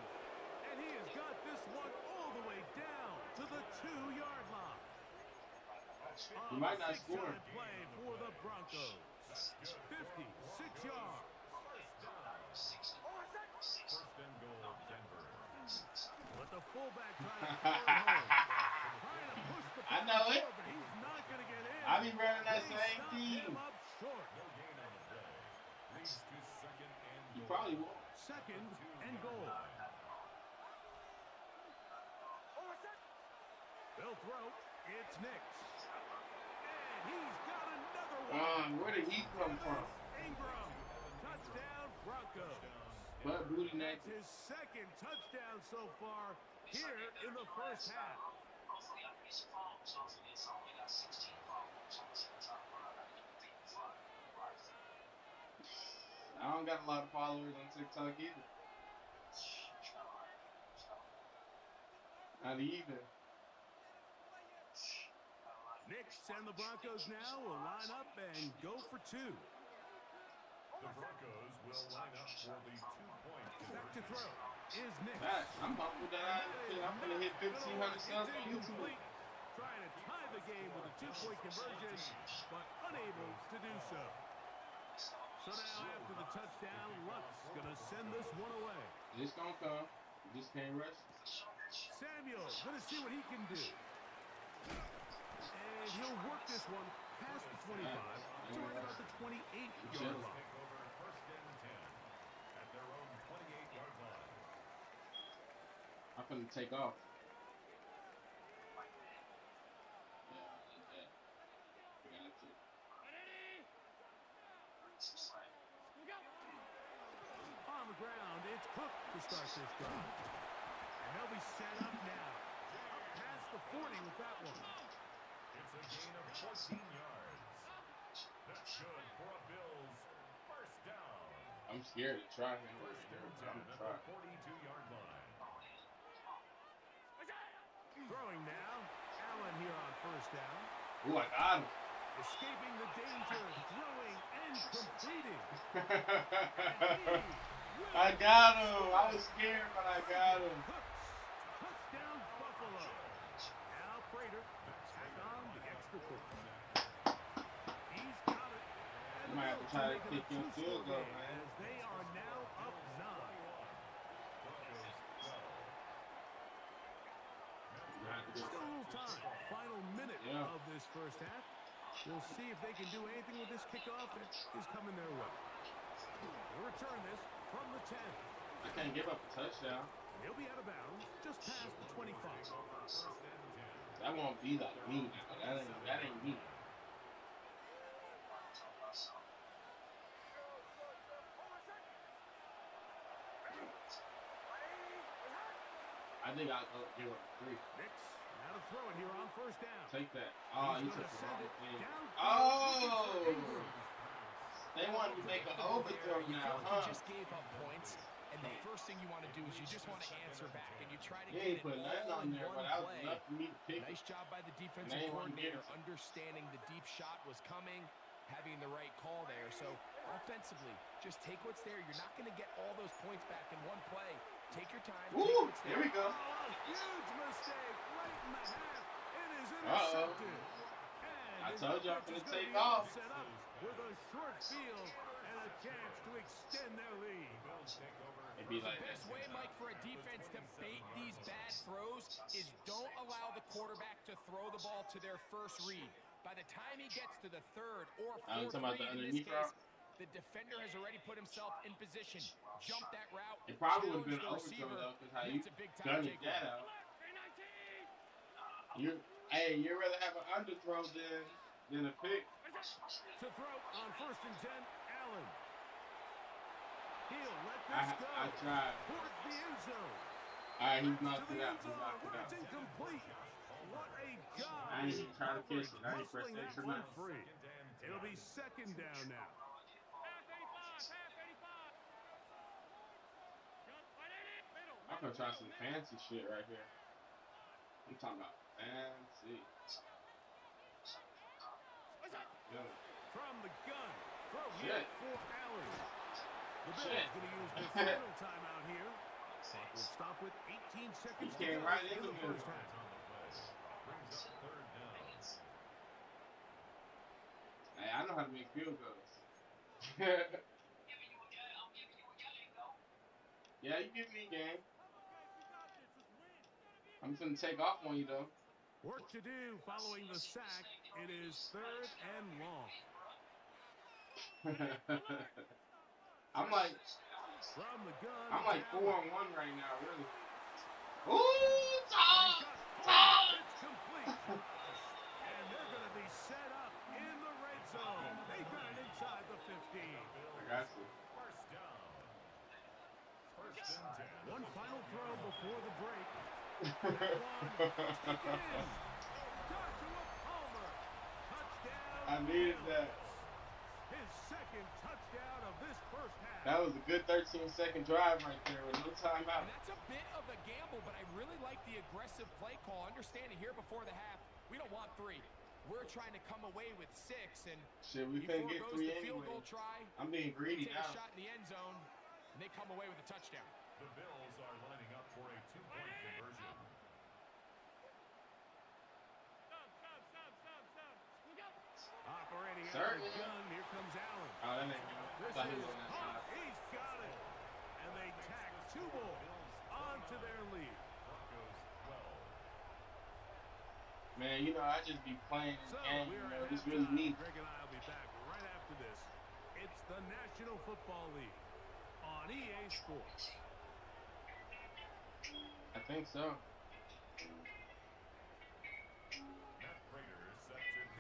And he has got this one all the way down to the 2-yard line. He might not score. Big-time play for the Broncos. 56 yards. First and goal, Denver. But the fullback trying to throw it home. Trying to push the I know it. but he's not going to get in. I be running that They same stop team. him up short. No gain on the play. Leads to second and You goal. probably won't. Second and goal. They'll throw. It's Nix. And he's got another one. Where did he come from? Ingram. Touchdown, Broncos. But booty neck. That's his second touchdown so far here in the first half. I don't got a lot of followers on TikTok either. Not even. Nix and the Broncos now will line up and go for two. The Broncos will line up for the 2-point Back to throw is Nix. I'm humbled that I'm going to hit 1,500 subs on YouTube. Trying to tie the game with a 2-point conversion, but unable to do so. So now after the touchdown, Luck's going to send this one away. It's going to come. You just can't rush. Samuel going to see what he can do. And he'll work this one past the 25 to right about the 28-yard line. take over first and 10 at their own 28-yard line. I'm going to take off. On the ground, it's Cook to start this drive. And they'll be set up now. Up past the 40 with that one. It's a gain of 14 yards. That's good for a Bills first down. I'm scared to try him. First and 10 I'm at the trying. 42-yard line. Throwing now. Allen here on first down. Ooh, I got him. Escaping the danger. Throwing and completing. I got him. I was scared, but I got him. Cooks. Touchdown, Buffalo. Now Prater. Tack on the extra point. He's got it. And You might have to try to kick your field goal, man. as they are now up 9. Still a little time. Final minute of this first half. We'll see if they can do anything with this kickoff that is coming their way. They'll return this from the 10. I can't give up a touchdown. He'll be out of bounds just past the 25. That won't be like me. That ain't me. still got to give up 3. Knicks now to throw it here on first down. Take that. Oh, you He's took gonna the send wrong it thing. downfield. Oh! They want to make an overthrow You now, feel like huh? you just gave up points, and the first thing you want to do is you just want to answer back, and you try to You get ain't it put nothing all on in there, one but that was play. enough for me to pick Nice it. job by the And defensive they ain't want to give coordinator, it to me. understanding the deep shot was coming, having the right call there. So offensively, just take what's there. You're not going to get all those points back in one play. Take your time. Take Ooh, what's here there. we go. Oh, huge mistake right in the half. It is Uh-oh. intercepted. I And told you I'm the gonna offense is take gonna be all off. set up with a short field and a chance to extend their lead. It'd be like The that. best way, Mike, for a defense to bait these bad throws is don't allow the quarterback to throw the ball to their first read. By the time he gets to the third or I'm fourth talking about read, the in this underneath case, route. the defender has already put himself in position. Jump that route, It probably would have challenge been the overthrow receiver, though, because how and you that's a big-time gunned takeaway. that out. You'd rather have an underthrow than a pick. To throw on first and 10, Allen. He'll let I this go tried. towards the end zone. All right, he's To knocked the it out. end He zone, knocked it but out. it's incomplete. What a job! I ain't even trying to coverage, catch it. I ain't press muscling that extra one now. free. It'll be second down now. I'm gonna try some fancy shit right here. I'm talking about fancy. Yeah. From the gun, throw Shit. here for Allen. The Bills Shit. going to use their final timeout here. Clock will stop with 18 seconds to came go right in in the the first middle. half. Hey, I know how to make field goals. Yeah, you give me a game. I'm finna take off on you though. Work to do following the sack. It is third and long. I'm like From the gun, 4-on-1 right now, really. Ooh, Tom! It's complete. And they're going to be set up in the red zone. They got it inside the 15. I got you. One final throw before the break. That one, taken in. Joshua Palmer. Touchdown. I needed that. His second touchdown of this first half. That was a good 13-second drive right there with no timeout. And that's a bit of a gamble, but I really like the aggressive play call. Understanding here before the half, we don't want 3. We're trying to come away with 6, and shit, we he couldn't get 3 the field anyway. goal try. I'm being greedy Take now. a shot in the end zone, and they come away with a touchdown. The Bills are lining up for a 2-point conversion. Operating out of the gun, here comes Allen. Oh, that ain't him. I thought he was on that side. He's got it. And they tack 2 more onto their lead. Man, you know, I just be playing this So game, we you are know, at this really halftime. neat. Greg and I will be back right after this. It's the National Football League on EA Sports. I think so.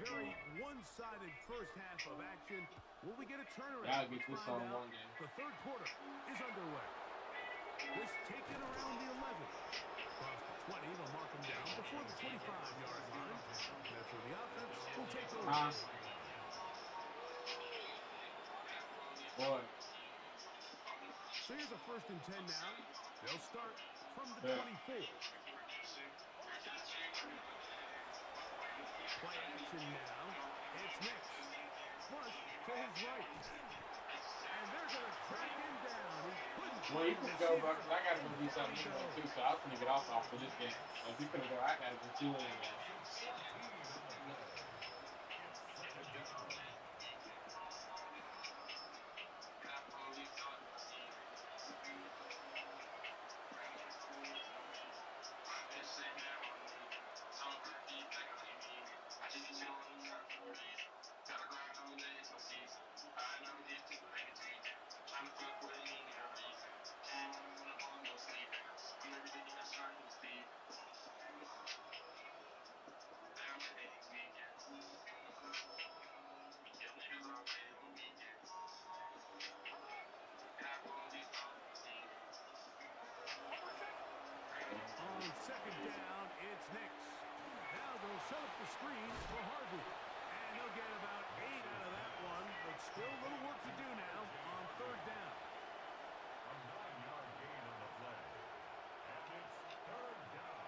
Very one-sided first half of action. Will we get a turnaround? Gotta get Let's this find on out. one game. The third quarter is underway. This taken around the 11. Across the 20, they'll mark them down before the 25-yard line. That's where the offense will take over. Boy. So here's a first and 10 now. They'll start from the 24. Play action now. It's Nix. Flush to his right. And they're going to track him down. Well, you can go, bro, because I got to go do something anyway, too, so I was going to get off for this game. So if you couldn't go, I got to go too anyway. set up the screen for Harvey. And they'll get about 8 out of that one, but still a little work to do now on third down. A 9-yard gain on the play. And it's third down.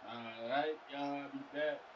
All right, y'all be back.